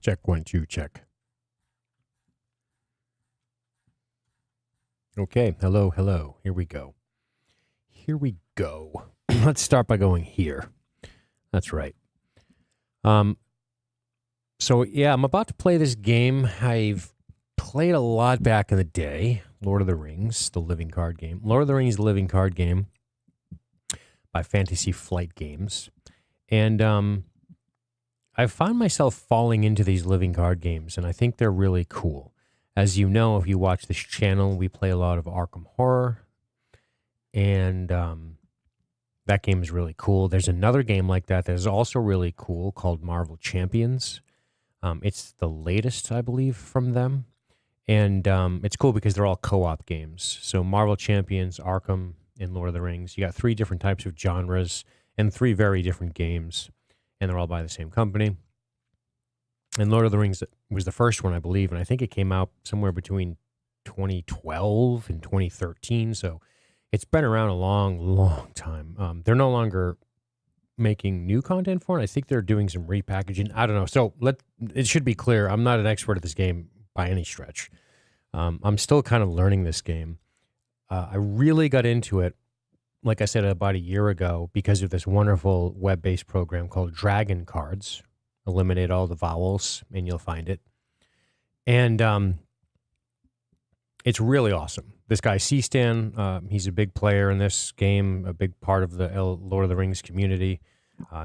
Check 1, 2, check. Okay, hello, hello. Here we go. Here we go. Let's start by going here. That's right. So yeah, I'm about to play this game. I've played a lot back in the day. Lord of the Rings, the living card game. Lord of the Rings, the living card game by Fantasy Flight Games. And I find myself falling into these living card games, and I think they're really cool. As you know, if you watch this channel, we play a lot of Arkham Horror, and that game is really cool. There's another game like that that is also really cool called Marvel Champions. It's the latest, I believe, from them, and it's cool because they're all co-op games. So Marvel Champions, Arkham, and Lord of the Rings. You got 3 different types of genres and 3 very different games, and they're all by the same company. And Lord of the Rings was the first one, I believe, and I think it came out somewhere between 2012 and 2013, so it's been around a long, long time. They're no longer making new content for it. I think they're doing some repackaging. I don't know. So it should be clear, I'm not an expert at this game by any stretch. I'm still kind of learning this game. I really got into it, like I said, about a year ago because of this wonderful web-based program called DRGNCARDS. Eliminate all the vowels, and you'll find it. And it's really awesome. This guy, Seastan, he's a big player in this game, a big part of the Lord of the Rings community.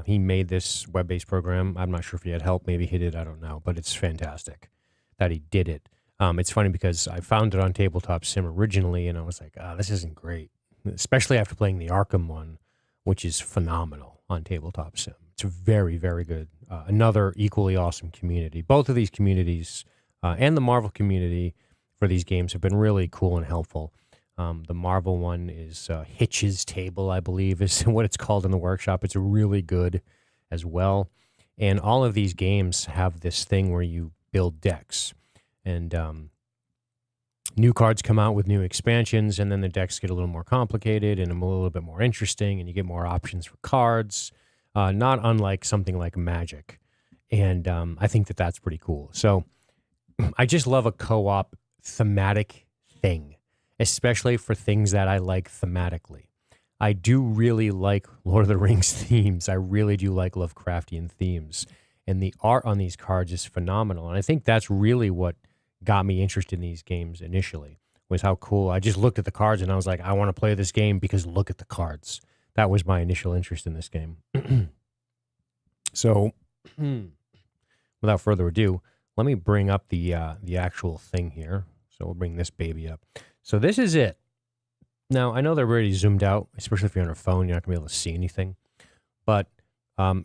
He made this web-based program. I'm not sure if he had help. Maybe he did. I don't know. But it's fantastic that he did it. It's funny because I found it on Tabletop Sim originally, and I was like, this isn't great. Especially after playing the Arkham one, which is phenomenal on Tabletop Sim. It's very, very good. Another equally awesome community. Both of these communities and the Marvel community for these games have been really cool and helpful. The Marvel one is Hitch's Table, I believe, is what it's called in the workshop. It's really good as well. And all of these games have this thing where you build decks. And new cards come out with new expansions, and then the decks get a little more complicated and a little bit more interesting, and you get more options for cards. Not unlike something like Magic. And I think that that's pretty cool. So I just love a co-op thematic thing, especially for things that I like thematically. I do really like Lord of the Rings themes. I really do like Lovecraftian themes. And the art on these cards is phenomenal. And I think that's really what got me interested in these games initially, was how cool. I just looked at the cards and I was like, I want to play this game because look at the cards. That was my initial interest in this game. So, without further ado, let me bring up the actual thing here. So we'll bring this baby up. So this is it. Now, I know they're already zoomed out, especially if you're on a phone, you're not going to be able to see anything. But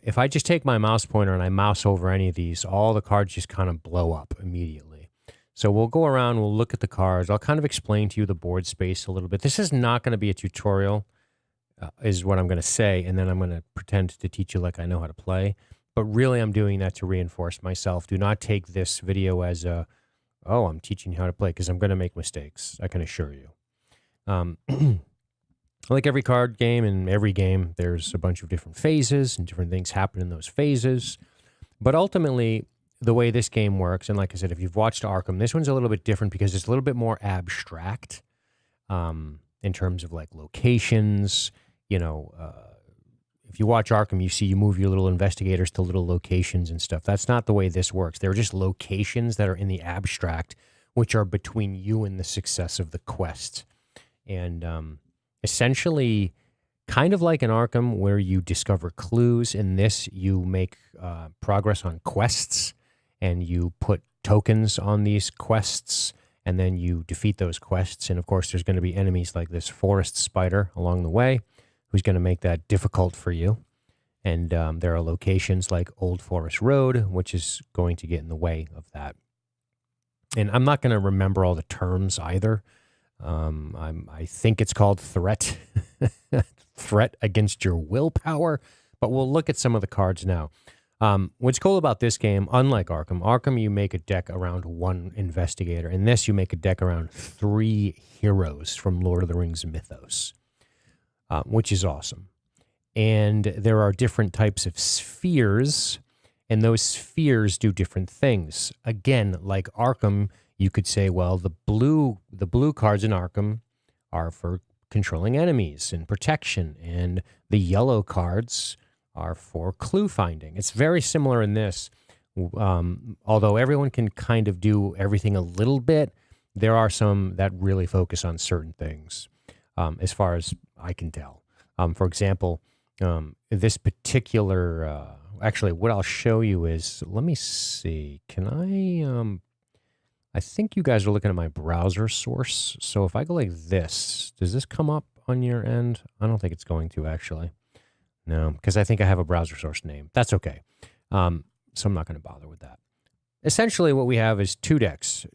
if I just take my mouse pointer and I mouse over any of these, all the cards just kind of blow up immediately. So we'll go around, we'll look at the cards. I'll kind of explain to you the board space a little bit. This is not going to be a tutorial. Is what I'm going to say, and then I'm going to pretend to teach you like I know how to play. But really, I'm doing that to reinforce myself. Do not take this video as I'm teaching you how to play, because I'm going to make mistakes, I can assure you. Like every card game, in every game, there's a bunch of different phases, and different things happen in those phases. But ultimately, the way this game works, and like I said, if you've watched Arkham, this one's a little bit different because it's a little bit more abstract in terms of like locations. You know, if you watch Arkham, you move your little investigators to little locations and stuff. That's not the way this works. They're just locations that are in the abstract, which are between you and the success of the quest. And essentially, kind of like in Arkham, where you discover clues, in this, you make progress on quests, and you put tokens on these quests, and then you defeat those quests. And of course, there's going to be enemies like this forest spider along the way, who's going to make that difficult for you. And there are locations like Old Forest Road, which is going to get in the way of that. And I'm not going to remember all the terms either. I think it's called threat. Threat against your willpower. But we'll look at some of the cards now. What's cool about this game, unlike Arkham, you make a deck around 1 investigator. In this, you make a deck around 3 heroes from Lord of the Rings mythos. Which is awesome. And there are different types of spheres, And those spheres do different things. Again, like Arkham, you could say, well, the blue cards in Arkham are for controlling enemies and protection, and the yellow cards are for clue finding. It's very similar in this. Although everyone can kind of do everything a little bit, there are some that really focus on certain things, as far as I can tell. For example, this particular, actually, what I'll show you is, let me see, can I think you guys are looking at my browser source. So if I go like this, does this come up on your end? I don't think it's going to, actually. No, because I think I have a browser source name. That's okay. So I'm not going to bother with that. Essentially, what we have is two decks.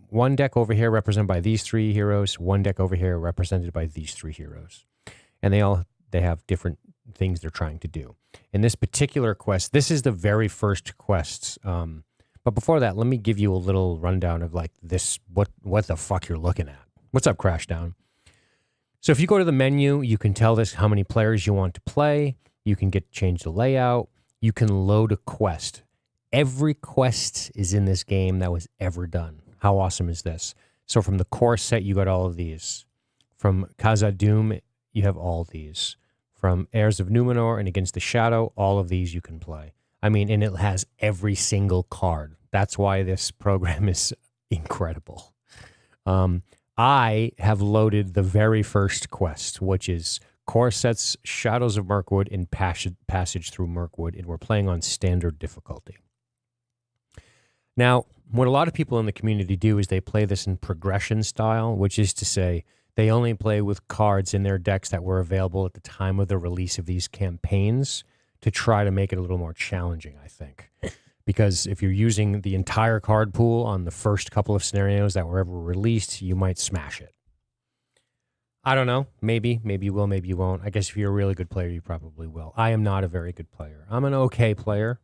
One deck over here represented by these three heroes. One deck over here represented by these three heroes. And they have different things they're trying to do. In this particular quest, this is the very first quest. But before that, let me give you a little rundown of like this, what the fuck you're looking at. What's up, Crashdown? So if you go to the menu, you can tell this how many players you want to play. You can change the layout. You can load a quest. Every quest is in this game that was ever done. How awesome is this? So from the core set, you got all of these. From Khazad-dûm, you have all these. From Heirs of Numenor and Against the Shadow, all of these you can play. I mean, and it has every single card. That's why this program is incredible. I have loaded the very first quest, which is Core Sets Shadows of Mirkwood and Passage Through Mirkwood, and we're playing on standard difficulty. Now, what a lot of people in the community do is they play this in progression style, which is to say they only play with cards in their decks that were available at the time of the release of these campaigns to try to make it a little more challenging, I think. Because if you're using the entire card pool on the first couple of scenarios that were ever released, you might smash it. I don't know. Maybe you will, maybe you won't. I guess if you're a really good player, you probably will. I am not a very good player. I'm an okay player.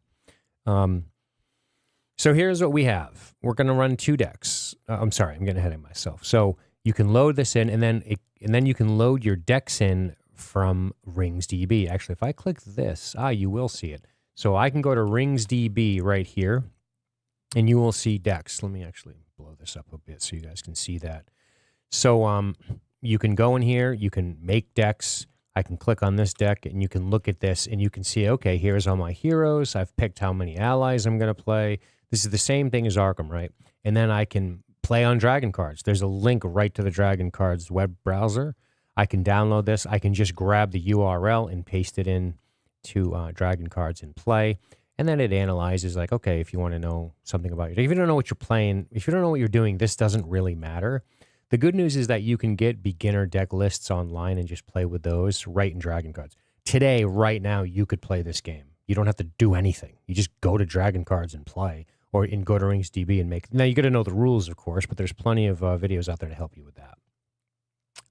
So here's what we have. We're going to run two decks. I'm sorry, I'm getting ahead of myself. So you can load this in, and then you can load your decks in from RingsDB. Actually, if I click this, you will see it. So I can go to RingsDB right here, and you will see decks. Let me actually blow this up a bit so you guys can see that. So you can go in here, you can make decks. I can click on this deck, and you can look at this, and you can see, okay, here's all my heroes. I've picked how many allies I'm going to play. This is the same thing as Arkham, right? And then I can play on Dragon Cards. There's a link right to the Dragon Cards web browser. I can download this. I can just grab the URL and paste it in to Dragon Cards and play. And then it analyzes like, okay, if you want to know something about your deck, if you don't know what you're playing, if you don't know what you're doing, this doesn't really matter. The good news is that you can get beginner deck lists online and just play with those right in Dragon Cards. Today, right now, you could play this game. You don't have to do anything. You just go to Dragon Cards and play, or go to RingsDB and make. Now, you got to know the rules, of course, but there's plenty of videos out there to help you with that.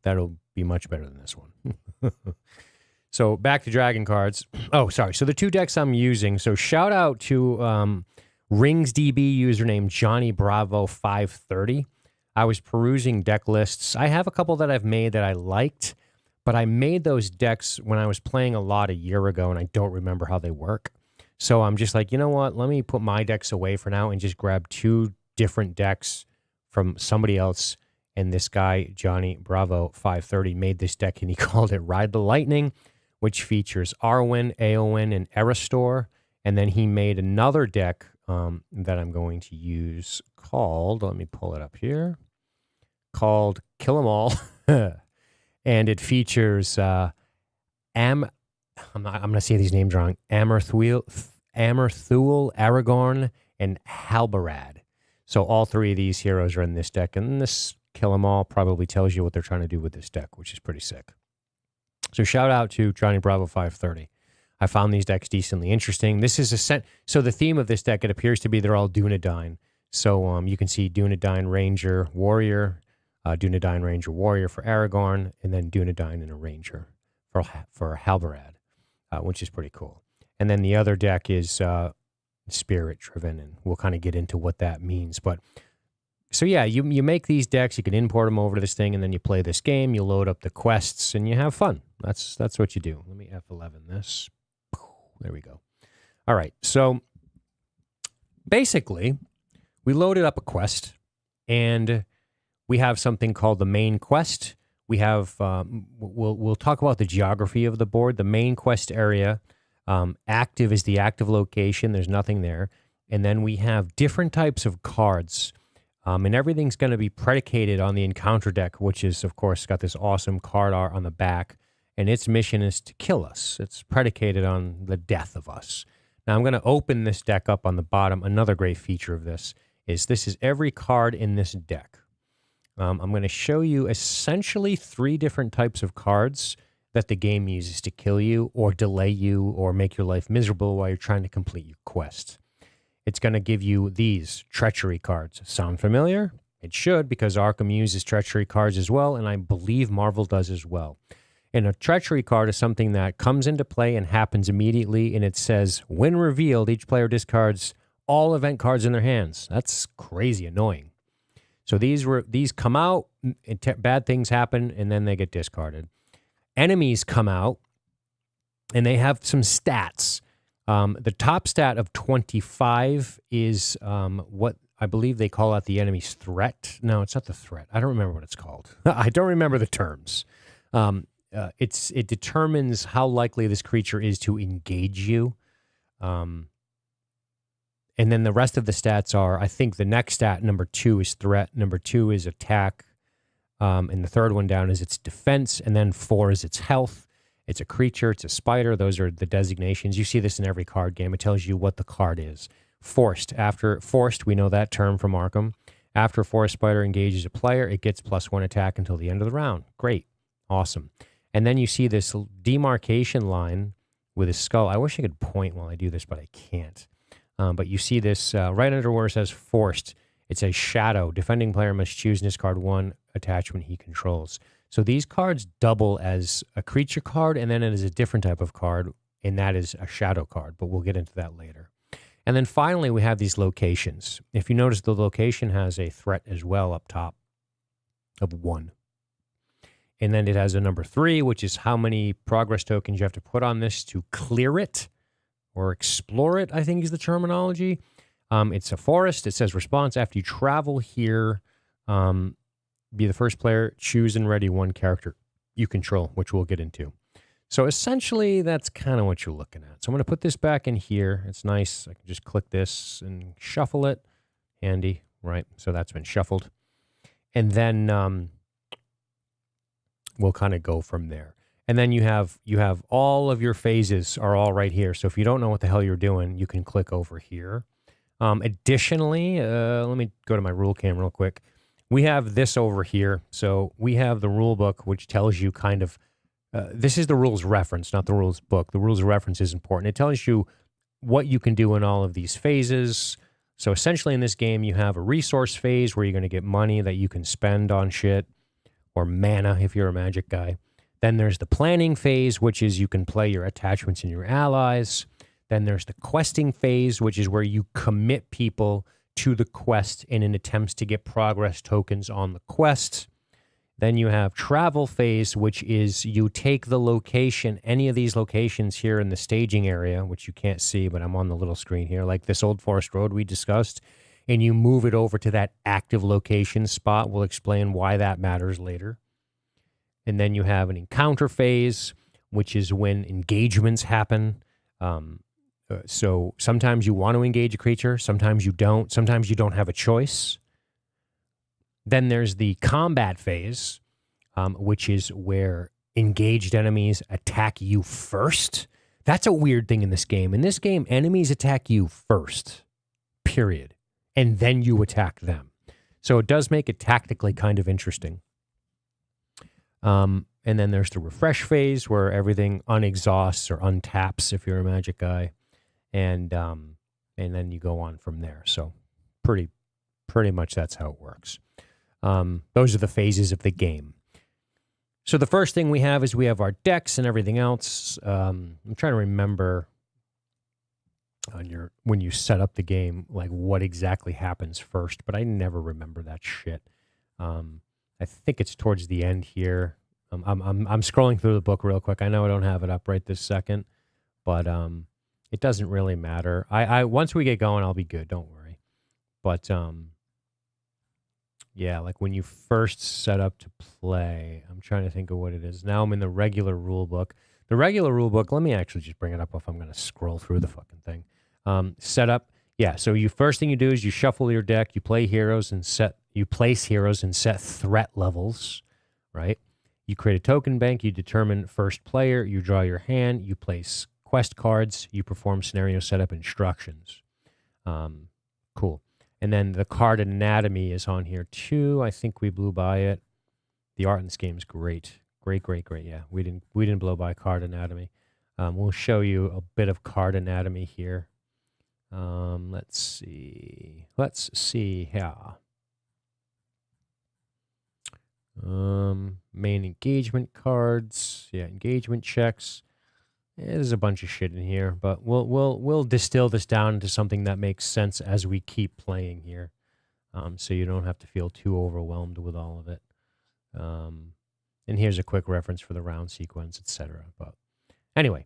That'll be much better than this one. So back to Dragon Cards. Oh, sorry. So the two decks I'm using. So shout out to RingsDB username Johnny Bravo 530. I was perusing deck lists. I have a couple that I've made that I liked, but I made those decks when I was playing a lot a year ago, and I don't remember how they work. So I'm just like, you know what? Let me put my decks away for now and just grab two different decks from somebody else. And this guy, Johnny Bravo 530, made this deck, and he called it Ride the Lightning, which features Arwen, Eowyn, and Eristor. And then he made another deck that I'm going to use called, let me pull it up here, called Kill 'Em All. And it features I'm going to say these names wrong, Amarthul, Aragorn, and Halbarad. So all three of these heroes are in this deck, and this Kill 'Em All probably tells you what they're trying to do with this deck, which is pretty sick. So shout out to Johnny Bravo 530. I found these decks decently interesting. This is so the theme of this deck, it appears to be they're all Dunedain. So you can see Dunedain Ranger Warrior, Dunedain Ranger Warrior for Aragorn, and then Dunedain and a Ranger for Halbarad, which is pretty cool. And then the other deck is Spirit Driven, and we'll kind of get into what that means. But so yeah, you make these decks, you can import them over to this thing, and then you play this game, you load up the quests, and you have fun. That's what you do. Let me F11 this. There we go. All right, so basically, we loaded up a quest, and we have something called the main quest. We have, we'll talk about the geography of the board. The main quest area, active is the active location. There's nothing there. And then we have different types of cards. And everything's going to be predicated on the encounter deck, which is, of course, got this awesome card art on the back. And its mission is to kill us. It's predicated on the death of us. Now, I'm going to open this deck up on the bottom. Another great feature of this is every card in this deck. I'm going to show you essentially 3 different types of cards that the game uses to kill you or delay you or make your life miserable while you're trying to complete your quest. It's going to give you these treachery cards. Sound familiar? It should, because Arkham uses treachery cards as well, and I believe Marvel does as well. And a treachery card is something that comes into play and happens immediately, and it says, when revealed, each player discards all event cards in their hands. That's crazy annoying. So these come out, bad things happen, and then they get discarded. Enemies come out, and they have some stats. The top stat of 25 is what I believe they call out the enemy's threat. No, it's not the threat. I don't remember what it's called. I don't remember the terms. It determines how likely this creature is to engage you. And then the rest of the stats are, I think the next stat, number 2, is threat. Number 2 is attack. And the third one down is its defense. And then 4 is its health. It's a creature. It's a spider. Those are the designations. You see this in every card game. It tells you what the card is. Forced. After forced, we know that term from Arkham. After a forest spider engages a player, it gets +1 attack until the end of the round. Great. Awesome. And then you see this demarcation line with a skull. I wish I could point while I do this, but I can't. But you see this right under where it says forced. It says shadow. Defending player must choose and discard 1 attachment he controls. So these cards double as a creature card, and then it is a different type of card, and that is a shadow card. But we'll get into that later. And then finally, we have these locations. If you notice, the location has a threat as well up top of 1. And then it has a number 3, which is how many progress tokens you have to put on this to clear it or explore it, I think is the terminology. It's a forest. It says response after you travel here. Be the first player, choose and ready 1 character you control, which we'll get into. So essentially, that's kind of what you're looking at. So I'm going to put this back in here. It's nice. I can just click this and shuffle it. Handy, right? So that's been shuffled. And then we'll kind of go from there. And then you have all of your phases are all right here. So if you don't know what the hell you're doing, you can click over here. Additionally, let me go to my rule cam real quick. We have this over here. So we have the rule book, which tells you kind of, this is the rules reference, not the rules book. The rules reference is important. It tells you what you can do in all of these phases. So essentially in this game, you have a resource phase where you're going to get money that you can spend on shit, or mana if you're a magic guy. Then there's the planning phase, which is you can play your attachments and your allies. Then there's the questing phase, which is where you commit people to the quest in an attempt to get progress tokens on the quest. Then you have travel phase, which is you take the location, any of these locations here in the staging area, which you can't see, but I'm on the little screen here, like this Old Forest Road we discussed, and you move it over to that active location spot. We'll explain why that matters later. And then you have an encounter phase, which is when engagements happen. So sometimes you want to engage a creature, sometimes you don't. Sometimes you don't have a choice. Then there's the combat phase, which is where engaged enemies attack you first. That's a weird thing in this game. In this game, enemies attack you first, period. And then you attack them. So it does make it tactically kind of interesting. And then there's the refresh phase where everything unexhausts or untaps if you're a magic guy. And then you go on from there. So pretty much that's how it works. Those are the phases of the game. So the first thing we have is we have our decks and everything else. I'm trying to remember when you set up the game, like what exactly happens first, but I never remember that shit. I think it's towards the end here. I'm scrolling through the book real quick. I know I don't have it up right this second, but It doesn't really matter. Once we get going, I'll be good. Don't worry. But yeah, like when you first set up to play, I'm trying to think of what it is. Now I'm in the regular rule book. The regular rule book, let me actually just bring it up if I'm going to scroll through the fucking thing. Setup. Yeah, so first thing you do is you shuffle your deck, you place heroes and set threat levels, right? You create a token bank, you determine first player, you draw your hand, you place quest cards, you perform scenario setup instructions. Cool. And then the card anatomy is on here too. I think we blew by it. The art in this game is great. Great. Yeah, we didn't blow by card anatomy. We'll show you a bit of card anatomy here. Let's see. Yeah. Main engagement cards. Yeah, engagement checks. There's a bunch of shit in here, but we'll distill this down into something that makes sense as we keep playing here, so you don't have to feel too overwhelmed with all of it. And here's a quick reference for the round sequence, etc. But anyway,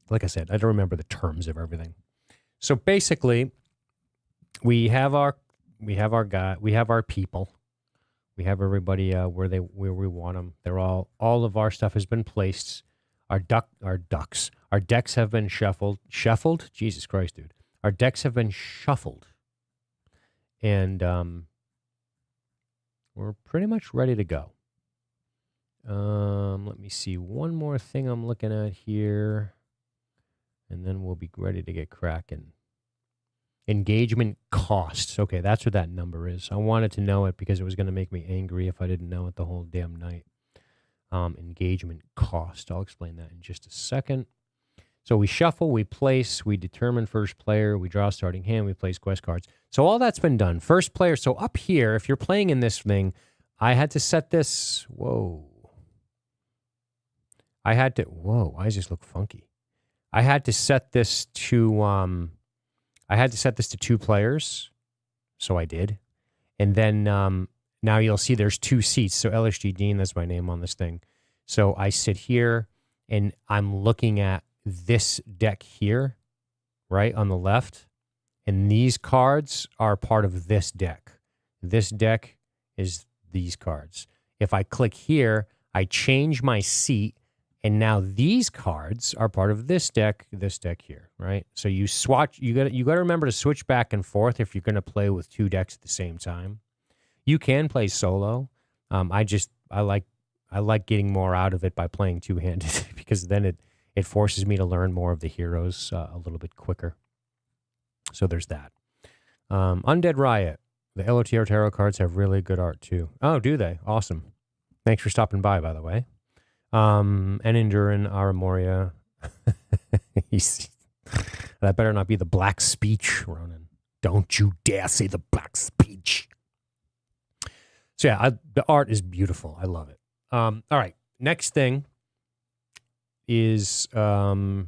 like I said, I don't remember the terms of everything. So basically, we have our people. We have everybody where we want them. They're all of our stuff has been placed. Our decks have been shuffled. Jesus Christ, dude. Our decks have been shuffled. And we're pretty much ready to go. Let me see one more thing I'm looking at here, and then we'll be ready to get cracking. Engagement costs. Okay, that's what that number is. I wanted to know it because it was going to make me angry if I didn't know it the whole damn night. Engagement cost. I'll explain that in just a second. So we shuffle, we place, we determine first player, we draw starting hand, we place quest cards. So all that's been done. First player. So up here, if you're playing in this thing, I had to set this. Whoa. Why does this look funky? I had to set this to 2 players, so I did. And then now you'll see there's 2 seats. So LSG Dean, that's my name on this thing. So I sit here, and I'm looking at this deck here, right, on the left. And these cards are part of this deck. This deck is these cards. If I click here, I change my seat, and now these cards are part of this deck here, right? So you swatch, you got to remember to switch back and forth if you're going to play with 2 decks at the same time. You can play solo. I like getting more out of it by playing two-handed because then it forces me to learn more of the heroes a little bit quicker. So there's that. Undead Riot. The LOTR tarot cards have really good art too. Oh, do they? Awesome. Thanks for stopping by the way. Endurin Aramoria. That better not be the black speech, Ronan. Don't you dare say the black speech. So yeah, the art is beautiful. I love it. All right. Next thing is, I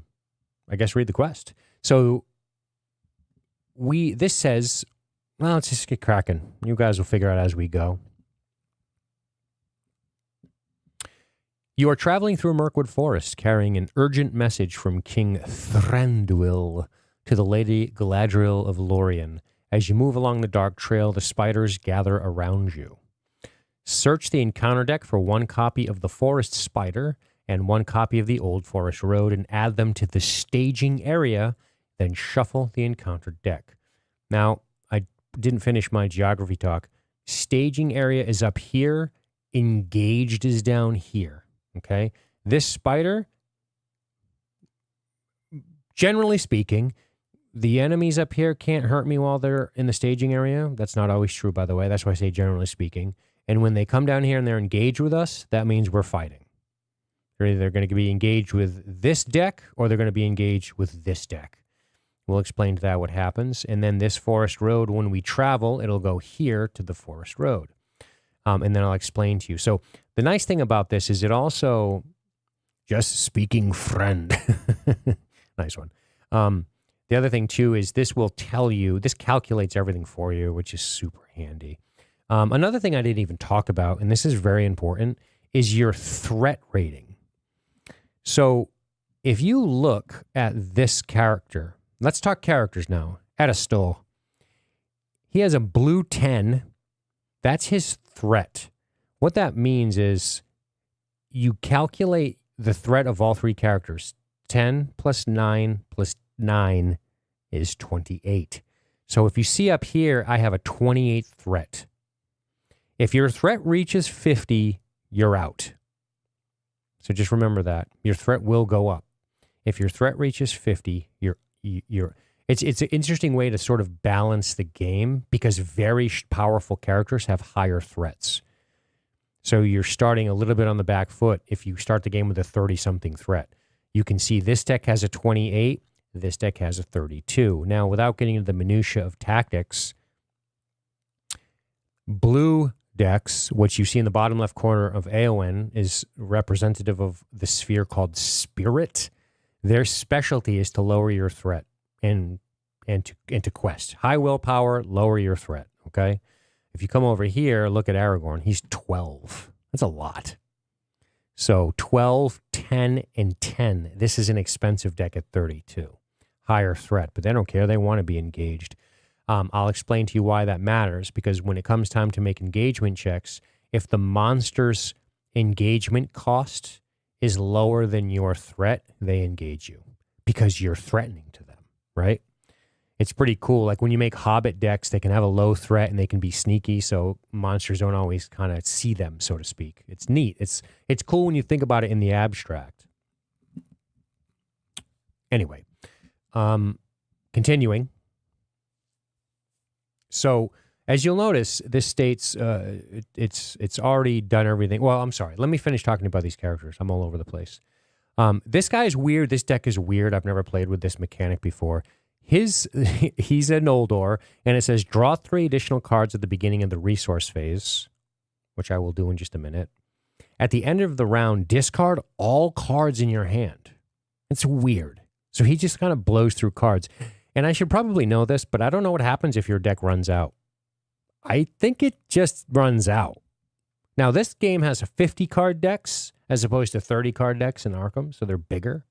guess, read the quest. So this says, well, let's just get cracking. You guys will figure out as we go. You are traveling through Mirkwood Forest, carrying an urgent message from King Thranduil to the Lady Galadriel of Lorien. As you move along the dark trail, the spiders gather around you. Search the encounter deck for 1 copy of the Forest Spider and 1 copy of the Old Forest Road and add them to the staging area, then shuffle the encounter deck. Now, I didn't finish my geography talk. Staging area is up here. Engaged is down here. Okay, this spider, generally speaking, the enemies up here can't hurt me while they're in the staging area. That's not always true, by the way. That's why I say generally speaking. And when they come down here and they're engaged with us, that means we're fighting. They're either going to be engaged with this deck or they're going to be engaged with this deck. We'll explain to that what happens. And then this forest road, when we travel, it'll go here to the forest road. And then I'll explain to you. So the nice thing about this is it also, just speaking friend. Nice one. The other thing too is this will tell you, this calculates everything for you, which is super handy. Another thing I didn't even talk about, and this is very important, is your threat rating. So if you look at this character, let's talk characters now. Edistol. He has a blue 10. That's his threat. What that means is you calculate the threat of all three characters. 10 plus 9 plus 9 is 28. So if you see up here, I have a 28 threat. If your threat reaches 50, you're out. So just remember that. Your threat will go up. If your threat reaches 50, it's an interesting way to sort of balance the game because very powerful characters have higher threats. So you're starting a little bit on the back foot if you start the game with a 30-something threat. You can see this deck has a 28, this deck has a 32. Now, without getting into the minutia of tactics, blue decks, which you see in the bottom left corner of AON, is representative of the sphere called Spirit. Their specialty is to lower your threat and to quest. High willpower, lower your threat, okay? If you come over here, look at Aragorn. He's 12. That's a lot. So 12, 10, and 10. This is an expensive deck at 32. Higher threat, but they don't care. They want to be engaged. I'll explain to you why that matters, because when it comes time to make engagement checks, if the monster's engagement cost is lower than your threat, they engage you because you're threatening to them, right? It's pretty cool. Like when you make Hobbit decks, they can have a low threat and they can be sneaky, so monsters don't always kind of see them, so to speak. It's neat. It's cool when you think about it in the abstract. Anyway, continuing. So as you'll notice, this states it's already done everything. Well, I'm sorry. Let me finish talking about these characters. I'm all over the place. This guy is weird. This deck is weird. I've never played with this mechanic before. He's a Noldor, and it says draw 3 additional cards at the beginning of the resource phase, which I will do in just a minute. At the end of the round, discard all cards in your hand. It's weird. So he just kind of blows through cards. And I should probably know this, but I don't know what happens if your deck runs out. I think it just runs out. Now, this game has 50-card decks as opposed to 30-card decks in Arkham, so they're bigger.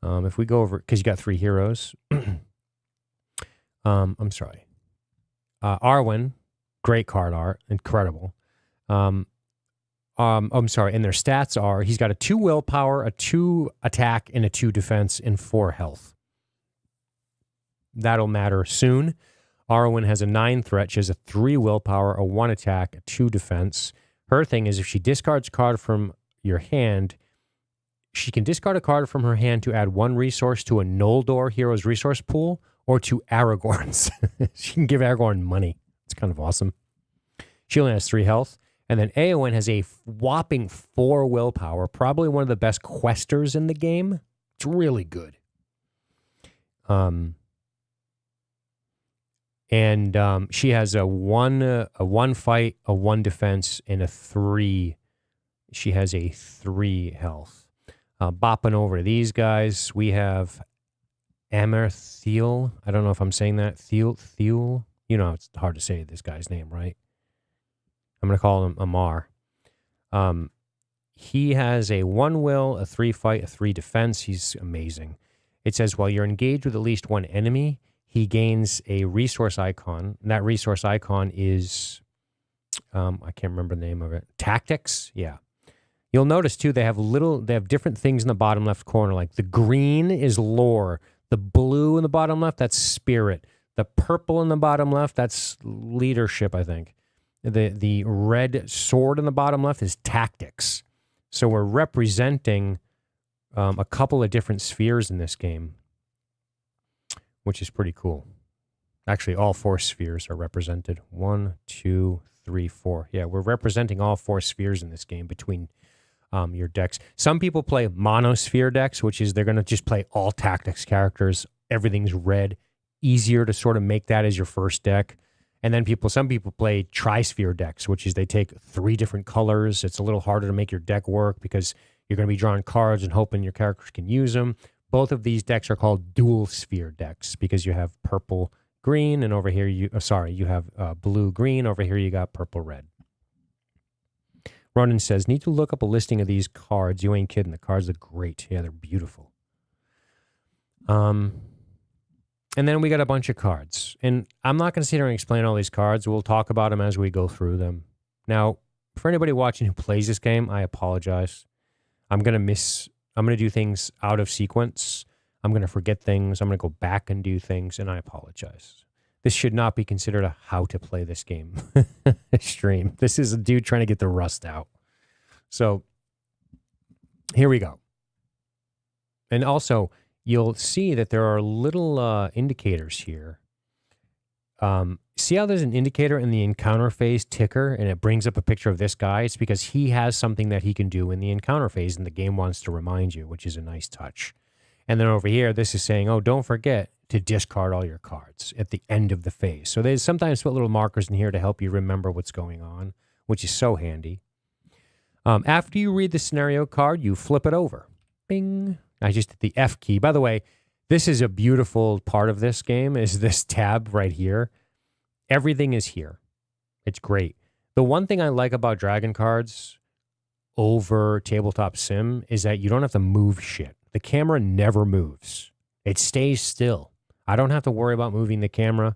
If we go over, because you got 3 heroes. I'm sorry. Arwen, great card art, incredible. I'm sorry, and their stats are, he's got a 2 willpower, a 2 attack, and a 2 defense, and 4 health. That'll matter soon. Arwen has a 9 threat. She has a 3 willpower, a 1 attack, a 2 defense. Her thing is if she discards a card from your hand, she can discard a card from her hand to add 1 resource to a Noldor hero's resource pool or to Aragorn's. She can give Aragorn money. It's kind of awesome. She only has 3 health. And then Eowyn has a whopping 4 willpower, probably one of the best questers in the game. It's really good. She has a 1 fight, a 1 defense, and a 3. She has a 3 health. Bopping over these guys, we have Amerthiel. I don't know if I'm saying that. Thiel. You know, it's hard to say this guy's name, right? I'm going to call him Amar. He has a 1 will, a 3 fight, a 3 defense. He's amazing. It says, while you're engaged with at least 1 enemy, he gains a resource icon. And that resource icon is, I can't remember the name of it. Tactics? Yeah. You'll notice, too, they have different things in the bottom left corner. Like the green is lore. The blue in the bottom left, that's spirit. The purple in the bottom left, that's leadership, I think. The red sword in the bottom left is tactics. So we're representing a couple of different spheres in this game, which is pretty cool. Actually, all 4 spheres are represented. 1, 2, 3, 4. Yeah, we're representing all 4 spheres in this game between your decks. Some people play monosphere decks, which is they're going to just play all tactics characters. Everything's red. Easier to sort of make that as your first deck. And then some people play trisphere decks, which is they take 3 different colors. It's a little harder to make your deck work because you're going to be drawing cards and hoping your characters can use them. Both of these decks are called dual sphere decks because you have purple, green, and over here you have blue, green. Over here you got purple, red. Ronan says, need to look up a listing of these cards. You ain't kidding. The cards look great. Yeah, they're beautiful. And then we got a bunch of cards. And I'm not going to sit here and explain all these cards. We'll talk about them as we go through them. Now, for anybody watching who plays this game, I apologize. I'm going to do things out of sequence. I'm going to forget things. I'm going to go back and do things, and I apologize. This should not be considered a how to play this game stream. This is a dude trying to get the rust out. So here we go. And also, you'll see that there are little indicators here. See how there's an indicator in the encounter phase ticker, and it brings up a picture of this guy? It's because he has something that he can do in the encounter phase, and the game wants to remind you, which is a nice touch. And then over here, this is saying, oh, don't forget to discard all your cards at the end of the phase. So they sometimes put little markers in here to help you remember what's going on, which is so handy. After you read the scenario card, you flip it over. Bing. I just hit the F key. By the way, this is a beautiful part of this game, is this tab right here. Everything is here. It's great. The one thing I like about Dragon Cards over Tabletop Sim is that you don't have to move shit. The camera never moves. It stays still. I don't have to worry about moving the camera.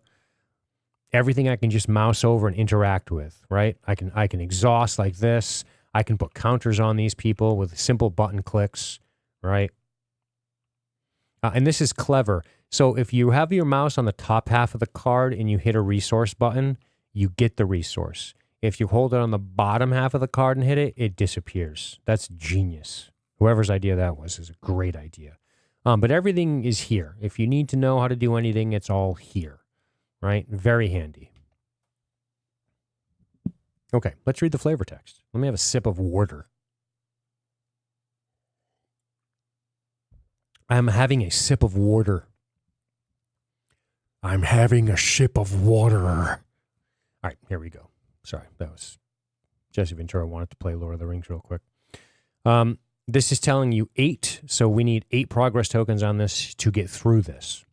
Everything I can just mouse over and interact with, right? I can exhaust like this. I can put counters on these people with simple button clicks, right? And this is clever. So if you have your mouse on the top half of the card and you hit a resource button, you get the resource. If you hold it on the bottom half of the card and hit it, it disappears. That's genius. Whoever's idea that was is a great idea. But everything is here. If you need to know how to do anything, it's all here, right? Very handy. Okay, let's read the flavor text. Let me have a sip of water. I'm having a sip of water. I'm having a sip of water. All right, here we go. Sorry, that was Jesse Ventura wanted to play Lord of the Rings real quick. This is telling you 8, so we need 8 progress tokens on this to get through this.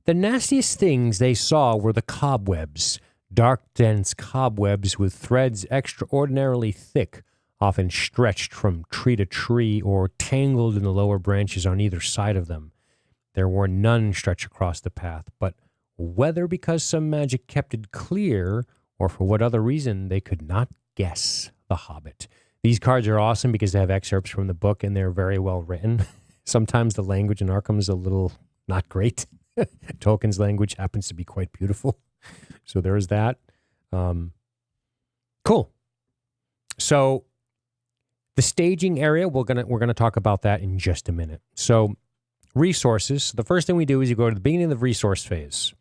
The nastiest things they saw were the cobwebs, dark, dense cobwebs with threads extraordinarily thick, often stretched from tree to tree or tangled in the lower branches on either side of them. There were none stretched across the path, but whether because some magic kept it clear or for what other reason, they could not guess the Hobbit. These cards are awesome because they have excerpts from the book and they're very well written. Sometimes the language in Arkham is a little not great. Tolkien's language happens to be quite beautiful. So there's that. Cool. So the staging area, we're gonna talk about that in just a minute. So resources. The first thing we do is you go to the beginning of the resource phase.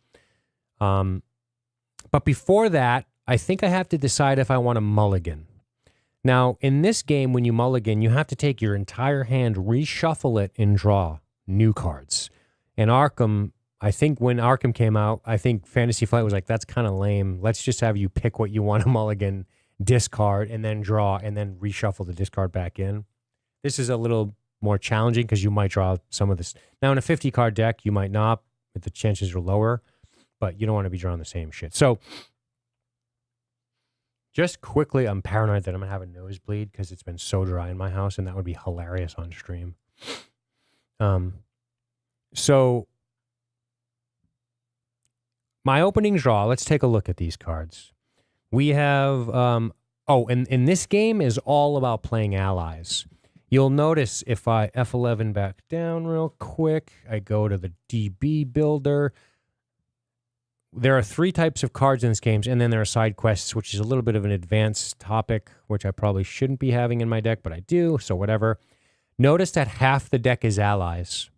But before that, I think I have to decide if I want to mulligan. Now, in this game, when you mulligan, you have to take your entire hand, reshuffle it, and draw new cards. And Arkham, I think when Arkham came out, I think Fantasy Flight was like, that's kind of lame. Let's just have you pick what you want to mulligan, discard, and then draw, and then reshuffle the discard back in. This is a little more challenging because you might draw some of this. Now, in a 50-card deck, you might not, but the chances are lower, but you don't want to be drawing the same shit. So, just quickly, I'm paranoid that I'm going to have a nosebleed because it's been so dry in my house, and that would be hilarious on stream. So, my opening draw, let's take a look at these cards. We have, and this game is all about playing allies. You'll notice if I F11 back down real quick, I go to the DB builder. There are 3 types of cards in this game, and then there are side quests, which is a little bit of an advanced topic, which I probably shouldn't be having in my deck, but I do, so whatever. Notice that half the deck is allies,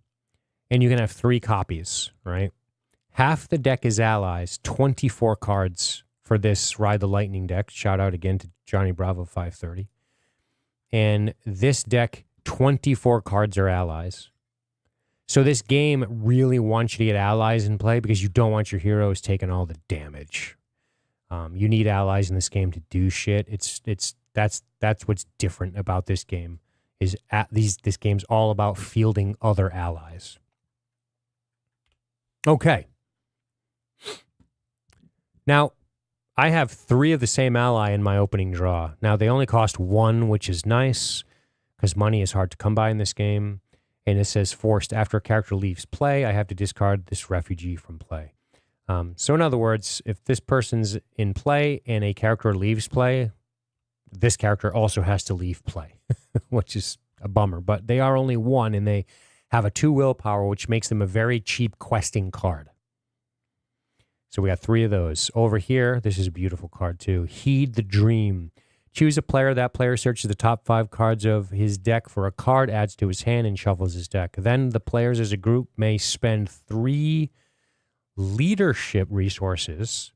and you can have 3 copies, right? Half the deck is allies, 24 cards for this Ride the Lightning deck. Shout out again to Johnny Bravo 530. And this deck, 24 cards are allies. So this game really wants you to get allies in play because you don't want your heroes taking all the damage. You need allies in this game to do shit. That's what's different about this game. This game's all about fielding other allies. Okay. Now, I have 3 of the same ally in my opening draw. Now, they only cost 1, which is nice, because money is hard to come by in this game. And it says forced after a character leaves play, I have to discard this refugee from play. So in other words, if this person's in play and a character leaves play, this character also has to leave play, which is a bummer. But they are only 1, and they have a 2 willpower, which makes them a very cheap questing card. So we got 3 of those. Over here, this is a beautiful card too. Heed the Dream. Choose a player. That player searches the top 5 cards of his deck for a card, adds to his hand, and shuffles his deck. Then the players as a group may spend 3 leadership resources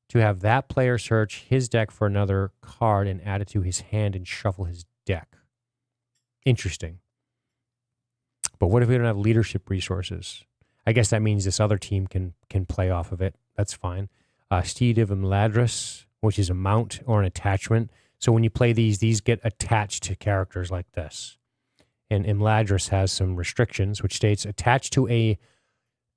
to have that player search his deck for another card and add it to his hand and shuffle his deck. Interesting. But what if we don't have leadership resources? I guess that means this other team can play off of it. That's fine. Steed of Imladris, which is a mount or an attachment. So when you play these get attached to characters like this. And Imladris has some restrictions, which states attached to a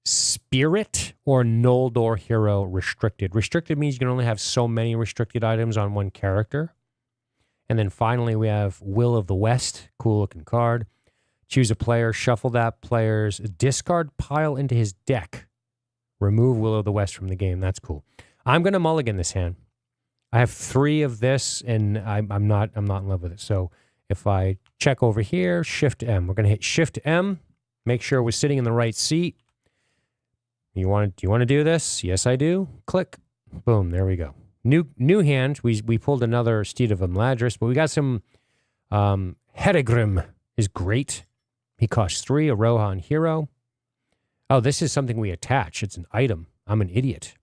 spirit or Noldor hero restricted. Restricted means you can only have so many restricted items on one character. And then finally we have Will of the West, cool looking card. Choose a player, shuffle that player's discard pile into his deck. Remove Will of the West from the game. That's cool. I'm going to mulligan this hand. I have 3 of this, and I'm not in love with it. So if I check over here, Shift M. We're going to hit Shift M. Make sure we're sitting in the right seat. Do you want to do this? Yes, I do. Click. Boom. There we go. New hand. We pulled another Steed of Imladris, but we got some Hedegrim is great. He costs 3, a Rohan hero. Oh, this is something we attach. It's an item. I'm an idiot.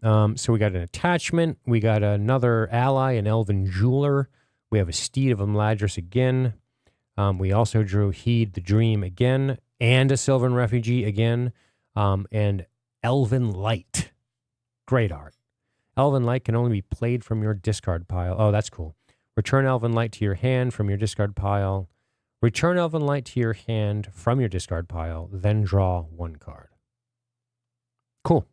So we got an attachment. We got another ally, an Elven Jeweler. We have a Steed of Imladris again. We also drew Heed the Dream again, and a Sylvan Refugee again, and Elven Light. Great art. Elven Light can only be played from your discard pile. Oh, that's cool. Return Elven Light to your hand from your discard pile. Return Elven Light to your hand from your discard pile, then draw 1 card. Cool.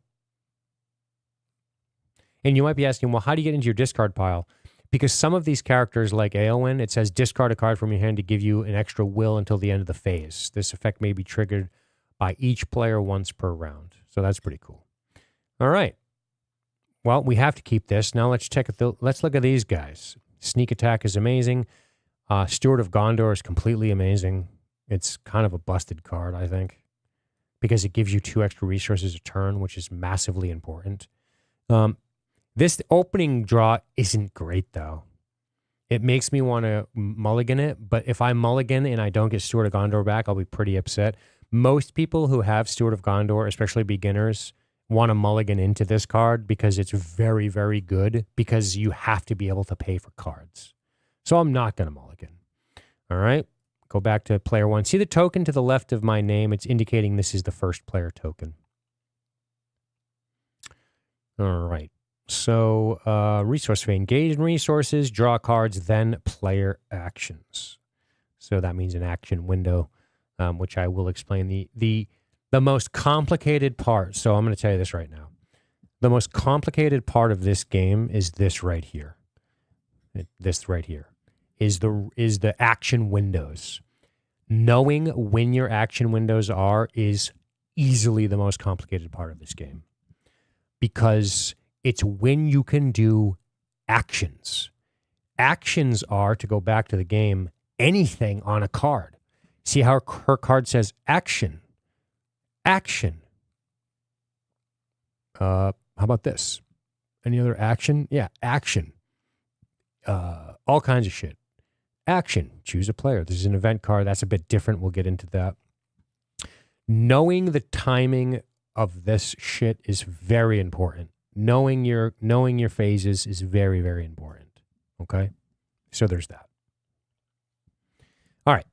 And you might be asking, well, how do you get into your discard pile? Because some of these characters, like Eowyn, it says discard a card from your hand to give you an extra will until the end of the phase. This effect may be triggered by each player once per round. So that's pretty cool. All right. Well, we have to keep this. Now let's look at these guys. Sneak attack is amazing. Steward of Gondor is completely amazing. It's kind of a busted card, I think, because it gives you 2 extra resources a turn, which is massively important. This opening draw isn't great, though. It makes me want to mulligan it, but if I mulligan and I don't get Steward of Gondor back, I'll be pretty upset. Most people who have Steward of Gondor, especially beginners, want to mulligan into this card because it's very, very good, because you have to be able to pay for cards. So I'm not going to mulligan. All right. Go back to player 1. See the token to the left of my name? It's indicating this is the first player token. All right. So resource fee. Engage in resources, draw cards, then player actions. So that means an action window, which I will explain. The most complicated part. So I'm going to tell you this right now. The most complicated part of this game is this right here. This right here is the action windows. Knowing when your action windows are is easily the most complicated part of this game, because it's when you can do actions. Actions are, to go back to the game, anything on a card. See how her card says action. Action. How about this? Any other action? Yeah, action. All kinds of shit. Action. Choose a player. This is an event card. That's a bit different. We'll get into that. Knowing the timing of this shit is very important. Knowing your phases is very, very important. Okay? So there's that. All right.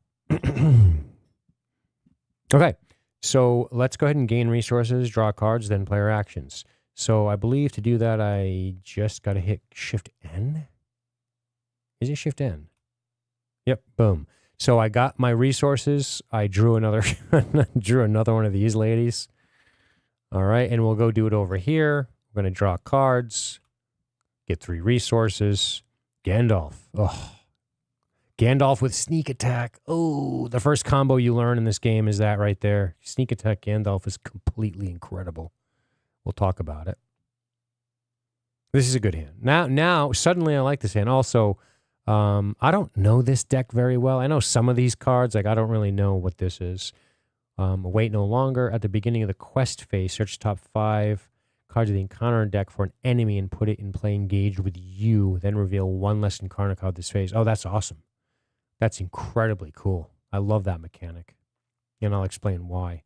Okay. So let's go ahead and gain resources, draw cards, then player actions. So I believe to do that, I just got to hit Shift N. Is it Shift N? Yep. Boom. So I got my resources. I drew another one of these ladies. All right. And we'll go do it over here. We're going to draw cards, get 3 resources. Gandalf. Oh, Gandalf with sneak attack. Oh, the first combo you learn in this game is that right there. Sneak attack Gandalf is completely incredible. We'll talk about it. This is a good hand. Now, suddenly I like this hand. Also, I don't know this deck very well. I know some of these cards. Like, I don't really know what this is. Wait no longer. At the beginning of the quest phase, search top 5 cards of the encounter deck for an enemy and put it in play engaged with you. Then reveal 1 less encounter card this phase. Oh, that's awesome. That's incredibly cool. I love that mechanic. And I'll explain why.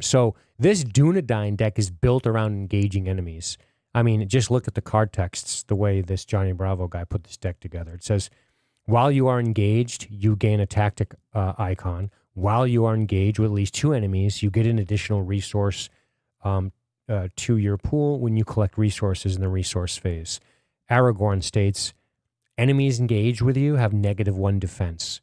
So this Dunedain deck is built around engaging enemies. I mean, just look at the card texts, the way this Johnny Bravo guy put this deck together. It says, while you are engaged, you gain a tactic icon. While you are engaged with at least 2 enemies, you get an additional resource to your pool when you collect resources in the resource phase. Aragorn states, enemies engaged with you have -1 defense.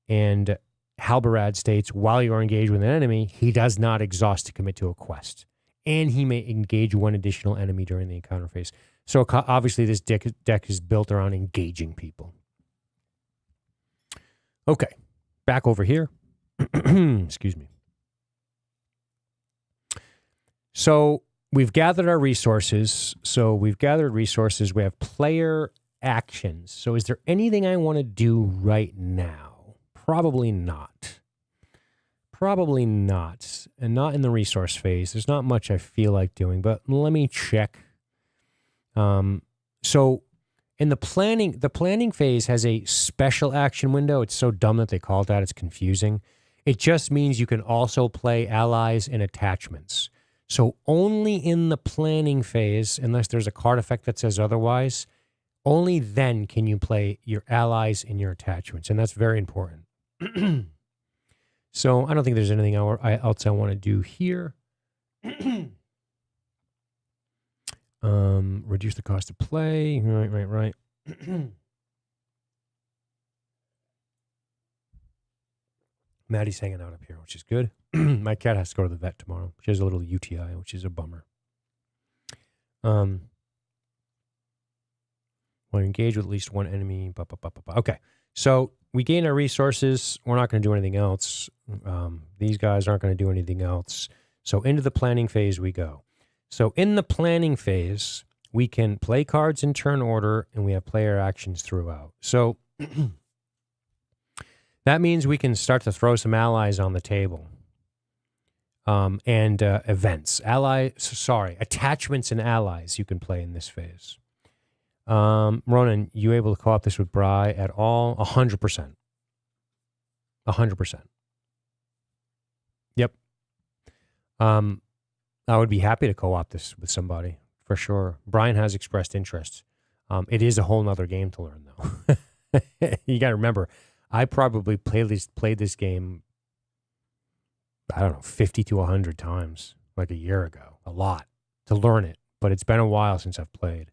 And Halbarad states, while you are engaged with an enemy, he does not exhaust to commit to a quest. And he may engage 1 additional enemy during the encounter phase. So obviously this deck is built around engaging people. Okay, back over here. Excuse me. So we've gathered our resources. We have player actions. So is there anything I want to do right now? Probably not. Probably not. And not in the resource phase. There's not much I feel like doing, but let me check. So in the planning phase has a special action window. It's so dumb that they call it that. It's confusing. It just means you can also play allies and attachments. So only in the planning phase, unless there's a card effect that says otherwise, only then can you play your allies and your attachments. And that's very important. So I don't think there's anything else I want to do here. Reduce the cost of play. Right. Maddie's hanging out up here, which is good. My cat has to go to the vet tomorrow. She has a little UTI, which is a bummer. Well, engage with at least 1 enemy. Okay, so we gain our resources. We're not going to do anything else. These guys aren't going to do anything else. So into the planning phase we go. So in the planning phase, we can play cards in turn order, and we have player actions throughout. So that means we can start to throw some allies on the table. And events. Attachments and allies you can play in this phase. Ronan, you able to co-op this with Bri at all? 100%. 100%. Yep. I would be happy to co-op this with somebody, for sure. Brian has expressed interest. It is a whole nother game to learn, though. You got to remember, I probably played this game, I don't know, 50 to 100 times, like a year ago. A lot to learn it, but it's been a while since I've played.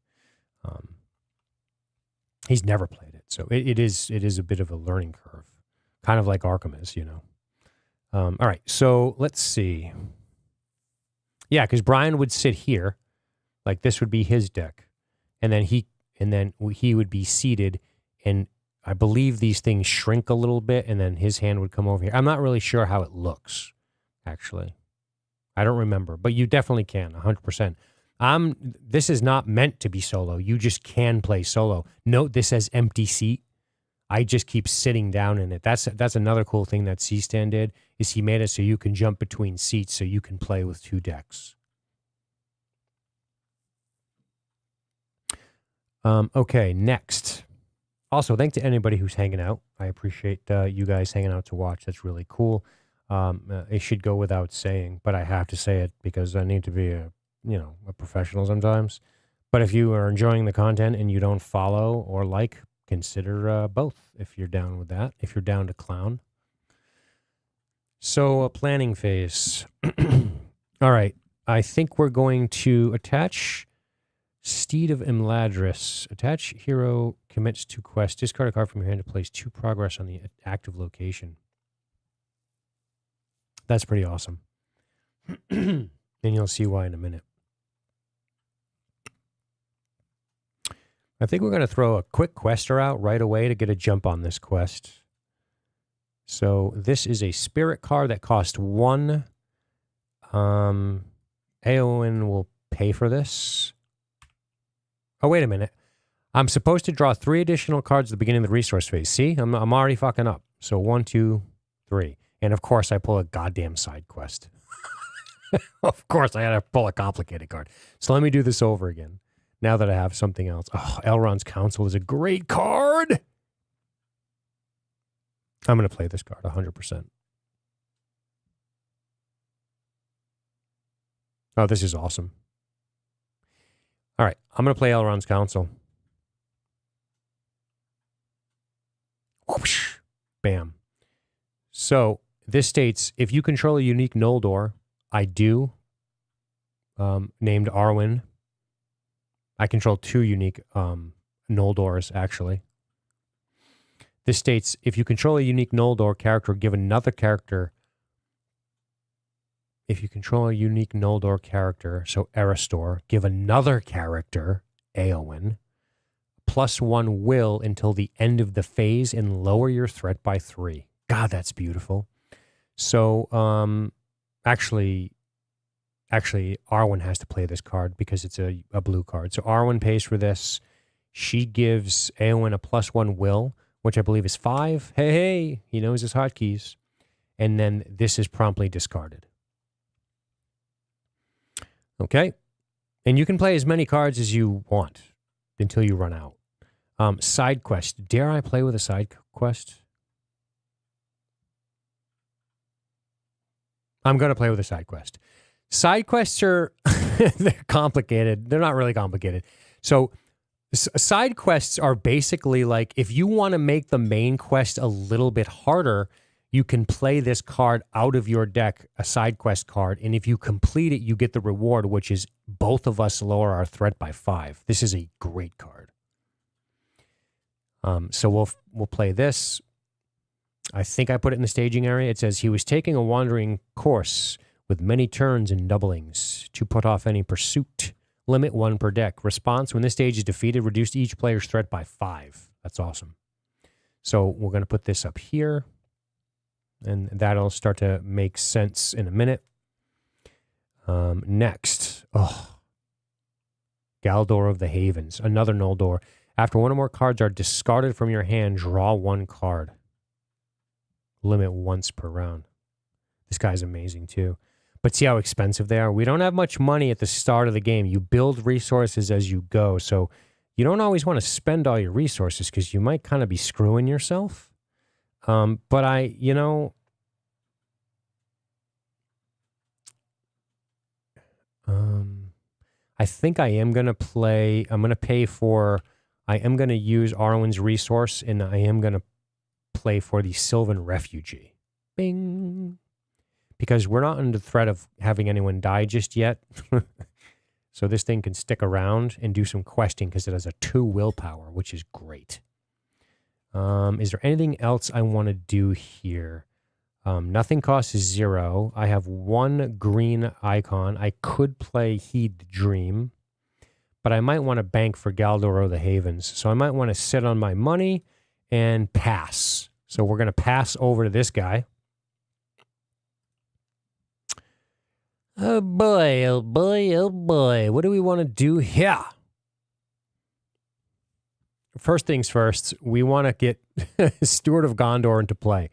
He's never played it, so it is a bit of a learning curve, kind of like Arkham is, you know. All right, so let's see. Yeah, because Brian would sit here, like this would be his deck, and then he would be seated, and I believe these things shrink a little bit, and then his hand would come over here. I'm not really sure how it looks, actually. I don't remember, but you definitely can, 100%. This is not meant to be solo. You just can play solo. Note this says empty seat. I just keep sitting down in it. That's another cool thing that Seastan did, is he made it so you can jump between seats so you can play with 2 decks. Okay, next. Also, thanks to anybody who's hanging out. I appreciate you guys hanging out to watch. That's really cool. It should go without saying, but I have to say it because I need to be a professional sometimes. But if you are enjoying the content and you don't follow or like, consider both if you're down with that, if you're down to clown. So, a planning phase. All right. I think we're going to attach Steed of Imladris. Attach hero commits to quest. Discard a card from your hand to place 2 progress on the active location. That's pretty awesome. And you'll see why in a minute. I think we're going to throw a quick quester out right away to get a jump on this quest. So this is a spirit card that cost 1. Aowen will pay for this. Oh, wait a minute. I'm supposed to draw 3 additional cards at the beginning of the resource phase. See, I'm already fucking up. So 1, 2, 3. And of course, I pull a goddamn side quest. Of course, I had to pull a complicated card. So let me do this over again. Now that I have something else. Oh, Elrond's Council is a great card. I'm going to play this card 100%. Oh, this is awesome. All right, I'm going to play Elrond's Council. Whoosh, bam. So this states, if you control a unique Noldor, I do, named Arwen. I control 2 unique Noldors, actually. This states, if you control a unique Noldor character, give another character. If you control a unique Noldor character, so Eristor, give another character, Aowen, +1 will until the end of the phase and lower your threat by 3. God, that's beautiful. So, actually, Arwen has to play this card because it's a blue card. So Arwen pays for this. She gives Aowen a +1 will, which I believe is 5. Hey, he knows his hotkeys. And then this is promptly discarded. Okay. And you can play as many cards as you want until you run out. Side quest. Dare I play with a side quest? I'm going to play with a side quest. Side quests are, they're complicated. They're not really complicated. So side quests are basically like, if you want to make the main quest a little bit harder, you can play this card out of your deck, a side quest card, and if you complete it, you get the reward, which is both of us lower our threat by 5. This is a great card. So we'll play this. I think I put it in the staging area. It says, he was taking a wandering course with many turns and doublings to put off any pursuit. Limit 1 per deck. Response, when this stage is defeated, reduce each player's threat by 5. That's awesome. So we're going to put this up here. And that'll start to make sense in a minute. Next. Oh. Galdor of the Havens. Another Noldor. After 1 or more cards are discarded from your hand, draw 1 card. Limit once per round. This guy's amazing too. But see how expensive they are? We don't have much money at the start of the game. You build resources as you go. So you don't always want to spend all your resources because you might kind of be screwing yourself. But I think I am going to play, I am going to use Arwen's resource, and I am going to play for the Sylvan Refugee. Bing. Because we're not under threat of having anyone die just yet. So this thing can stick around and do some questing because it has a 2 willpower, which is great. Is there anything else I want to do here? Nothing costs 0. I have 1 green icon. I could play Heed the Dream, but I might want to bank for Galdor of the Havens. So I might want to sit on my money and pass. So we're going to pass over to this guy. Oh boy, oh boy, oh boy. What do we want to do here? First things first, we want to get Steward of Gondor into play.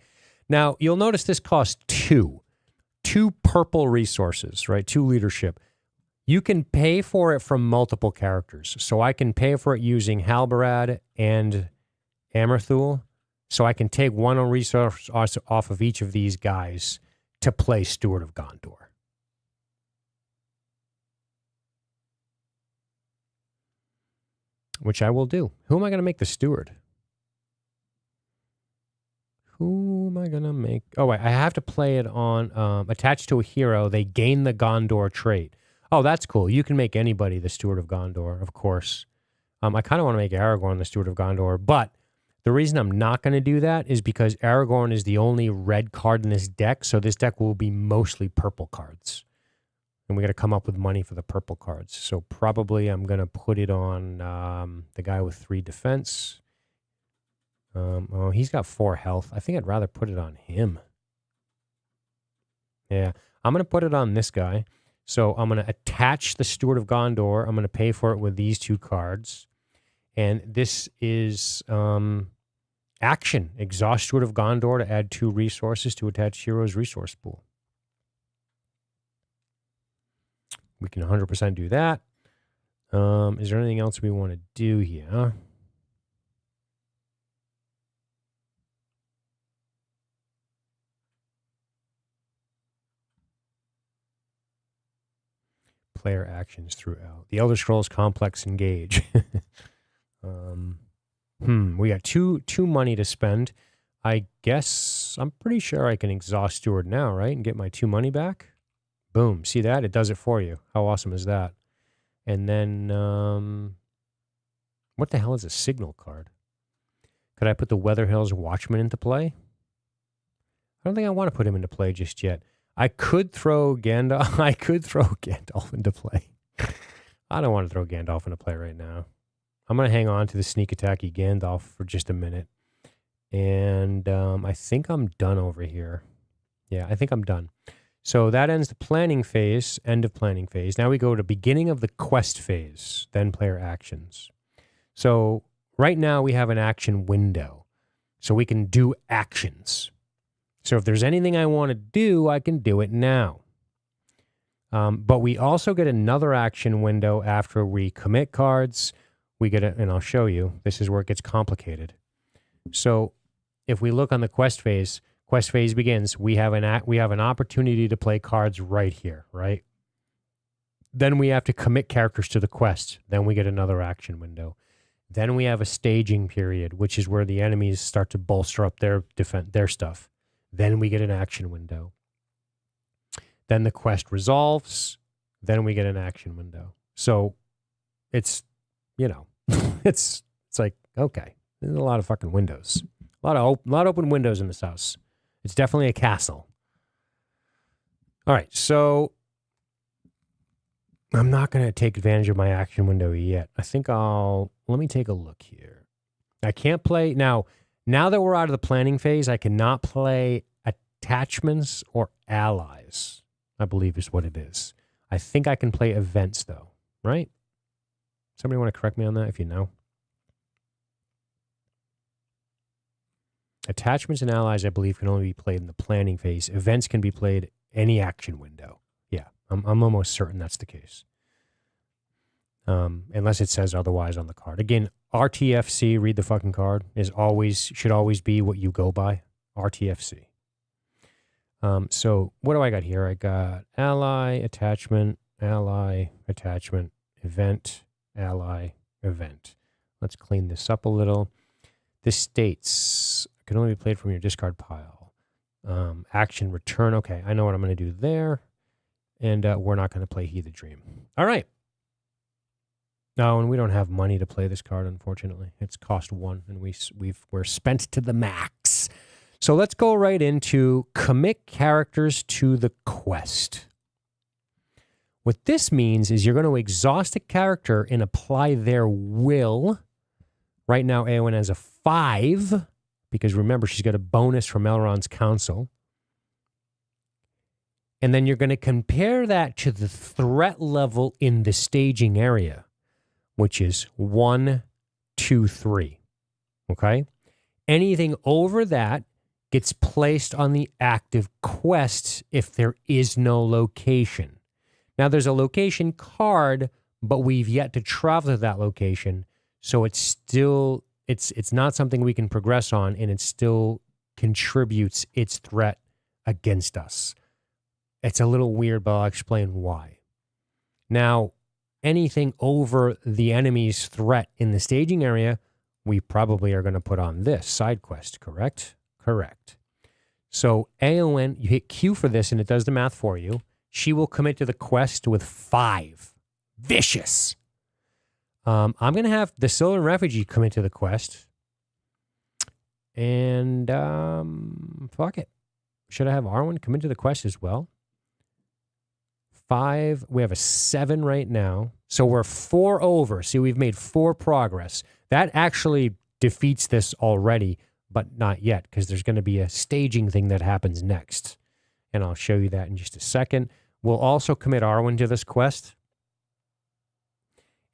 Now, you'll notice this costs 2 purple resources, right? 2 leadership. You can pay for it from multiple characters. So I can pay for it using Halbarad and Amerthul. So I can take 1 resource off of each of these guys to play Steward of Gondor. Which I will do. Who am I going to make the steward? Who am I going to make? Oh, wait, I have to play it on attached to a hero. They gain the Gondor trait. Oh, that's cool. You can make anybody the Steward of Gondor, of course. I kind of want to make Aragorn the Steward of Gondor, but the reason I'm not going to do that is because Aragorn is the only red card in this deck, so this deck will be mostly purple cards. And we got to come up with money for the purple cards. So probably I'm going to put it on the guy with 3 defense. Oh, he's got 4 health. I think I'd rather put it on him. Yeah, I'm going to put it on this guy. So I'm going to attach the Steward of Gondor. I'm going to pay for it with these 2 cards. And this is action. Exhaust Steward of Gondor to add 2 resources to attach hero's resource pool. We can 100% do that. Is there anything else we want to do here? Player actions throughout. The Elder Scrolls Complex Engage. We got two money to spend. I guess I'm pretty sure I can exhaust Steward now, right? And get my 2 money back. Boom. See that? It does it for you. How awesome is that? And then, what the hell is a signal card? Could I put the Weather Hills Watchman into play? I don't think I want to put him into play just yet. I could throw Gandalf. I could throw Gandalf into play. I don't want to throw Gandalf into play right now. I'm going to hang on to the sneak attacky Gandalf for just a minute. And I think I'm done over here. Yeah, I think I'm done. So that ends the planning phase, end of planning phase. Now we go to beginning of the quest phase, then player actions. So right now we have an action window. So we can do actions. So if there's anything I want to do, I can do it now. But we also get another action window after we commit cards. We get and I'll show you. This is where it gets complicated. So if we look on the quest phase begins. We have an opportunity to play cards right here, right? Then we have to commit characters to the quest. Then we get another action window. Then we have a staging period, which is where the enemies start to bolster up their stuff. Then we get an action window. Then the quest resolves. Then we get an action window. So it's, it's like, okay, there's a lot of fucking windows. A lot of open windows in this house. It's definitely a castle. All right, so I'm not going to take advantage of my action window yet. I think let me take a look here. I can't play, now that we're out of the planning phase, I cannot play attachments or allies, I believe is what it is. I think I can play events, though, right? Somebody want to correct me on that if you know? Attachments and allies, I believe, can only be played in the planning phase. Events can be played any action window. Yeah, I'm almost certain that's the case. Unless it says otherwise on the card. Again, RTFC, read the fucking card, should always be what you go by. RTFC. So what do I got here? I got ally, attachment, event, ally, event. Let's clean this up a little. This states can only be played from your discard pile. Action return. Okay, I know what I'm going to do there. And we're not going to play He the Dream. All right. No, and we don't have money to play this card, unfortunately. It's cost 1, and we're spent to the max. So let's go right into commit characters to the quest. What this means is you're going to exhaust a character and apply their will. Right now, Eowyn has a 5, because remember, she's got a bonus from Elrond's council. And then you're going to compare that to the threat level in the staging area, which is 1, 2, 3. Okay? Anything over that gets placed on the active quest if there is no location. Now, there's a location card, but we've yet to travel to that location, so it's still, it's not something we can progress on, and it still contributes its threat against us. It's a little weird, but I'll explain why. Now, anything over the enemy's threat in the staging area, we probably are going to put on this side quest, correct? Correct. So Eowyn, you hit Q for this, and it does the math for you. She will commit to the quest with 5. Vicious. I'm going to have the Sylvan Refugee commit to the quest. And fuck it. Should I have Arwen commit to the quest as well? 5. We have a 7 right now. So we're 4 over. See, we've made 4 progress. That actually defeats this already, but not yet, because there's going to be a staging thing that happens next. And I'll show you that in just a second. We'll also commit Arwen to this quest.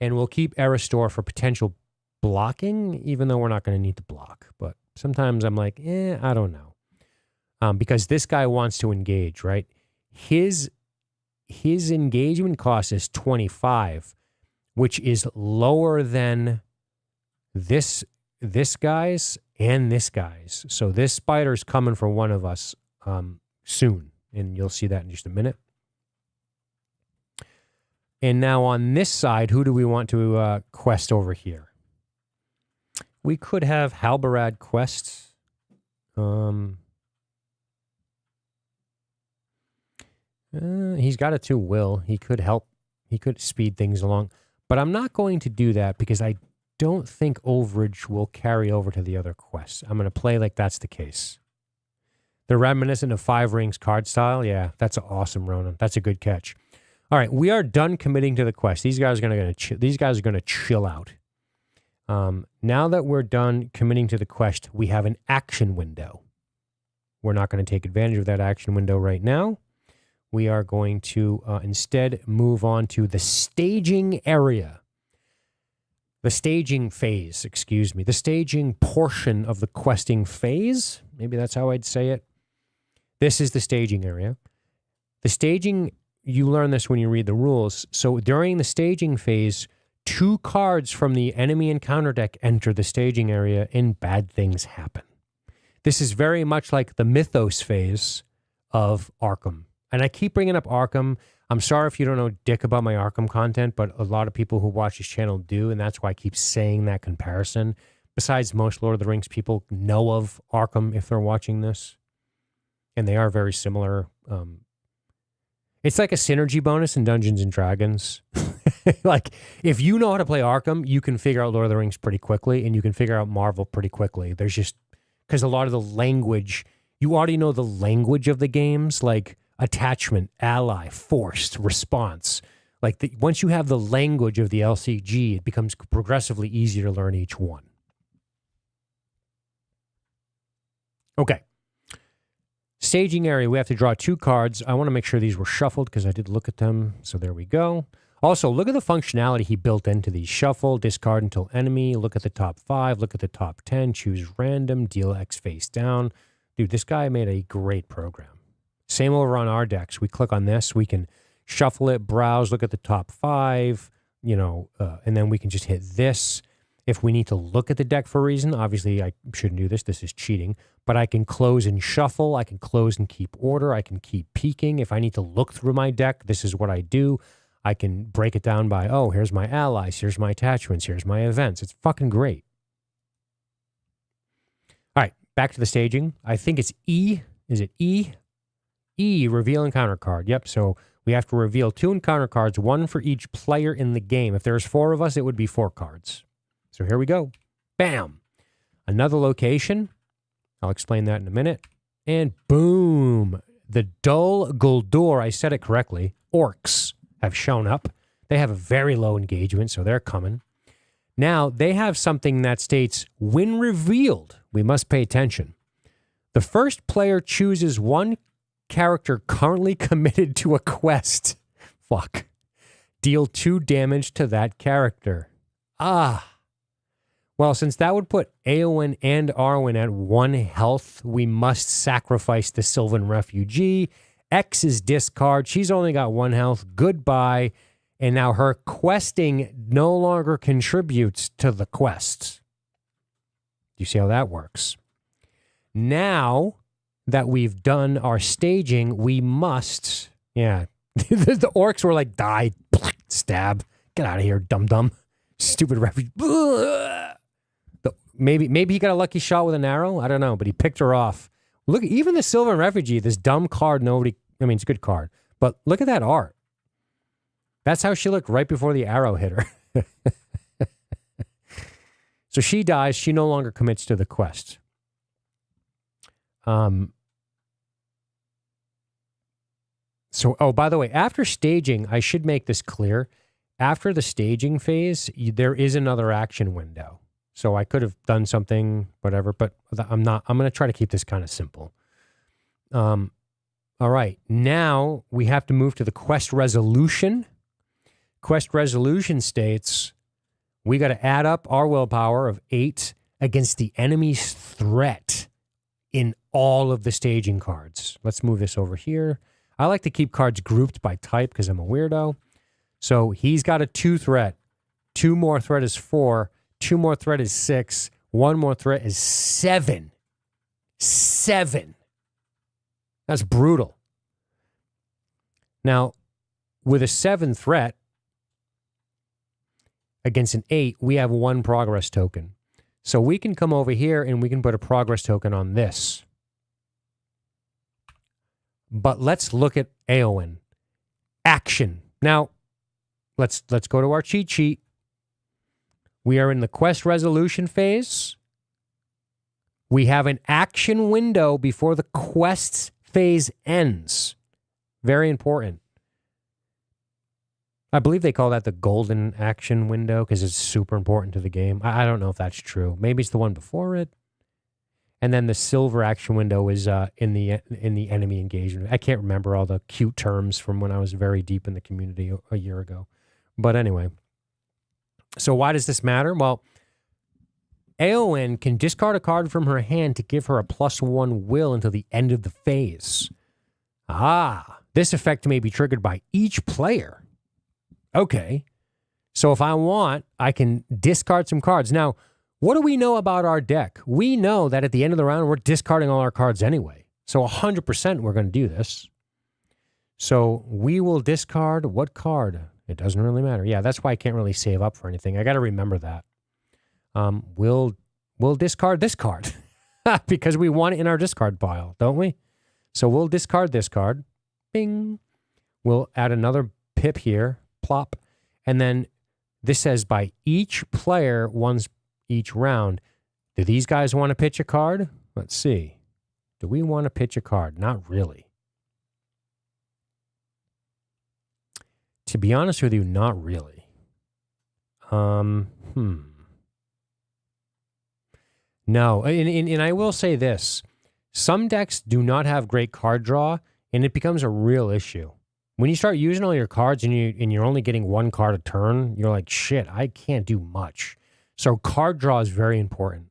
And we'll keep Erastor for potential blocking, even though we're not going to need to block. But sometimes I'm like, I don't know. Because this guy wants to engage, right? His engagement cost is 25, which is lower than this guy's and this guy's. So this spider's coming for one of us soon, and you'll see that in just a minute. And now on this side, who do we want to quest over here? We could have Halbarad quests. He's got a 2 will. He could help. He could speed things along. But I'm not going to do that because I don't think overage will carry over to the other quests. I'm going to play like that's the case. They're reminiscent of 5 Rings card style. Yeah, that's awesome, Ronan. That's a good catch. All right, we are done committing to the quest. These guys are going to chill out. Now that we're done committing to the quest, we have an action window. We're not going to take advantage of that action window right now. We are going to instead move on to the staging area. The staging phase, excuse me. The staging portion of the questing phase. Maybe that's how I'd say it. This is the staging area. The staging, you learn this when you read the rules. So during the staging phase, 2 cards from the enemy encounter deck enter the staging area and bad things happen. This is very much like the Mythos phase of Arkham. And I keep bringing up Arkham. I'm sorry if you don't know dick about my Arkham content, but a lot of people who watch this channel do, and that's why I keep saying that comparison. Besides, most Lord of the Rings people know of Arkham if they're watching this. And they are very similar. It's like a synergy bonus in Dungeons and Dragons. Like, if you know how to play Arkham, you can figure out Lord of the Rings pretty quickly, and you can figure out Marvel pretty quickly. There's just, because a lot of the language, you already know the language of the games, like attachment, ally, forced, response. Like, once you have the language of the LCG, it becomes progressively easier to learn each one. Okay. Staging area, we have to draw 2 cards. I want to make sure these were shuffled because I did look at them. So there we go. Also, look at the functionality he built into these. Shuffle, discard until enemy, look at the top 5, look at the top 10, choose random, deal X face down. Dude, this guy made a great program. Same over on our decks. We click on this, we can shuffle it, browse, look at the top 5, you know, and then we can just hit this. If we need to look at the deck for a reason, obviously I shouldn't do this. This is cheating. But I can close and shuffle. I can close and keep order. I can keep peeking. If I need to look through my deck, this is what I do. I can break it down by, oh, here's my allies. Here's my attachments. Here's my events. It's fucking great. All right, back to the staging. I think it's E. Is it E? E, reveal encounter card. Yep, so we have to reveal 2 encounter cards, 1 for each player in the game. If there's 4 of us, it would be 4 cards. So here we go. Bam. Another location. I'll explain that in a minute. And boom. The Dol Guldur, I said it correctly, orcs have shown up. They have a very low engagement, so they're coming. Now, they have something that states, when revealed, we must pay attention. The first player chooses 1 character currently committed to a quest. Fuck. Deal 2 damage to that character. Ah. Well, since that would put Eowyn and Arwen at 1 health, we must sacrifice the Sylvan Refugee. X is discard. She's only got 1 health. Goodbye. And now her questing no longer contributes to the quests. Do you see how that works? Now that we've done our staging, we must... Yeah. The orcs were like, die, stab. Get out of here, dum-dum. Stupid refugee. Maybe he got a lucky shot with an arrow. I don't know, but he picked her off. Look, even the Sylvan Refugee, this dumb card, nobody... I mean, it's a good card. But look at that art. That's how she looked right before the arrow hit her. So she dies. She no longer commits to the quest. So So, oh, by the way, after staging, I should make this clear. After the staging phase, there is another action window. So I could have done something, whatever, but I'm not. I'm going to try to keep this kind of simple. All right. Now we have to move to the quest resolution. Quest resolution states we got to add up our willpower of 8 against the enemy's threat in all of the staging cards. Let's move this over here. I like to keep cards grouped by type because I'm a weirdo. So he's got a 2 threat. 2 more threat is 4. 2 more threat is 6. 1 more threat is 7. 7. That's brutal. Now, with a 7 threat against an 8, we have 1 progress token. So we can come over here and we can put a progress token on this. But let's look at Éowyn. Action. Now, let's go to our cheat sheet. We are in the quest resolution phase. We have an action window before the quest phase ends. Very important. I believe they call that the golden action window because it's super important to the game. I don't know if that's true. Maybe it's the one before it. And then the silver action window is in the enemy engagement. I can't remember all the cute terms from when I was very deep in the community a year ago. But anyway. So why does this matter? Well, Éowyn can discard a card from her hand to give her a +1 will until the end of the phase. This effect may be triggered by each player. Okay. So if I want, I can discard some cards. Now, what do we know about our deck? We know that at the end of the round, we're discarding all our cards anyway. So 100% we're going to do this. So we will discard what card? It doesn't really matter. Yeah, that's why I can't really save up for anything. I got to remember that. We'll discard this card because we want it in our discard pile, don't we? So we'll discard this card. Bing. We'll add another pip here. Plop. And then this says by each player once each round. Do these guys want to pitch a card? Let's see. Do we want to pitch a card? Not really. To be honest with you, not really. No, and I will say this. Some decks do not have great card draw, and it becomes a real issue. When you start using all your cards and you're only getting 1 card a turn, you're like, shit, I can't do much. So card draw is very important.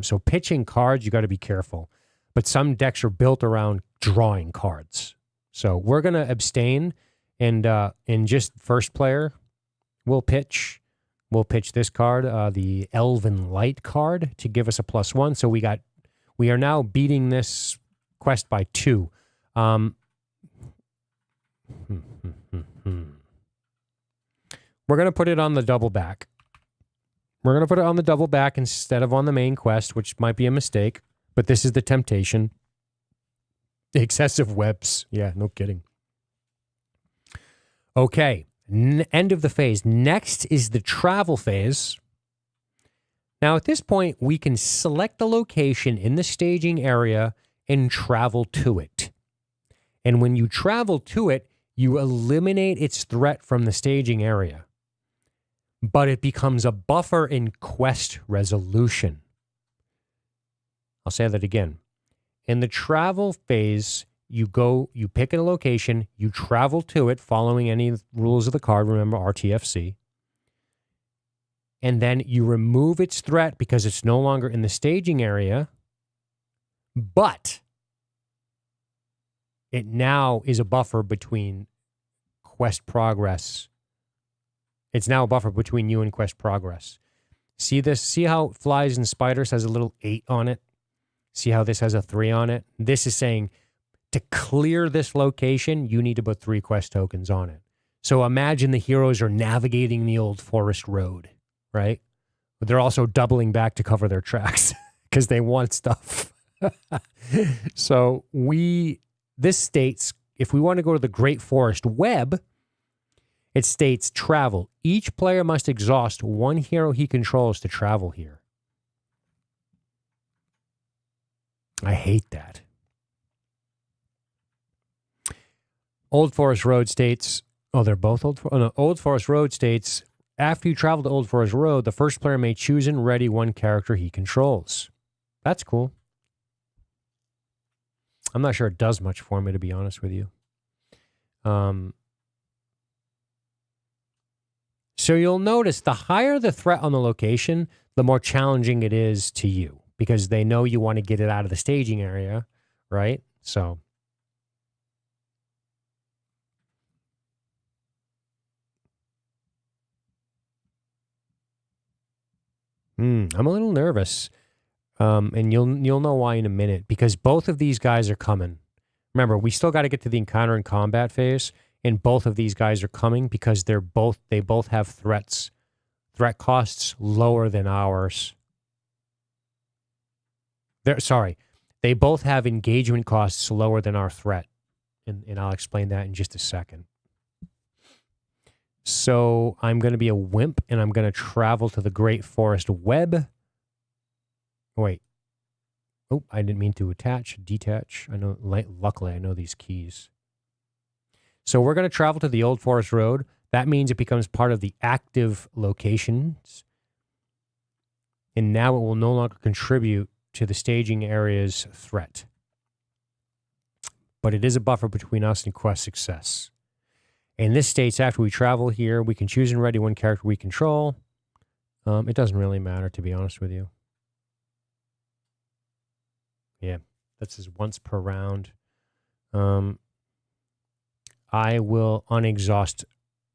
So pitching cards, you got to be careful. But some decks are built around drawing cards. So we're going to abstain, and in just first player, we'll pitch this card, the Elven Light card, to give us a +1. So we are now beating this quest by 2. We're going to put it on the double back. We're going to put it on the double back instead of on the main quest, which might be a mistake, but this is the temptation. Excessive webs. Yeah, no kidding. Okay, end of the phase. Next is the travel phase. Now, at this point, we can select the location in the staging area and travel to it. And when you travel to it, you eliminate its threat from the staging area. But it becomes a buffer in quest resolution. I'll say that again. In the travel phase, you pick a location, you travel to it following any rules of the card, remember RTFC. And then you remove its threat because it's no longer in the staging area, but it now is a buffer between quest progress. It's now a buffer between you and quest progress. See this? See how Flies and Spiders has a little 8 on it? See how this has a 3 on it? This is saying to clear this location, you need to put 3 quest tokens on it. So imagine the heroes are navigating the old forest road, right? But they're also doubling back to cover their tracks because they want stuff. So this states, if we want to go to the Great Forest Web, it states travel. Each player must exhaust 1 hero he controls to travel here. I hate that. Old Forest Road states, oh, they're both Old Forest Road states, after you travel to Old Forest Road, the first player may choose and ready one character he controls. That's cool. I'm not sure it does much for me, to be honest with you. So you'll notice the higher the threat on the location, the more challenging it is to you, because they know you want to get it out of the staging area, right? So I'm a little nervous, and you'll know why in a minute, because both of these guys are coming. Remember, we still got to get to the encounter and combat phase, and both of these guys are coming because they both have threat costs lower than ours. They both have engagement costs lower than our threat, and I'll explain that in just a second. So I'm going to be a wimp, and I'm going to travel to the Great Forest Web. Wait. Oh, I didn't mean to detach. I know. Luckily, I know these keys. So we're going to travel to the Old Forest Road. That means it becomes part of the active locations. And now it will no longer contribute to the staging area's threat. But it is a buffer between us and quest success. And this states after we travel here, we can choose and ready one character we control. It doesn't really matter, to be honest with you. Yeah, that's just once per round. I will unexhaust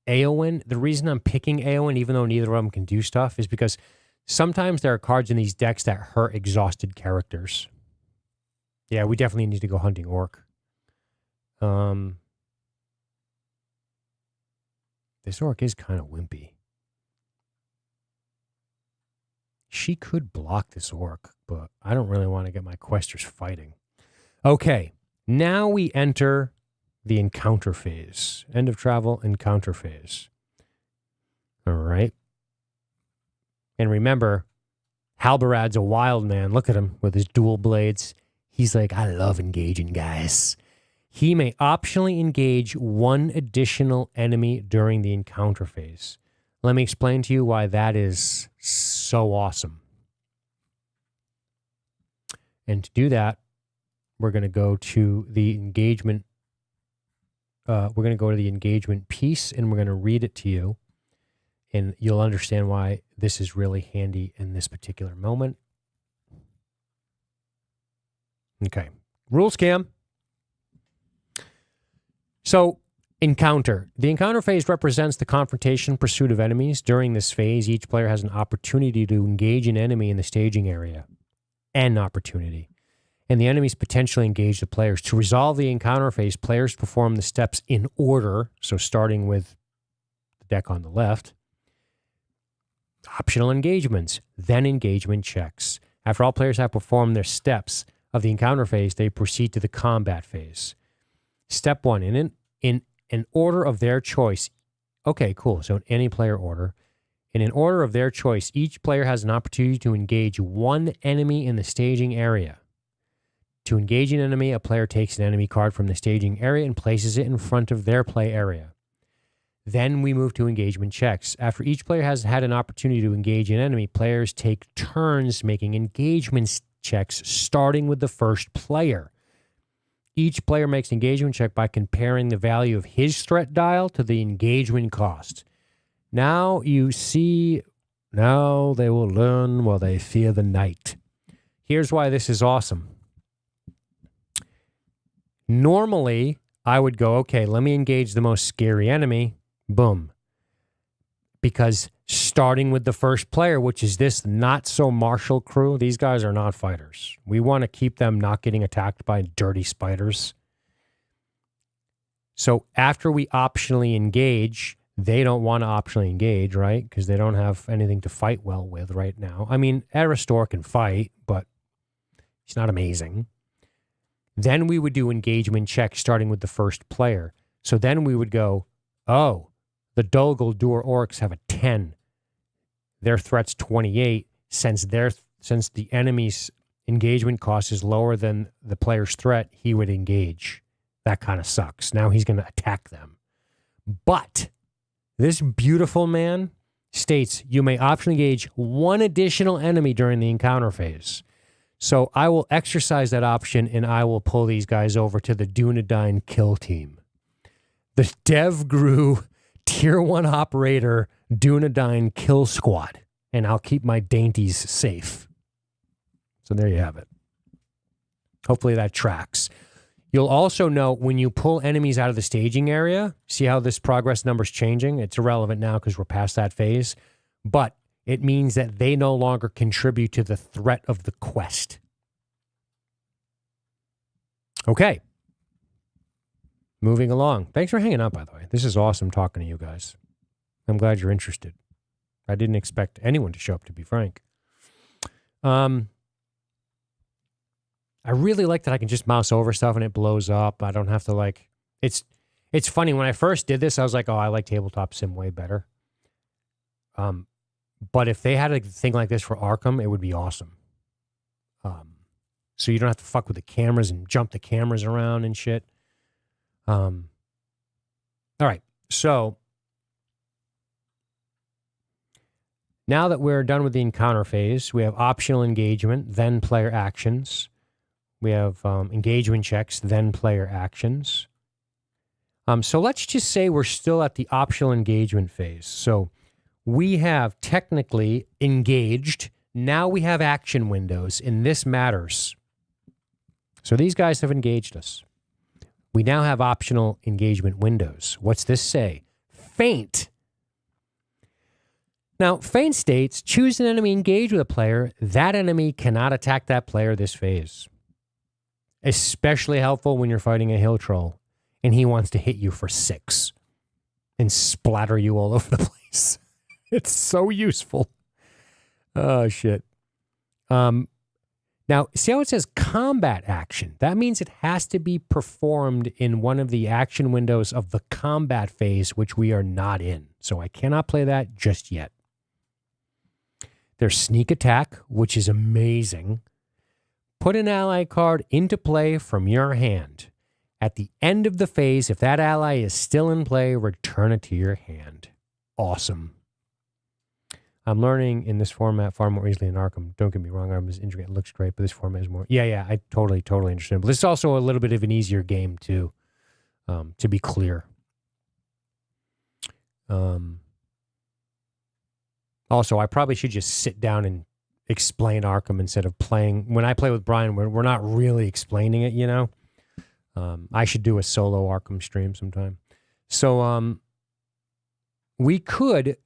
Eowyn. The reason I'm picking Eowyn, even though neither of them can do stuff, is because sometimes there are cards in these decks that hurt exhausted characters. Yeah, we definitely need to go hunting orc. This orc is kind of wimpy. She could block this orc, but I don't really want to get my questers fighting. Okay, now we enter the encounter phase. End of travel, encounter phase. All right. And remember, Halberad's a wild man. Look at him with his dual blades. He's like, I love engaging guys. He may optionally engage one additional enemy during the encounter phase. Let me explain to you why that is so awesome. And to do that, we're going to go to the engagement. We're going to go to the engagement piece, and we're going to read it to you. And you'll understand why this is really handy in this particular moment. Okay. Rules cam. So, encounter. The encounter phase represents the confrontation pursuit of enemies. During this phase, each player has an opportunity to engage an enemy in the staging area. An opportunity. And the enemies potentially engage the players. To resolve the encounter phase, players perform the steps in order. So starting with the deck on the left. Optional engagements. Then engagement checks. After all players have performed their steps of the encounter phase, they proceed to the combat phase. Step 1. In an order of their choice. Okay, cool. So in any player order. In an order of their choice, each player has an opportunity to engage one enemy in the staging area. To engage an enemy, a player takes an enemy card from the staging area and places it in front of their play area. Then we move to engagement checks. After each player has had an opportunity to engage an enemy, players take turns making engagement checks, starting with the first player. Each player makes an engagement check by comparing the value of his threat dial to the engagement cost. Now you see, now they will learn while they fear the night. Here's why this is awesome. Normally, I would go, okay, let me engage the most scary enemy. Boom. Because starting with the first player, which is this not-so-martial crew, these guys are not fighters. We want to keep them not getting attacked by dirty spiders. So after we optionally engage, they don't want to optionally engage, right? Because they don't have anything to fight well with right now. I mean, Aristor can fight, but he's not amazing. Then we would do engagement checks starting with the first player. So then we would go, oh, the Dol Guldur orcs have a 10. Their threat's 28. Since the enemy's engagement cost is lower than the player's threat, he would engage. That kind of sucks. Now he's going to attack them. But this beautiful man states you may optionally engage one additional enemy during the encounter phase. So I will exercise that option and I will pull these guys over to the Dunedain kill team. The Dev Grew Tier 1 Operator Dunedain Kill Squad. And I'll keep my dainties safe. So there you have it. Hopefully that tracks. You'll also know when you pull enemies out of the staging area, see how this progress number's changing? It's irrelevant now because we're past that phase. But it means that they no longer contribute to the threat of the quest. Okay. Moving along. Thanks for hanging out, by the way. This is awesome talking to you guys. I'm glad you're interested. I didn't expect anyone to show up, to be frank. I really like that I can just mouse over stuff and it blows up. I don't have to like... It's funny. When I first did this, I was like, oh, I like Tabletop Sim way better. But if they had a thing like this for Arkham, it would be awesome. So you don't have to fuck with the cameras and jump the cameras around and shit. All right. So now that we're done with the encounter phase, we have optional engagement, then player actions. We have engagement checks, then player actions. So let's just say we're still at the optional engagement phase. So we have technically engaged. Now we have action windows, and this matters. So these guys have engaged us. We now have optional engagement windows. What's this say? Feint. Now, feint states, choose an enemy engaged with a player. That enemy cannot attack that player this phase. Especially helpful when you're fighting a hill troll and he wants to hit you for 6 and splatter you all over the place. It's so useful. Oh, shit. Now, see how it says combat action? That means it has to be performed in one of the action windows of the combat phase, which we are not in. So I cannot play that just yet. There's sneak attack, which is amazing. Put an ally card into play from your hand. At the end of the phase, if that ally is still in play, return it to your hand. Awesome. I'm learning in this format far more easily in Arkham. Don't get me wrong, Arkham is intricate. It looks great, but this format is more... Yeah, I totally understand. But this is also a little bit of an easier game, too, to be clear. Also, I probably should just sit down and explain Arkham instead of playing. When I play with Brian, we're not really explaining it, you know? I should do a solo Arkham stream sometime. So we could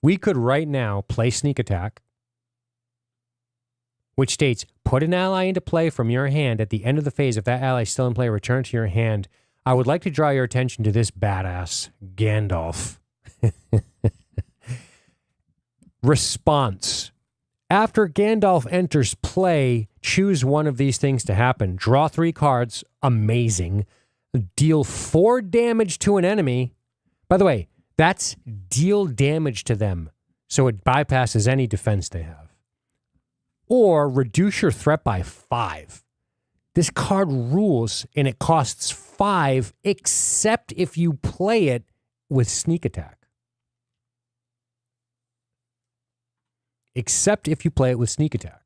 right now play sneak attack, which states, put an ally into play from your hand at the end of the phase. If that ally is still in play, return it to your hand. I would like to draw your attention to this badass, Gandalf. Response. After Gandalf enters play, choose one of these things to happen. Draw 3 cards. Amazing. Deal 4 damage to an enemy. By the way, that's deal damage to them, so it bypasses any defense they have. Or reduce your threat by 5. This card rules, and it costs 5, except if you play it with sneak attack. Except if you play it with sneak attack.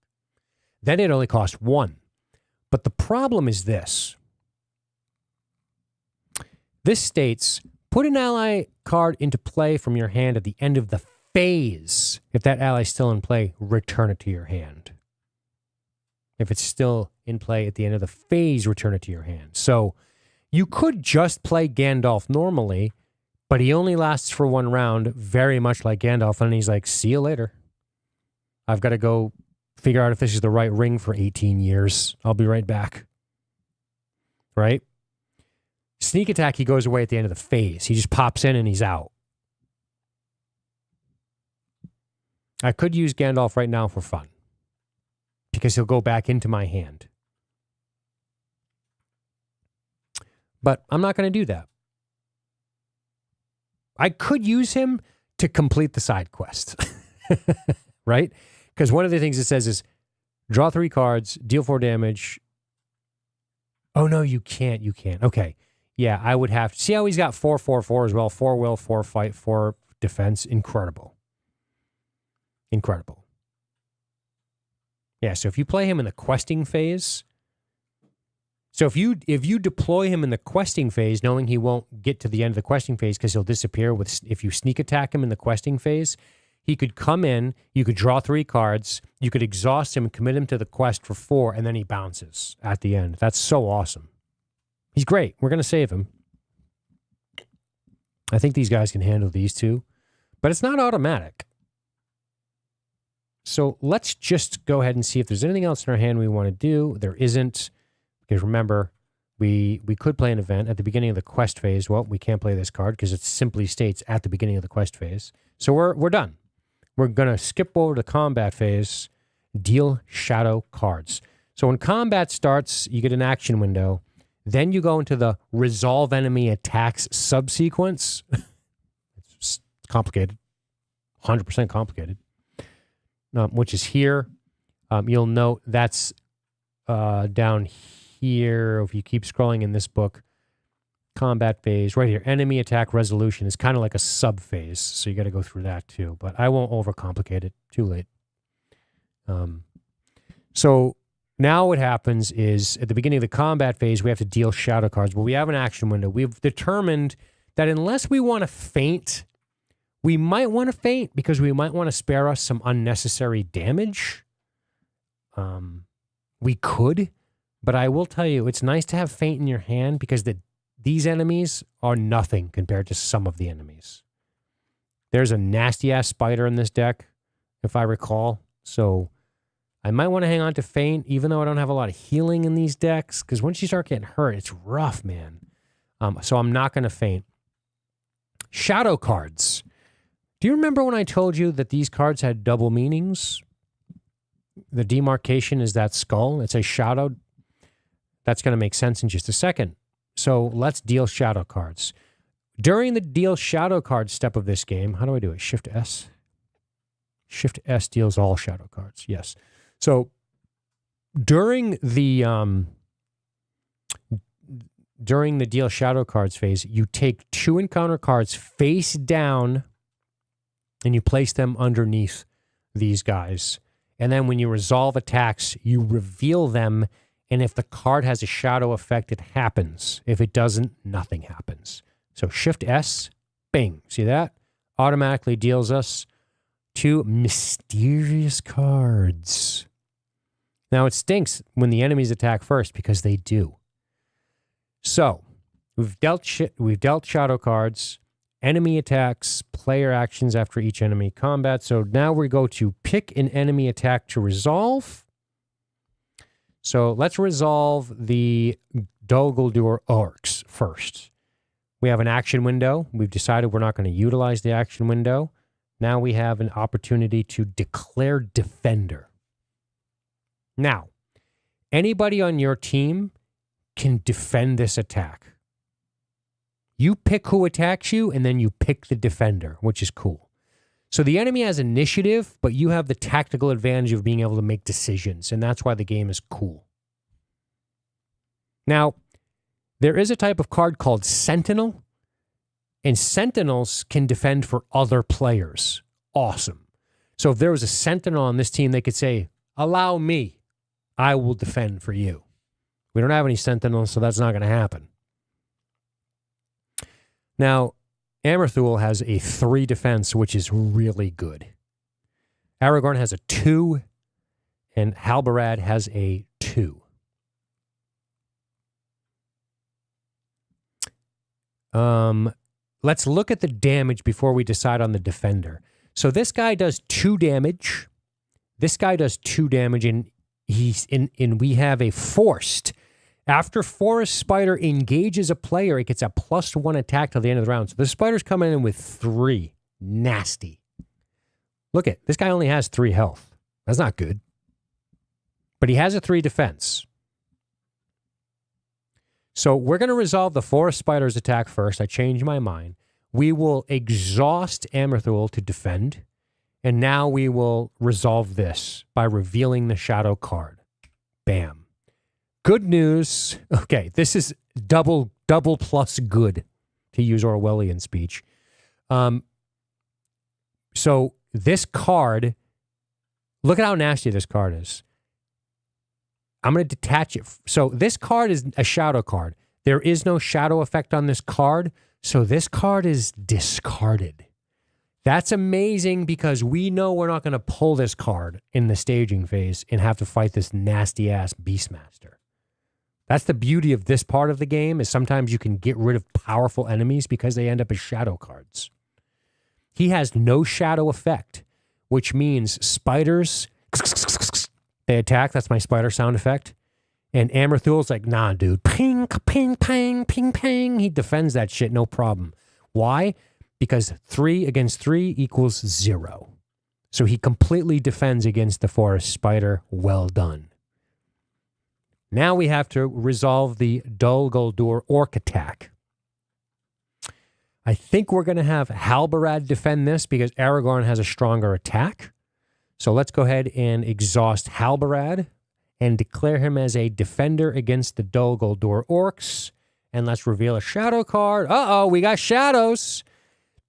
Then it only costs 1. But the problem is this. This states, put an ally card into play from your hand at the end of the phase. If that ally is still in play, return it to your hand. If it's still in play at the end of the phase, return it to your hand. So you could just play Gandalf normally, but he only lasts for 1 round, very much like Gandalf, and he's like, see you later. I've got to go figure out if this is the right ring for 18 years. I'll be right back. Right? Sneak attack, he goes away at the end of the phase. He just pops in and he's out. I could use Gandalf right now for fun, because he'll go back into my hand. But I'm not going to do that. I could use him to complete the side quest. Right? Because one of the things it says is draw 3 cards, deal 4 damage, Oh, no, you can't. You can't. Okay. Yeah, I would have to. See how he's got 4/4/4 as well. 4 will, 4 fight, 4 defense. Incredible. Incredible. Yeah, so if you play him in the questing phase, so if you deploy him in the questing phase, knowing he won't get to the end of the questing phase because he'll disappear if you sneak attack him in the questing phase, he could come in, you could draw 3 cards, you could exhaust him, commit him to the quest for 4, and then he bounces at the end. That's so awesome. He's great. We're going to save him. I think these guys can handle these two, but it's not automatic. So let's just go ahead and see if there's anything else in our hand we want to do. There isn't, because remember, we could play an event at the beginning of the quest phase. Well, we can't play this card because it simply states at the beginning of the quest phase. So we're done. We're going to skip over to combat phase, deal shadow cards. So when combat starts, you get an action window. Then you go into the resolve enemy attacks subsequence. It's complicated, 100% complicated, which is here. You'll note that's down here. If you keep scrolling in this book, combat phase right here, enemy attack resolution is kind of like a sub phase. So you got to go through that too, but I won't overcomplicate it. Too late. So now what happens is at the beginning of the combat phase, we have to deal shadow cards, but we have an action window. We've determined that unless we want to feint, we might want to feint because we might want to spare us some unnecessary damage. We could, but I will tell you, it's nice to have feint in your hand because these enemies are nothing compared to some of the enemies. There's a nasty-ass spider in this deck, if I recall. So I might want to hang on to feint, even though I don't have a lot of healing in these decks, because once you start getting hurt, it's rough, man. So I'm not going to feint. Shadow cards. Do you remember when I told you that these cards had double meanings? The demarcation is that skull. It's a shadow. That's going to make sense in just a second. So let's deal shadow cards. During the deal shadow cards step of this game, how do I do it? Shift S? Shift S deals all shadow cards. Yes. So during the deal shadow cards phase, you take 2 encounter cards face down and you place them underneath these guys. And then when you resolve attacks, you reveal them. And if the card has a shadow effect, it happens. If it doesn't, nothing happens. So Shift S, bing. See that? Automatically deals us 2 mysterious cards. Now it stinks when the enemies attack first because they do. So we've dealt shadow cards, enemy attacks, player actions after each enemy combat. So now we go to pick an enemy attack to resolve. So let's resolve the Doguldur Orcs first. We have an action window. We've decided we're not going to utilize the action window. Now we have an opportunity to declare defender. Now, anybody on your team can defend this attack. You pick who attacks you, and then you pick the defender, which is cool. So the enemy has initiative, but you have the tactical advantage of being able to make decisions, and that's why the game is cool. Now, there is a type of card called Sentinel, and Sentinels can defend for other players. Awesome. So if there was a Sentinel on this team, they could say, allow me, I will defend for you. We don't have any Sentinels, so that's not going to happen. Now, Amerthul has a 3 defense, which is really good. Aragorn has a 2, and Halbarad has a 2. Let's look at the damage before we decide on the defender. So this guy does 2 damage. This guy does 2 damage, and we have a forced. After Forest Spider engages a player, it gets a +1 attack till the end of the round. So the spider's coming in with 3. Nasty. Look at this guy only has 3 health. That's not good. But he has a 3 defense. So we're going to resolve the Forest Spider's attack first. I changed my mind. We will exhaust Amerthul to defend. And now we will resolve this by revealing the shadow card. Bam. Good news. Okay, this is double plus good, to use Orwellian speech. So this card, look at how nasty this card is. I'm going to detach it. So this card is a shadow card. There is no shadow effect on this card, so this card is discarded. That's amazing because we know we're not going to pull this card in the staging phase and have to fight this nasty-ass Beastmaster. That's the beauty of this part of the game, is sometimes you can get rid of powerful enemies because they end up as shadow cards. He has no shadow effect, which means spiders, they attack. That's my spider sound effect. And Amerthul's like, nah, dude. Ping, ping, ping, ping, ping. He defends that shit, no problem. Why? Because 3 against 3 equals 0. So he completely defends against the forest spider. Well done. Now we have to resolve the Dol Guldur orc attack. I think we're going to have Halbarad defend this because Aragorn has a stronger attack. So let's go ahead and exhaust Halbarad and declare him as a defender against the Dol Guldur orcs. And let's reveal a shadow card. Uh-oh, we got shadows.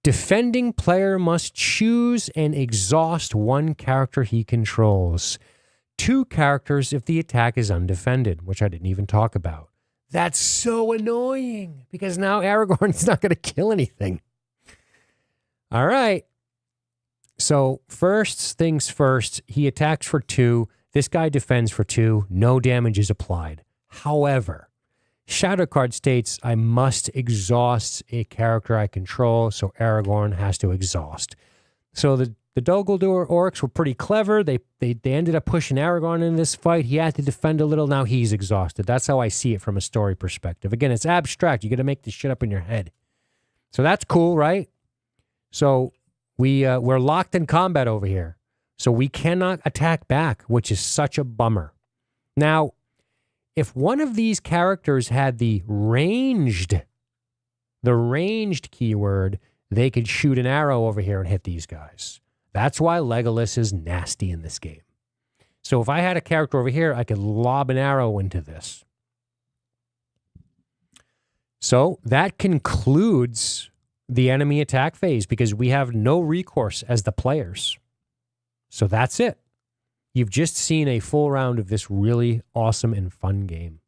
Defending player must choose and exhaust one character he controls. 2 characters if the attack is undefended, which I didn't even talk about. That's so annoying because now Aragorn's not going to kill anything. All right. So first things first, he attacks for 2. This guy defends for 2. No damage is applied. However, shadow card states I must exhaust a character I control, so Aragorn has to exhaust. So the Dol Guldur orcs were pretty clever. They ended up pushing Aragorn in this fight. He had to defend a little. Now he's exhausted. That's how I see it from a story perspective. Again, it's abstract. You got to make this shit up in your head. So that's cool, right? So we're locked in combat over here. So we cannot attack back, which is such a bummer. Now, if one of these characters had the ranged keyword, they could shoot an arrow over here and hit these guys. That's why Legolas is nasty in this game. So if I had a character over here, I could lob an arrow into this. So that concludes the enemy attack phase because we have no recourse as the players. So that's it. You've just seen a full round of this really awesome and fun game.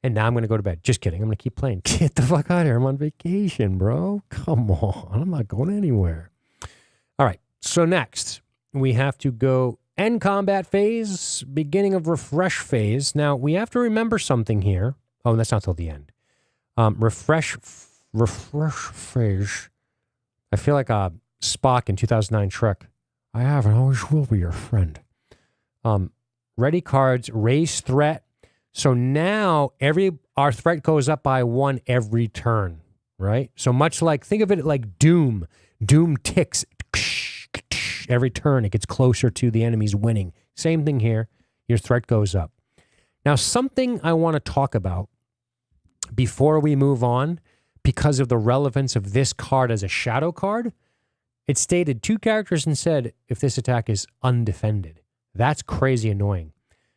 And now I'm going to go to bed. Just kidding. I'm going to keep playing. Get the fuck out of here. I'm on vacation, bro. Come on. I'm not going anywhere. All right. So next, we have to go end combat phase, beginning of refresh phase. Now, we have to remember something here. Oh, that's not till the end. Refresh phase. I feel like Spock in 2009 Trek. I have and always will be your friend. Ready cards, raise threat. So now our threat goes up by 1 every turn, right? So much like, think of it like Doom. Doom ticks every turn. It gets closer to the enemy's winning. Same thing here. Your threat goes up. Now, something I want to talk about before we move on, because of the relevance of this card as a shadow card, it stated 2 characters and said if this attack is undefended. That's crazy annoying.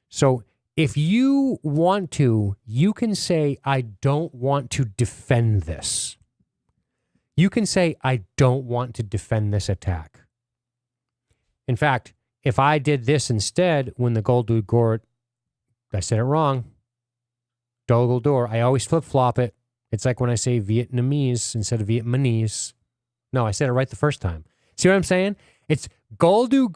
So if you want to, you can say, I don't want to defend this. You can say, I don't want to defend this attack. In fact, if I did this instead, when the Guldur, I said it wrong, Dol Guldur, I always flip-flop it. It's like when I say Vietnamese instead of Vietnamese. No, I said it right the first time. See what I'm saying? It's Guldur.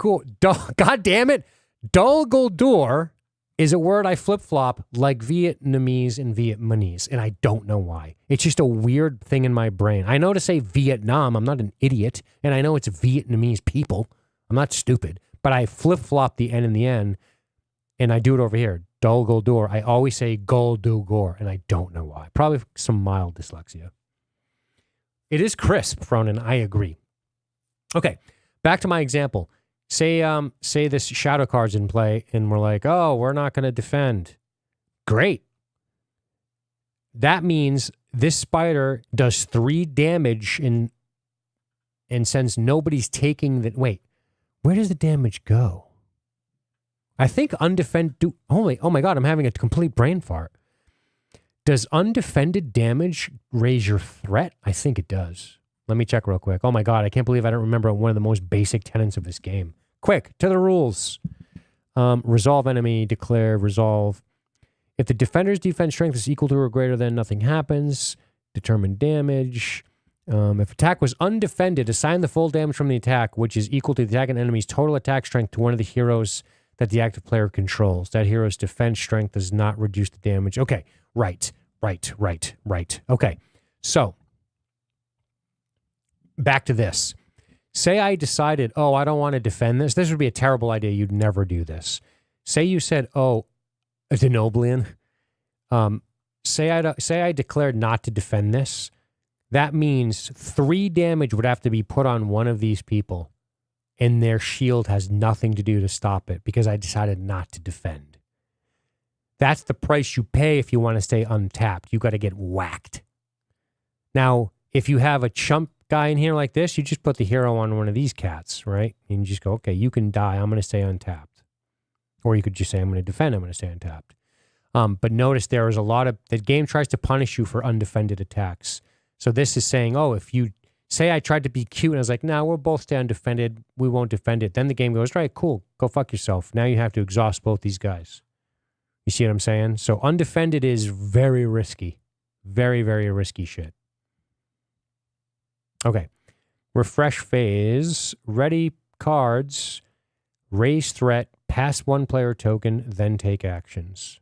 God damn it. Dol Guldur is a word I flip-flop like Vietnamese and Vietnamese, and I don't know why. It's just a weird thing in my brain. I know to say Vietnam. I'm not an idiot, and I know it's Vietnamese people. I'm not stupid, but I flip-flop the N in the N, and I do it over here. Dol Guldur. I always say Guldur, and I don't know why. Probably some mild dyslexia. It is crisp, Fronin. I agree. Okay, back to my example. Say this shadow card's in play, and we're like, oh, we're not going to defend. Great. That means this spider does 3 damage and since nobody's taking the... Wait, where does the damage go? I think undefended... Oh my God, I'm having a complete brain fart. Does undefended damage raise your threat? I think it does. Let me check real quick. Oh my God, I can't believe I don't remember one of the most basic tenets of this game. Quick, to the rules. Resolve enemy, declare, resolve. If the defender's defense strength is equal to or greater than, nothing happens. Determine damage. If attack was undefended, assign the full damage from the attack, which is equal to the attacking enemy's total attack strength, to one of the heroes that the active player controls. That hero's defense strength does not reduce the damage. Okay, right. Okay, so back to this. Say I decided, oh, I don't want to defend this. This would be a terrible idea. You'd never do this. Say you said, oh, Denoblian. Say I declared not to defend this. That means 3 damage would have to be put on one of these people, and their shield has nothing to do to stop it because I decided not to defend. That's the price you pay if you want to stay untapped. You got to get whacked. Now, if you have a chump guy in here like this, you just put the hero on one of these cats, right? And you just go, okay, you can die. I'm going to stay untapped. Or you could just say, I'm going to defend. I'm going to stay untapped. But notice there is a lot of... The game tries to punish you for undefended attacks. So this is saying, oh, if you... Say I tried to be cute and I was like, no, we'll both stay undefended. We won't defend it. Then the game goes, right, cool. Go fuck yourself. Now you have to exhaust both these guys. You see what I'm saying? So undefended is very risky. Very, very risky shit. Okay. Refresh phase. Ready cards. Raise threat. Pass 1 player token. Then take actions.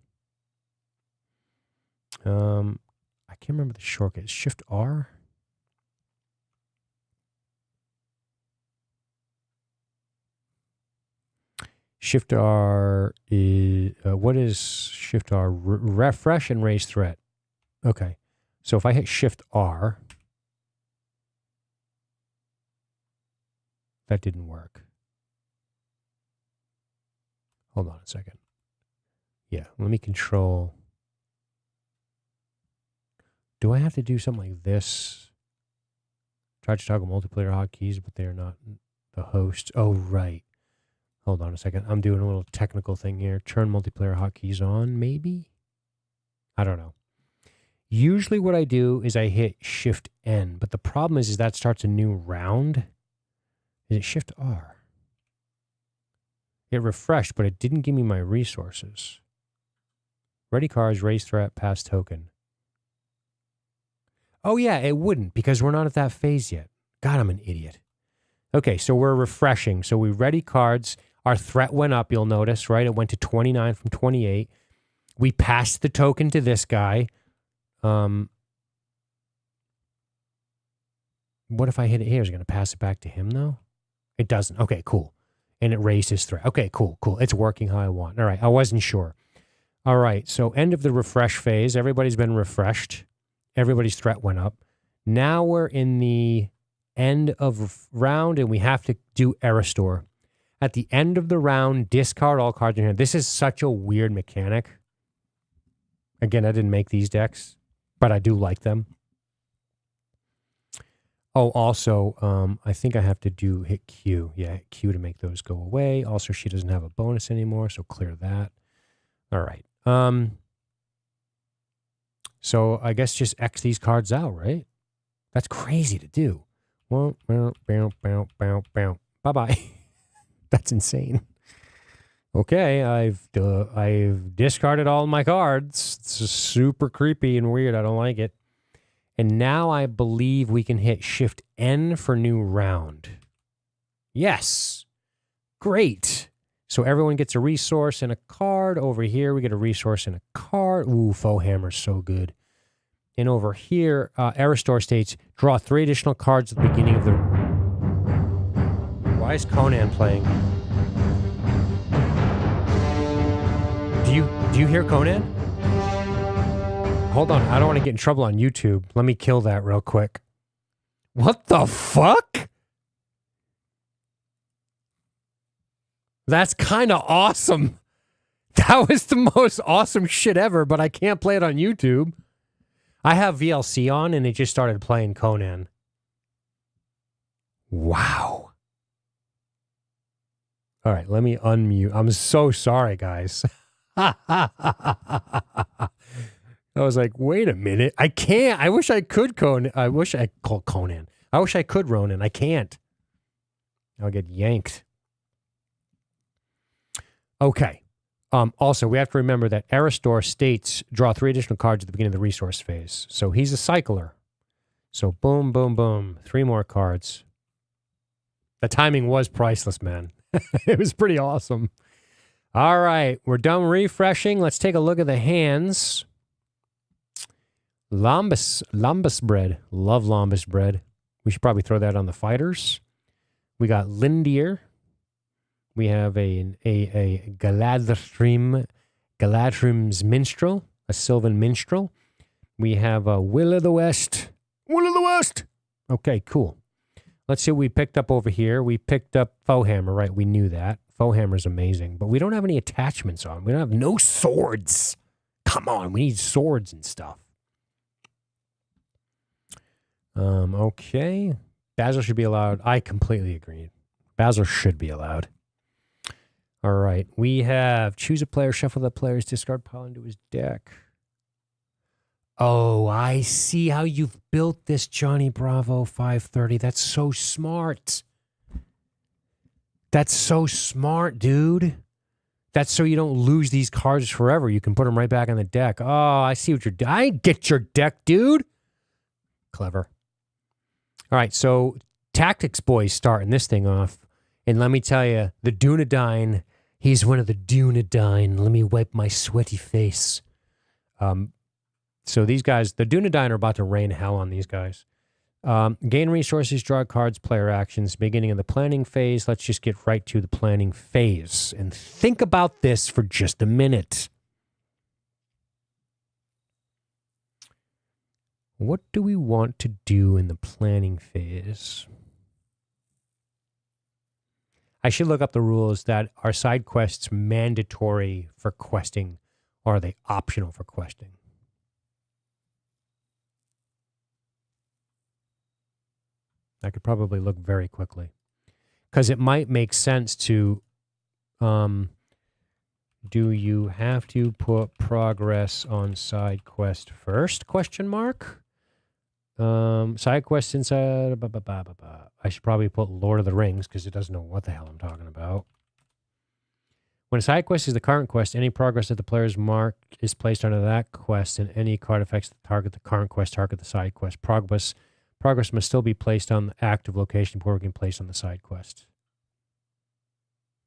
I can't remember the shortcut. Shift R? Shift R is, what is Shift R? Refresh and raise threat. Okay. So if I hit Shift R, that didn't work. Hold on a second. Yeah, let me control. Do I have to do something like this? Try to toggle multiplayer hotkeys, but they are not the host. Oh, right. Hold on a second. I'm doing a little technical thing here. Turn multiplayer hotkeys on, maybe? I don't know. Usually what I do is I hit Shift N, but the problem is that starts a new round. Is it Shift R? It refreshed, but it didn't give me my resources. Ready cards, raise threat, pass token. Oh yeah, it wouldn't because we're not at that phase yet. God, I'm an idiot. Okay, so we're refreshing. So we ready cards. Our threat went up, you'll notice, right? It went to 29 from 28. We passed the token to this guy. What if I hit it here? Is it going to pass it back to him, though? It doesn't. Okay, cool. And it raised his threat. Okay, cool. It's working how I want. All right, I wasn't sure. All right, so end of the refresh phase. Everybody's been refreshed. Everybody's threat went up. Now we're in the end of round, and we have to do error store. At the end of the round, discard all cards in your hand. This is such a weird mechanic. Again, I didn't make these decks, but I do like them. Oh, also, I think I have to hit Q. Yeah, hit Q to make those go away. Also, she doesn't have a bonus anymore, so clear that. All right. So I guess just X these cards out, right? That's crazy to do. Bye-bye. That's insane. Okay, I've discarded all my cards. It's super creepy and weird. I don't like it. And now I believe we can hit Shift N for new round. Yes. Great. So everyone gets a resource and a card. Over here, we get a resource and a card. Ooh, Foe Hammer's so good. And over here, error store states, draw 3 additional cards at the beginning of the... Why is Conan playing? Do you hear Conan? Hold on, I don't want to get in trouble on YouTube. Let me kill that real quick. What the fuck? That's kind of awesome. That was the most awesome shit ever, but I can't play it on YouTube. I have VLC on and it just started playing Conan. Wow. All right, let me unmute. I'm so sorry, guys. I was like, wait a minute. I can't. I wish I could Conan. I wish I called Conan. I wish I could Ronan. I can't. I'll get yanked. Okay. Also, we have to remember that Aristor states draw 3 additional cards at the beginning of the resource phase. So he's a cycler. So boom, boom, boom. 3 more cards. The timing was priceless, man. It was pretty awesome. All right. We're done refreshing. Let's take a look at the hands. Lambus bread. Love lambus bread. We should probably throw that on the fighters. We got Lindier. We have a Galadrim's Minstrel, a Sylvan Minstrel. We have a Will of the West. Will of the West! Okay, cool. Let's see what we picked up over here. We picked up Foehammer, right? We knew that. Foehammer's amazing. But we don't have any attachments on. We don't have no swords. Come on, we need swords and stuff. Okay. Basil should be allowed. I completely agree. Basil should be allowed. All right. We have choose a player, shuffle the player's discard pile into his deck. Oh, I see how you've built this, Johnny Bravo 530. That's so smart. That's so smart, dude. That's so you don't lose these cards forever. You can put them right back on the deck. Oh, I see what you're doing. I get your deck, dude. Clever. All right, so Tactics Boys starting this thing off. And let me tell you, the Dunedain, he's one of the Dunedain. Let me wipe my sweaty face. So these guys, the Dunedain are about to rain hell on these guys. Gain resources, draw cards, player actions, beginning of the planning phase. Let's just get right to the planning phase. And think about this for just a minute. What do we want to do in the planning phase? I should look up the rules. That are side quests mandatory for questing, or are they optional for questing? I could probably look very quickly, because it might make sense to, do you have to put progress on side quest first, question mark? Side quest inside, I should probably put Lord of the Rings, because it doesn't know what the hell I'm talking about. When a side quest is the current quest, any progress that the player's mark is placed under that quest, and any card effects that target the current quest target the side quest. Progress must still be placed on the active location before we can place on the side quest.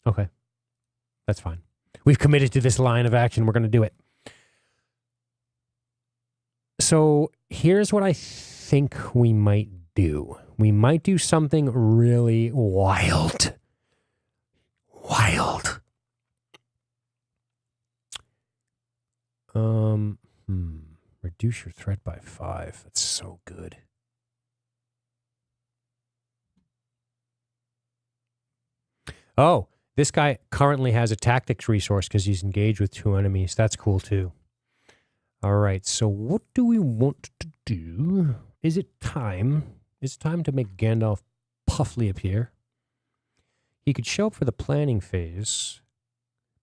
Okay. That's fine. We've committed to this line of action. We're going to do it. So here's what I think we might do. We might do something really wild. Wild. Reduce your threat by 5. That's so good. Oh, this guy currently has a tactics resource because he's engaged with 2 enemies. That's cool too. All right, so what do we want to do? Is it time? Is it time to make Gandalf Puffly appear? He could show up for the planning phase,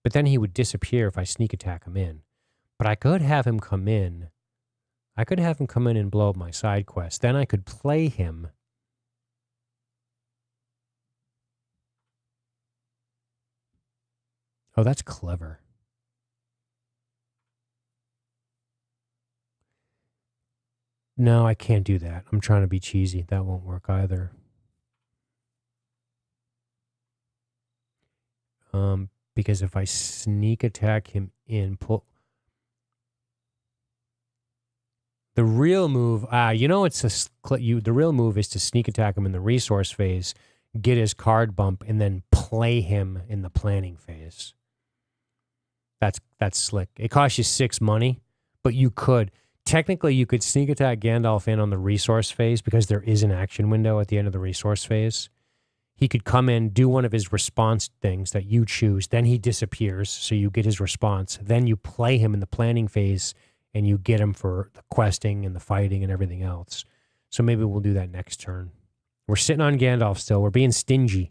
but then he would disappear if I sneak attack him in. But I could have him come in. I could have him come in and blow up my side quest. Then I could play him. Oh, that's clever. No, I can't do that. I'm trying to be cheesy. That won't work either. Because if I sneak attack him in, the real move, the real move is to sneak attack him in the resource phase, get his card bump, and then play him in the planning phase. That's slick. It costs you 6 money, but you could. Technically, you could sneak attack Gandalf in on the resource phase because there is an action window at the end of the resource phase. He could come in, do one of his response things that you choose, then he disappears, so you get his response. Then you play him in the planning phase, and you get him for the questing and the fighting and everything else. So maybe we'll do that next turn. We're sitting on Gandalf still. We're being stingy.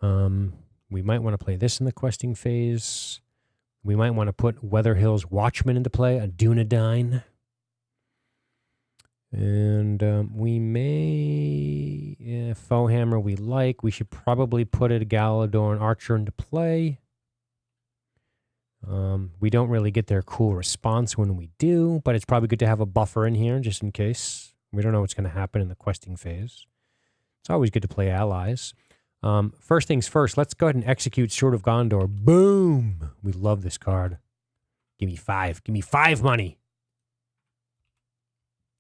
We might want to play this in the questing phase. We might want to put Weatherhill's Watchman into play, a Dunedain. And we may, Foehammer we like. We should probably put a Galadorn Archer into play. We don't really get their cool response when we do, but it's probably good to have a buffer in here just in case. We don't know what's going to happen in the questing phase. It's always good to play allies. First things first, let's go ahead and execute Sword of Gondor. Boom! We love this card. Give me 5. Give me 5 money.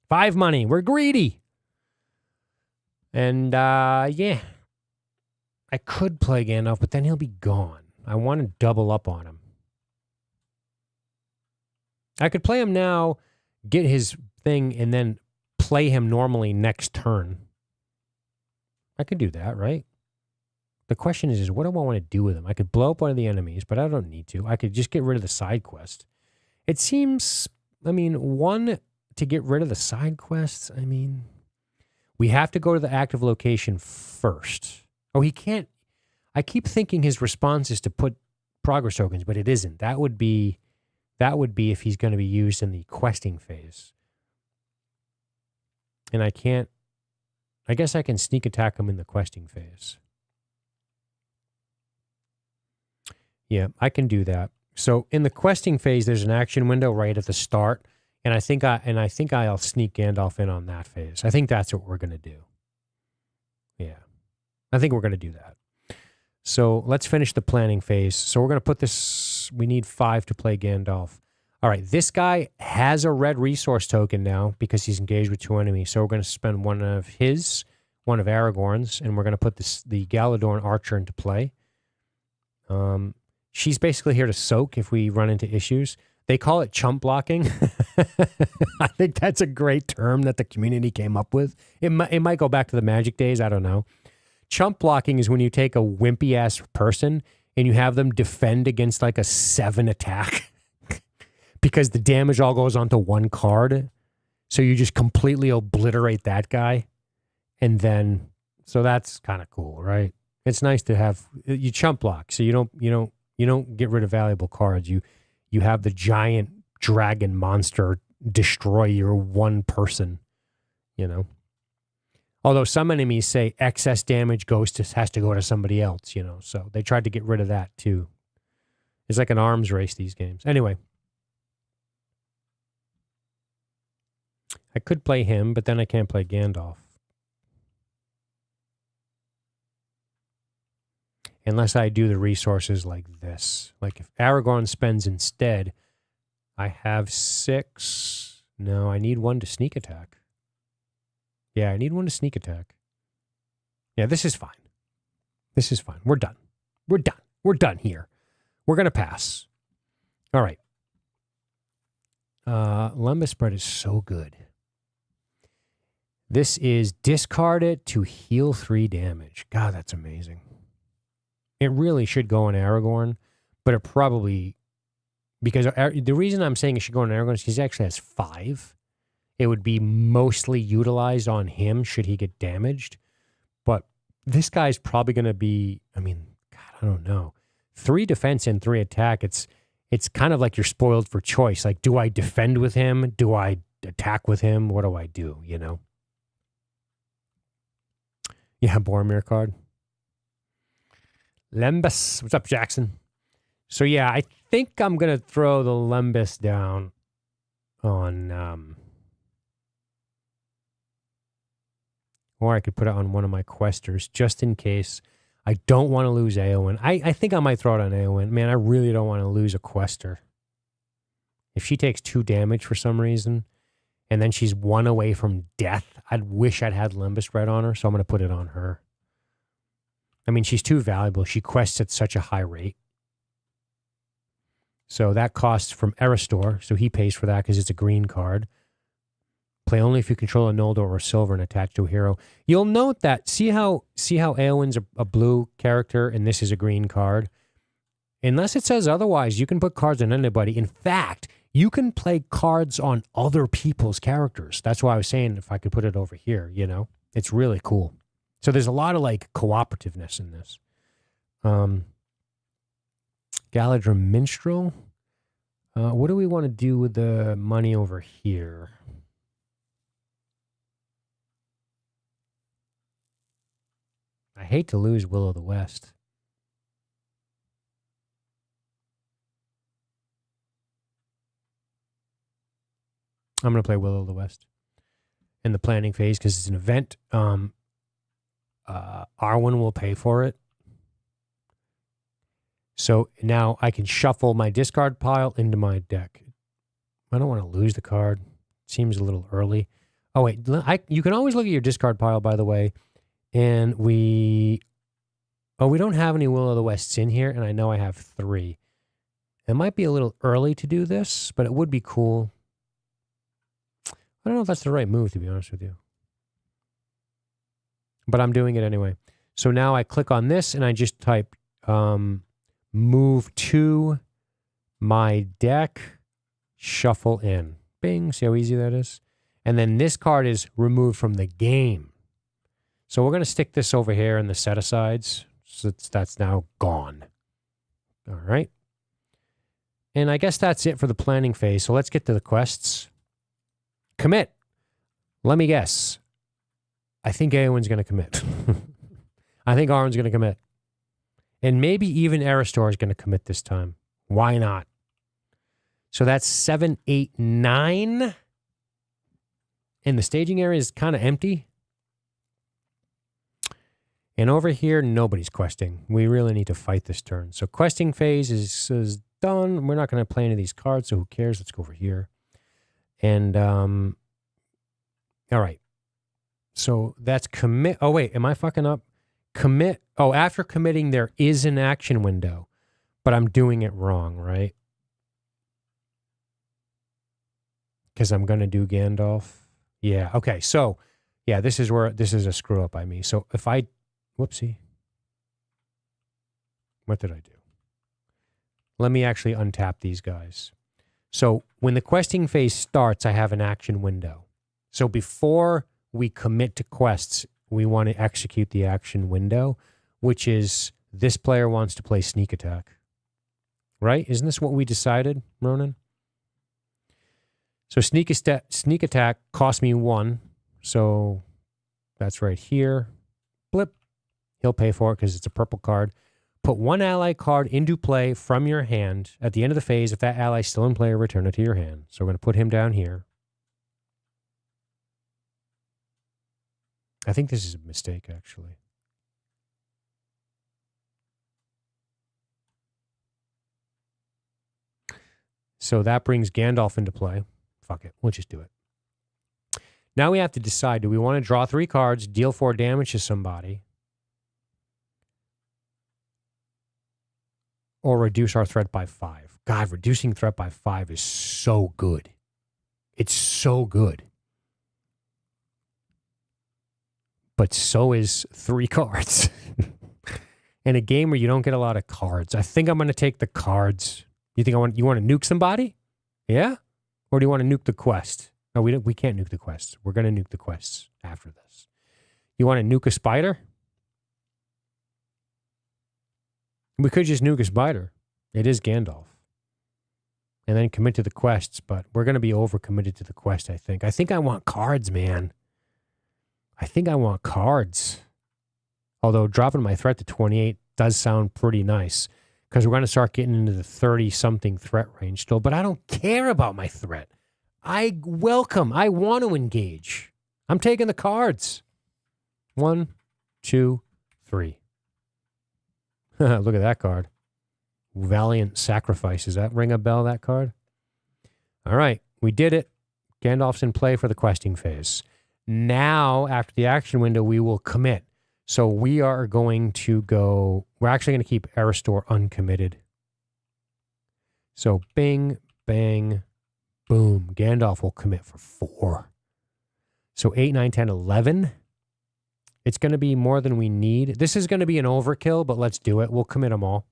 5 money. We're greedy. And, yeah. I could play Gandalf, but then he'll be gone. I want to double up on him. I could play him now, get his thing, and then play him normally next turn. I could do that, right? The question is what do I want to do with him? I could blow up one of the enemies, but I don't need to. I could just get rid of the side quest. It seems, I mean, one, to get rid of the side quests, I mean, we have to go to the active location first. Oh, he can't. I keep thinking his response is to put progress tokens, but it isn't. That would be if he's going to be used in the questing phase. And I can't, I guess I can sneak attack him in the questing phase. Yeah, I can do that. So in the questing phase, there's an action window right at the start, and I think I'll sneak Gandalf in on that phase. I think that's what we're going to do. Yeah, I think we're going to do that. So let's finish the planning phase. So we're going to put this, we need 5 to play Gandalf. All right, this guy has a red resource token now because he's engaged with 2 enemies. So we're going to spend one of Aragorn's, and we're going to put the Galadorn Archer into play. She's basically here to soak if we run into issues. They call it chump blocking. I think that's a great term that the community came up with. It might go back to the Magic days. I don't know. Chump blocking is when you take a wimpy-ass person and you have them defend against like a 7 attack because the damage all goes onto one card. So you just completely obliterate that guy. And then, so that's kind of cool, right? It's nice to have, you chump block. So you don't get rid of valuable cards. You have the giant dragon monster destroy your one person, you know. Although some enemies say excess damage has to go to somebody else, you know. So they tried to get rid of that too. It's like an arms race, these games. Anyway. I could play him, but then I can't play Gandalf. Unless I do the resources like this. Like if Aragorn spends instead, I have 6. No, I need 1 to sneak attack. Yeah, I need 1 to sneak attack. Yeah, this is fine. This is fine. We're done. We're done. We're done here. We're going to pass. All right. Lembas Spread is so good. This is discard it to heal 3 damage. God, that's amazing. It really should go on Aragorn, but it probably, because the reason I'm saying it should go on Aragorn is because he actually has 5. It would be mostly utilized on him should he get damaged. But this guy's probably going to be, I mean, God, I don't know. 3 defense and 3 attack. It's kind of like you're spoiled for choice. Like, do I defend with him? Do I attack with him? What do I do, you know? Yeah, Boromir card. Lembas. What's up, Jackson? So, yeah, I think I'm going to throw the Lembas down on... or I could put it on one of my questers just in case. I don't want to lose Éowyn. I think I might throw it on Éowyn. Man, I really don't want to lose a quester. If she takes 2 damage for some reason, and then she's 1 away from death, I'd wish I'd had Lembas Spread on her, so I'm going to put it on her. I mean, she's too valuable. She quests at such a high rate. So that costs from Eristor, so he pays for that because it's a green card. Play only if you control a Noldor or silver and attach to a hero. You'll note that, see how Éowyn's a blue character and this is a green card? Unless it says otherwise, you can put cards on anybody. In fact, you can play cards on other people's characters. That's why I was saying if I could put it over here, you know? It's really cool. So there's a lot of like cooperativeness in this. Galadrim Minstrel. What do we want to do with the money over here? I hate to lose Will of the West. I'm going to play Will of the West in the planning phase because it's an event. Arwen will pay for it. So now I can shuffle my discard pile into my deck. I don't want to lose the card. Seems a little early. Oh, wait. You can always look at your discard pile, by the way. And we don't have any Will of the Wests in here, and I know I have 3. It might be a little early to do this, but it would be cool. I don't know if that's the right move, to be honest with you. But I'm doing it anyway. So now I click on this, and I just type move to my deck, shuffle in. Bing. See how easy that is? And then this card is removed from the game. So we're going to stick this over here in the set-asides. So that's now gone. All right. And I guess that's it for the planning phase. So let's get to the quests. Commit. Let me guess. I think Eowyn's going to commit. I think Arwen's going to commit. And maybe even Eristor is going to commit this time. Why not? So that's 7, 8, 9. And the staging area is kind of empty. And over here, nobody's questing. We really need to fight this turn. So questing phase is done. We're not going to play any of these cards, so who cares? Let's go over here. And, all right. So that's commit. Oh, wait, am I fucking up? Commit. Oh, after committing, there is an action window, but I'm doing it wrong, right? Because I'm going to do Gandalf. Yeah, okay. So, yeah, this is a screw up by me. So if I, whoopsie. What did I do? Let me actually untap these guys. So when the questing phase starts, I have an action window. So before we commit to quests, we want to execute the action window, which is this player wants to play sneak attack. Right? Isn't this what we decided, Ronan? So sneak attack cost me 1. So that's right here. Blip. He'll pay for it because it's a purple card. Put 1 ally card into play from your hand. At the end of the phase, if that ally is still in play, return it to your hand. So we're going to put him down here. I think this is a mistake, actually. So that brings Gandalf into play. Fuck it. We'll just do it. Now we have to decide, do we want to draw 3 cards, deal 4 damage to somebody, or reduce our threat by 5? God, reducing threat by 5 is so good. It's so good. But so is 3 cards. In a game where you don't get a lot of cards. I think I'm going to take the cards. You think you want to nuke somebody? Yeah? Or do you want to nuke the quest? No, we can't nuke the quests. We're going to nuke the quests after this. You want to nuke a spider? We could just nuke a spider. It is Gandalf. And then commit to the quests, but we're going to be overcommitted to the quest, I think. I think I want cards, man. I think I want cards. Although dropping my threat to 28 does sound pretty nice because we're going to start getting into the 30-something threat range still, but I don't care about my threat. I want to engage. I'm taking the cards. 1, 2, 3. Look at that card. Valiant Sacrifice. Does that ring a bell, that card? All right. We did it. Gandalf's in play for the questing phase. Now, after the action window, we will commit. So we are going to go... We're actually going to keep Eristor uncommitted. So bing, bang, boom. Gandalf will commit for 4. So 8, 9, 10, 11. It's going to be more than we need. This is going to be an overkill, but let's do it. We'll commit them all.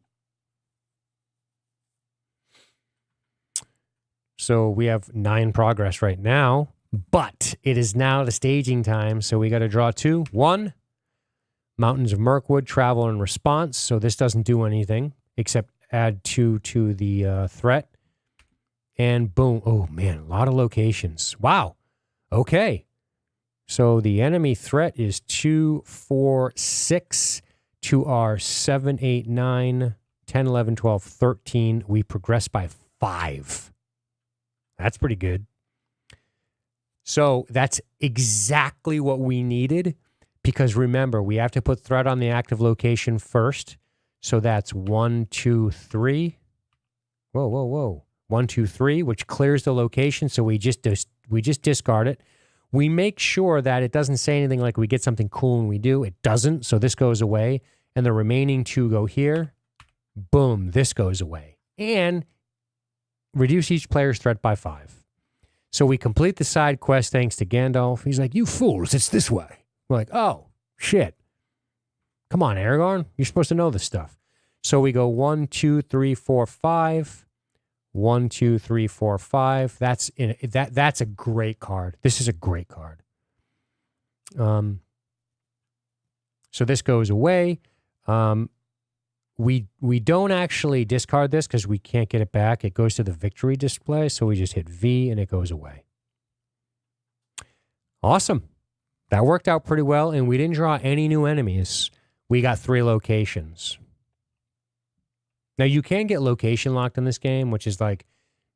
So we have 9 progress right now, but it is now the staging time, so we got to draw 2. 1, Mountains of Mirkwood, travel and response. So this doesn't do anything except add 2 to the threat. And boom. Oh, man, a lot of locations. Wow. Okay. So the enemy threat is 2, 4, 6 to our 7, 8, 9, 10, 11, 12, 13. We progress by 5. That's pretty good. So that's exactly what we needed, because remember, we have to put threat on the active location first. So that's 1, 2, 3. Whoa, whoa, whoa. 1, 2, 3, which clears the location. So we just discard it. We make sure that it doesn't say anything like we get something cool when we do. It doesn't. So this goes away. And the remaining 2 go here. Boom, this goes away. And reduce each player's threat by 5. So we complete the side quest thanks to Gandalf. He's like, you fools, it's this way. We're like, oh, shit. Come on, Aragorn. You're supposed to know this stuff. So we go 1, 2, 3, 4, 5. 1, 2, 3, 4, 5. That's a great card. This is a great card. So this goes away. We don't actually discard this because we can't get it back. It goes to the victory display, so we just hit V and it goes away. Awesome. That worked out pretty well, and we didn't draw any new enemies. We got 3 locations. Now, you can get location locked in this game, which is like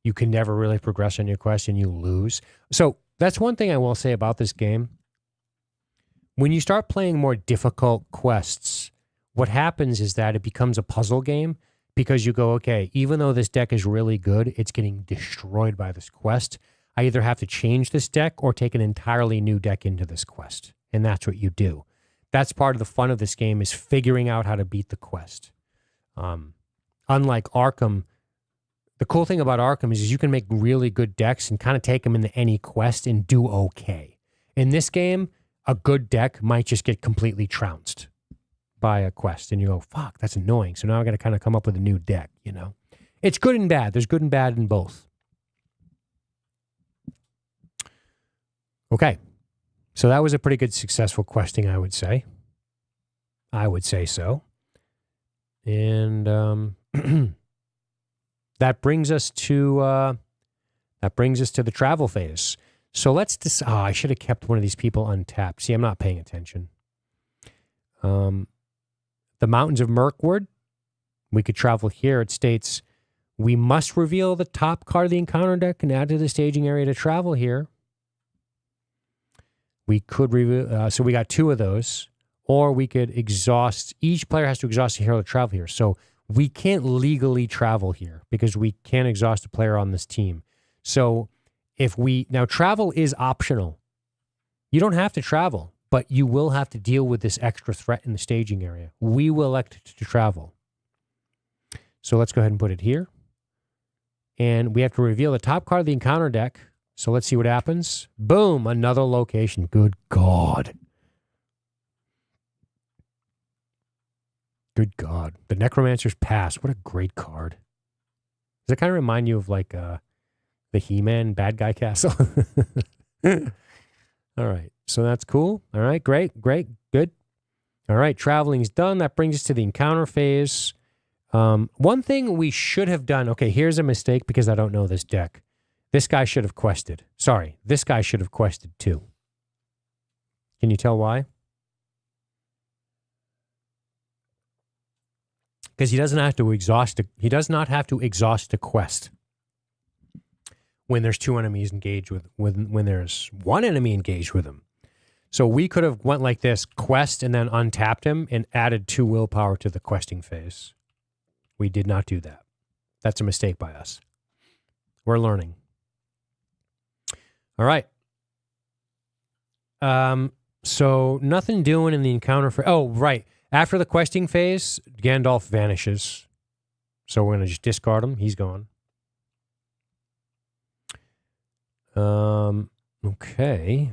you can never really progress on your quest and you lose. So that's one thing I will say about this game. When you start playing more difficult quests, what happens is that it becomes a puzzle game, because you go, okay, even though this deck is really good, it's getting destroyed by this quest. I either have to change this deck or take an entirely new deck into this quest. And that's what you do. That's part of the fun of this game, is figuring out how to beat the quest. Unlike Arkham, the cool thing about Arkham is you can make really good decks and kind of take them into any quest and do okay. In this game, a good deck might just get completely trounced by a quest, and you go, fuck, that's annoying. So now I got to kind of come up with a new deck, you know? It's good and bad. There's good and bad in both. Okay. So that was a pretty good successful questing, I would say. I would say so. And that brings us to the travel phase. So let's decide. Oh, I should have kept one of these people untapped. See, I'm not paying attention. The Mountains of Mirkwood. We could travel here. It states, we must reveal the top card of the encounter deck and add to the staging area to travel here. We could reveal, so we got 2 of those. Or we could exhaust, each player has to exhaust a hero to travel here. So we can't legally travel here because we can't exhaust a player on this team. So now travel is optional. You don't have to travel, but you will have to deal with this extra threat in the staging area. We will elect to travel. So let's go ahead and put it here. And we have to reveal the top card of the encounter deck. So let's see what happens. Boom, another location. Good God. Good God. The Necromancer's Pass. What a great card. Does it kind of remind you of like the He-Man bad guy castle? All right. So that's cool. All right. Great. Good. All right. Traveling's done. That brings us to the encounter phase. One thing we should have done. Okay, here's a mistake because I don't know this deck. This guy should have quested. Sorry. This guy should have quested too. Can you tell why? Because he doesn't have to exhaust. He does not have to exhaust a quest when there's 2 enemies engaged when there's 1 enemy engaged with him. So we could have went like this, quest, and then untapped him and added 2 willpower to the questing phase. We did not do that. That's a mistake by us. We're learning. All right. So nothing doing in the encounter for. Oh, right. After the questing phase, Gandalf vanishes. So we're going to just discard him. He's gone. Okay.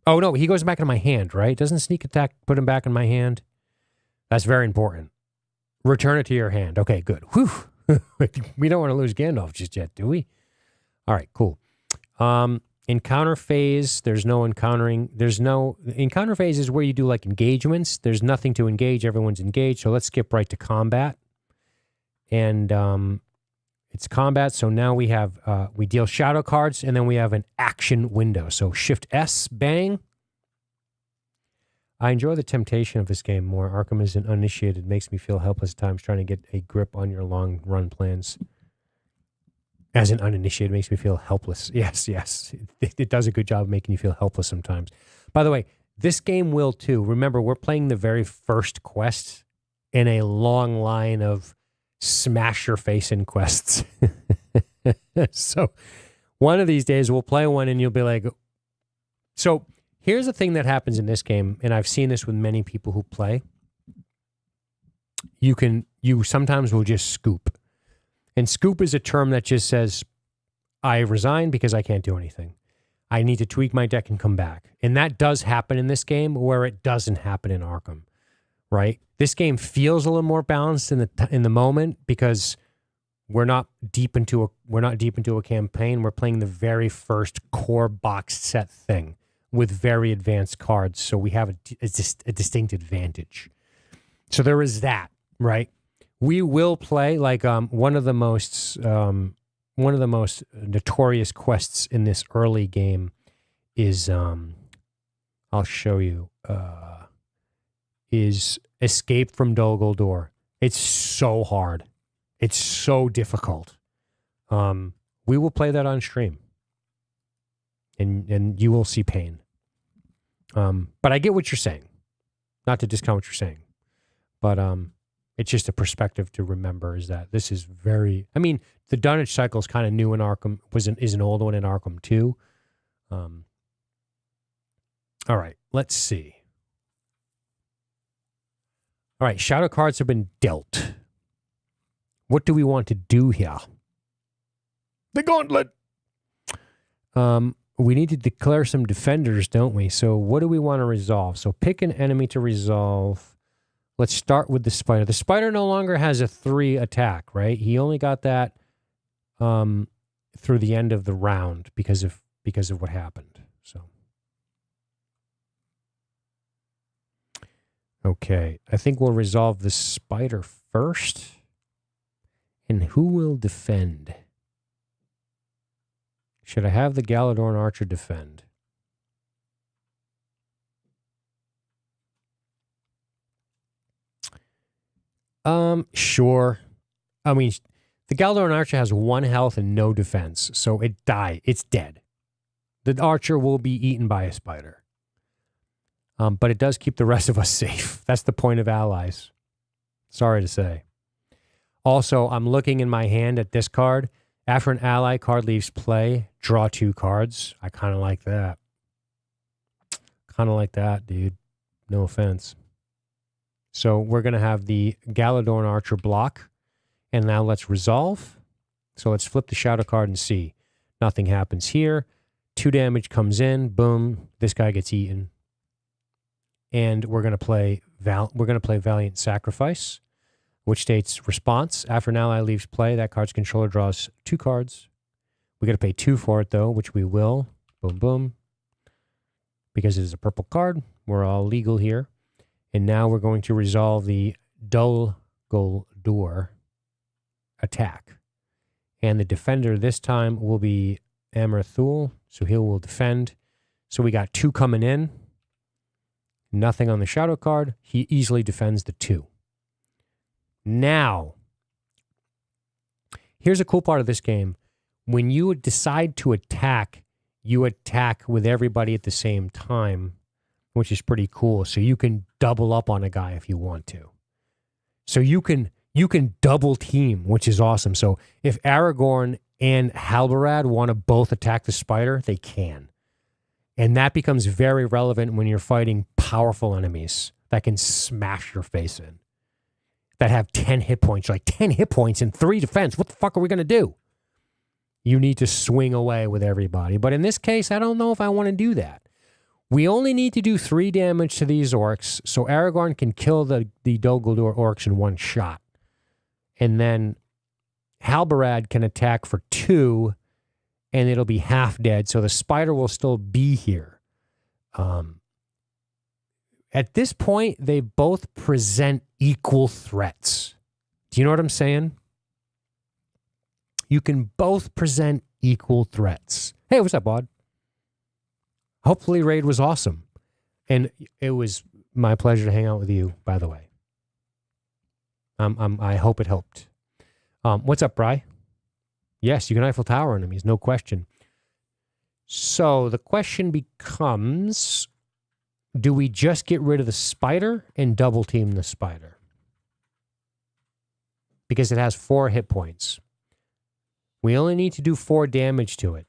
Oh, no, he goes back in my hand, right? Doesn't sneak attack put him back in my hand? That's very important. Return it to your hand. Okay, good. Whew. We don't want to lose Gandalf just yet, do we? All right, cool. Encounter phase, there's no encountering. Encounter phase is where you do like engagements. There's nothing to engage. Everyone's engaged. So let's skip right to combat. And it's combat. So now we have, we deal shadow cards, and then we have an action window. So Shift S, bang. I enjoy the temptation of this game more. Arkham is an uninitiated. Makes me feel helpless at times trying to get a grip on your long run plans. As an uninitiated, makes me feel helpless. Yes. It does a good job of making you feel helpless sometimes. By the way, this game will too. Remember, we're playing the very first quest in a long line of smash your face in quests. So one of these days we'll play one and you'll be like, so here's the thing that happens in this game, and I've seen this with many people who play. You sometimes will just scoop. And scoop is a term that just says, I resign because I can't do anything. I need to tweak my deck and come back. And that does happen in this game where it doesn't happen in Arkham, right? This game feels a little more balanced in the moment because we're not deep into a campaign. We're playing the very first core box set thing with very advanced cards. So we have a distinct advantage. So there is that, right? We will play like one of the most notorious quests in this early game is I'll show you is Escape from Dol Guldur. It's so hard. It's so difficult. We will play that on stream, and you will see pain. But I get what you're saying. Not to discount what you're saying, but it's just a perspective to remember is that this is very, I mean, the dunnage cycle is kind of new in Arkham, is an old one in Arkham too. All right, let's see. All right, shadow cards have been dealt. What do we want to do here? The gauntlet. We need to declare some defenders, don't we? So what do we want to resolve? So pick an enemy to resolve. Let's start with the spider. The spider no longer has a 3 attack, right? He only got that through the end of the round because of what happened. So, okay, I think we'll resolve the spider first. And who will defend? Should I have the Galadorn Archer defend? Sure. I mean, the Galadorn Archer has 1 health and no defense, so it died. It's dead. The Archer will be eaten by a spider. But it does keep the rest of us safe. That's the point of allies. Sorry to say. Also, I'm looking in my hand at this card. After an ally card leaves play, draw 2 cards. I kind of like that. Kind of like that, dude. No offense. So we're going to have the Galadorn Archer block. And now let's resolve. So let's flip the shadow card and see. Nothing happens here. 2 damage comes in. Boom. This guy gets eaten. And we're going to play Valiant Sacrifice, which states response. After an ally leaves play, that card's controller draws 2 cards. We got to pay 2 for it, though, which we will. Boom, boom. Because it is a purple card. We're all legal here. And now we're going to resolve the Dol Guldur attack. And the defender this time will be Amarathul, so he will defend. So we got 2 coming in. Nothing on the shadow card. He easily defends the 2. Now, here's a cool part of this game. When you decide to attack, you attack with everybody at the same time, which is pretty cool. So you can double up on a guy if you want to. So you can double team, which is awesome. So if Aragorn and Halbarad want to both attack the spider, they can. And that becomes very relevant when you're fighting powerful enemies that can smash your face in. That have 10 hit points. You're like, 10 hit points and 3 defense. What the fuck are we going to do? You need to swing away with everybody. But in this case, I don't know if I want to do that. We only need to do 3 damage to these orcs, so Aragorn can kill the Dol Guldur orcs in 1 shot. And then Halbarad can attack for 2, and it'll be half dead. So the spider will still be here. At this point, they both present equal threats. Do you know what I'm saying? You can both present equal threats. Hey, what's up, bud? Hopefully raid was awesome. And it was my pleasure to hang out with you, by the way. I hope it helped. What's up, Bri? Yes, you can Eiffel Tower enemies, no question. So the question becomes, do we just get rid of the spider and double team the spider? Because it has 4 hit points. We only need to do 4 damage to it.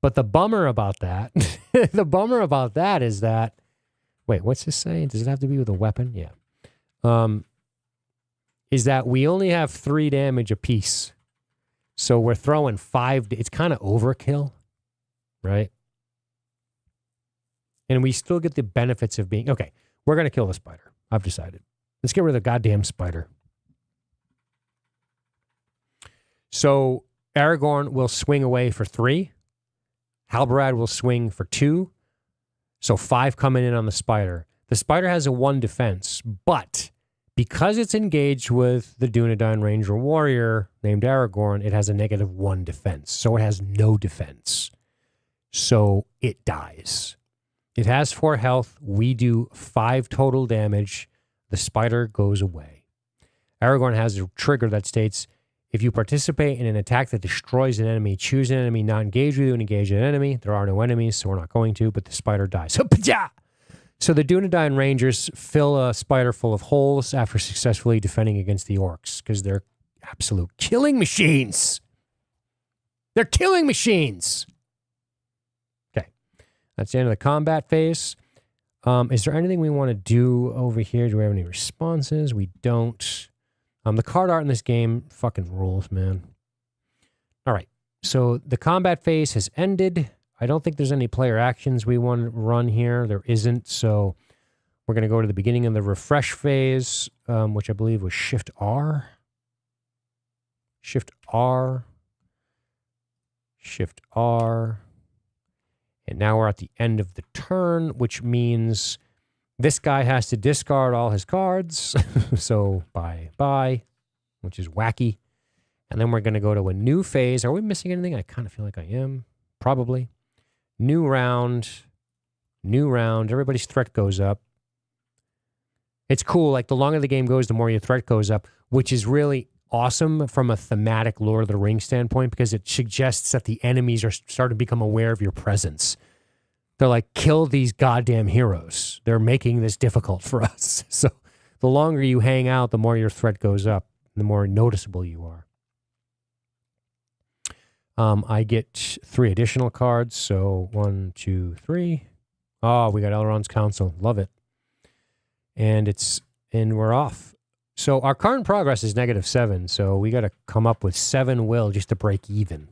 But the bummer about that, is that, wait, what's this saying? Does it have to be with a weapon? Yeah. Is that we only have 3 damage apiece. So we're throwing 5. It's kind of overkill, right? And we still get the benefits of being, okay, we're going to kill the spider. I've decided. Let's get rid of the goddamn spider. So Aragorn will swing away for 3. Halbarad will swing for 2. So 5 coming in on the spider. The spider has a 1 defense, but because it's engaged with the Dunedain Ranger warrior named Aragorn, it has a -1 defense. So it has no defense. So it dies. It has 4 health. We do 5 total damage. The spider goes away. Aragorn has a trigger that states, if you participate in an attack that destroys an enemy, choose an enemy not engaged with you and engage an enemy. There are no enemies, so we're not going to, but the spider dies. So the Dunedain Rangers fill a spider full of holes after successfully defending against the orcs because they're absolute killing machines. They're killing machines. Okay. That's the end of the combat phase. Is there anything we want to do over here? Do we have any responses? We don't. The card art in this game fucking rules, man. All right. So the combat phase has ended. I don't think there's any player actions we want to run here. There isn't. So we're going to go to the beginning of the refresh phase, which I believe was Shift R. Shift R. Shift R. And now we're at the end of the turn, which means this guy has to discard all his cards. So bye, which is wacky. And then we're going to go to a new phase. Are we missing anything? I kind of feel like I am. Probably. New round. Everybody's threat goes up. It's cool. Like the longer the game goes, the more your threat goes up, which is really awesome from a thematic Lord of the Rings standpoint because it suggests that the enemies are starting to become aware of your presence. They're like, kill these goddamn heroes. They're making this difficult for us. So the longer you hang out, the more your threat goes up, the more noticeable you are. I get 3 additional cards. So 1, 2, 3. Oh, we got Elrond's Council. Love it. And we're off. So our current progress is -7. So we got to come up with 7 will just to break even.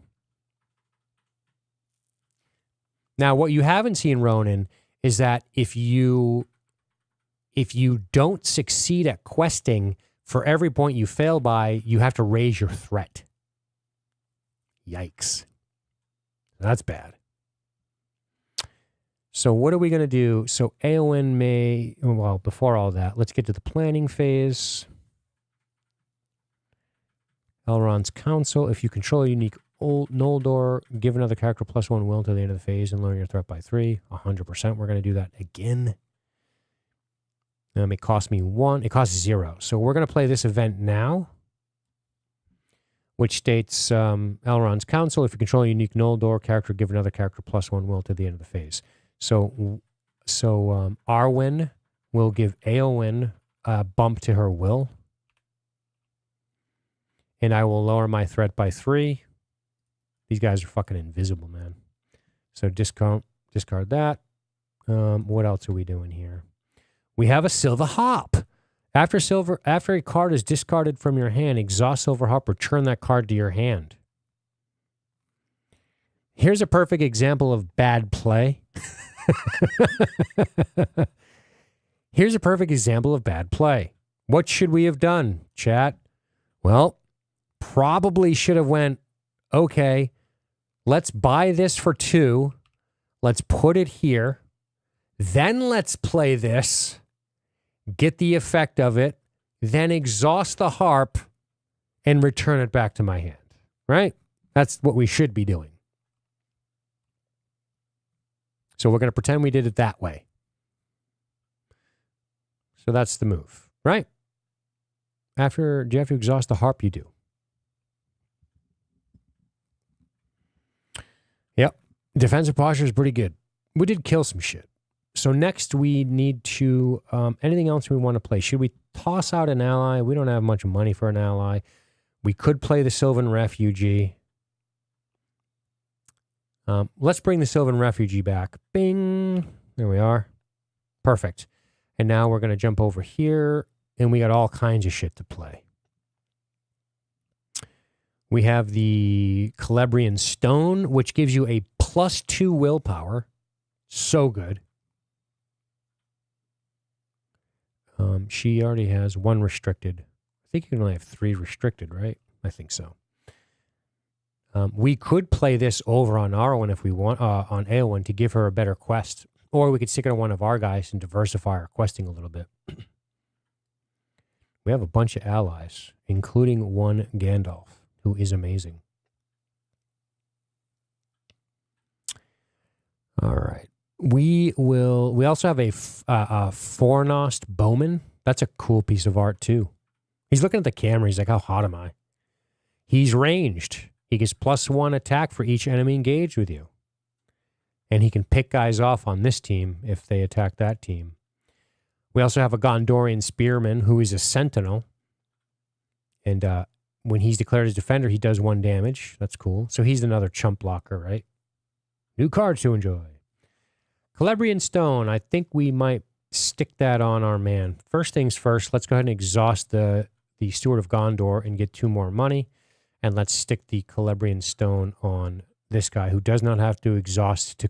Now, what you haven't seen, Ronan, is that if you don't succeed at questing, for every point you fail by, you have to raise your threat. Yikes. That's bad. So what are we going to do? So Éowyn well, before all that, let's get to the planning phase. Elrond's Council. If you control a unique Noldor, give another character +1 will to the end of the phase and lower your threat by 3. 100%. We're going to do that again. It cost me 1. It costs 0. So we're going to play this event now, which states Elrond's Council. If you control a unique Noldor character, give another character +1 will to the end of the phase. So Arwen will give Éowyn a bump to her will. And I will lower my threat by 3. These guys are fucking invisible, man. So discard that. What else are we doing here? We have a Silver Harp. After a card is discarded from your hand, exhaust Silver Harp, return that card to your hand. Here's a perfect example of bad play. Here's a perfect example of bad play. What should we have done, chat? Well, probably should have went, okay, Let's buy this for 2. Let's put it here. Then let's play this. Get the effect of it. Then exhaust the harp and return it back to my hand. Right? That's what we should be doing. So we're going to pretend we did it that way. So that's the move, right? Do you have to exhaust the harp? You do. Yep. Defensive posture is pretty good. We did kill some shit. So next we need to, anything else we want to play? Should we toss out an ally? We don't have much money for an ally. We could play the Sylvan Refugee. Let's bring the Sylvan Refugee back. Bing. There we are. Perfect. And now we're going to jump over here, and we got all kinds of shit to play. We have the Celebrian Stone, which gives you a +2 willpower. So good. She already has 1 restricted. I think you can only have 3 restricted, right? I think so. We could play this over on Arwen if we want, on Eowyn to give her a better quest. Or we could stick it on one of our guys and diversify our questing a little bit. We have a bunch of allies, including one Gandalf, who is amazing. All right. We also have a Fornost Bowman. That's a cool piece of art, too. He's looking at the camera. He's like, how hot am I? He's ranged. He gets +1 attack for each enemy engaged with you. And he can pick guys off on this team if they attack that team. We also have a Gondorian Spearman who is a Sentinel. And when he's declared as defender, he does 1 damage. That's cool. So he's another chump blocker, right? New cards to enjoy. Celebrian Stone. I think we might stick that on our man. First things first, let's go ahead and exhaust the Steward of Gondor and get 2 more money. And let's stick the Celebrian Stone on this guy who does not have to exhaust to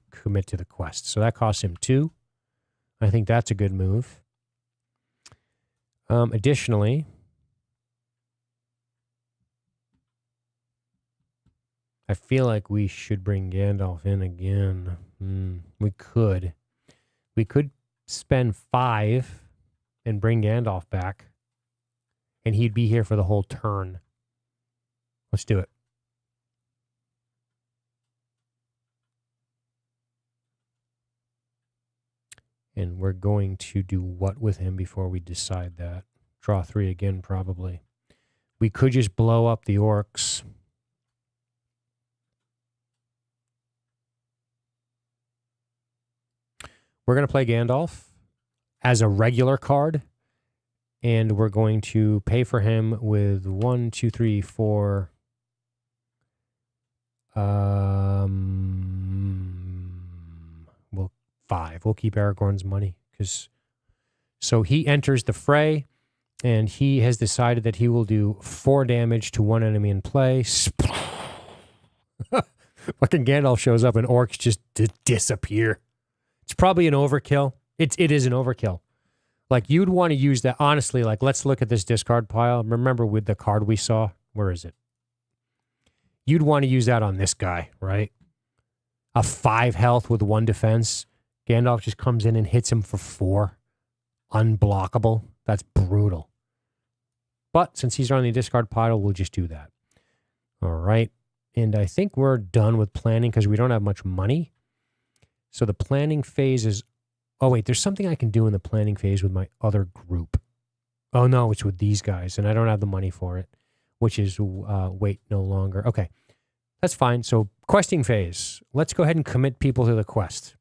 commit to the quest. So that costs him 2. I think that's a good move. Additionally, I feel like we should bring Gandalf in again. We could spend 5 and bring Gandalf back, and he'd be here for the whole turn. Let's do it. And we're going to do what with him before we decide that? Draw 3 again, probably. We could just blow up the orcs. We're going to play Gandalf as a regular card. And we're going to pay for him with 1, 2, 3, 4... 5. We'll keep Aragorn's money so he enters the fray, and he has decided that he will do 4 damage to 1 enemy in play. Fucking Gandalf shows up and orcs just disappear. It's probably an overkill. It is an overkill. Like, you'd want to use that honestly. Like, let's look at this discard pile. Remember with the card we saw? Where is it? You'd want to use that on this guy, right? A 5 health with 1 defense. Gandalf just comes in and hits him for 4. Unblockable. That's brutal. But since he's on the discard pile, we'll just do that. All right. And I think we're done with planning because we don't have much money. So the planning phase is... Oh, wait. There's something I can do in the planning phase with my other group. Oh, no. It's with these guys, and I don't have the money for it, which is wait no longer. Okay. That's fine. So questing phase. Let's go ahead and commit people to the quest.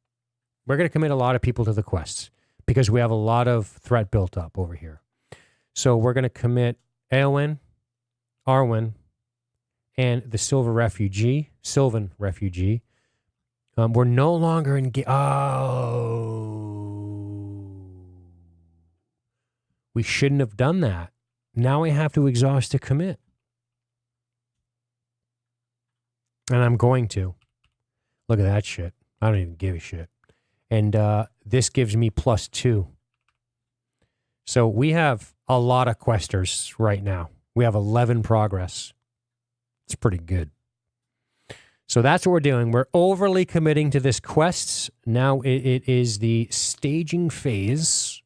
We're going to commit a lot of people to the quests because we have a lot of threat built up over here. So we're going to commit Eowyn, Arwen, and the Sylvan Refugee. We're no longer in... We shouldn't have done that. Now we have to exhaust to commit. And I'm going to. Look at that shit. I don't even give a shit. And this gives me +2. So we have a lot of questers right now. We have 11 progress. It's pretty good. So that's what we're doing. We're overly committing to this quest. Now it is the staging phase.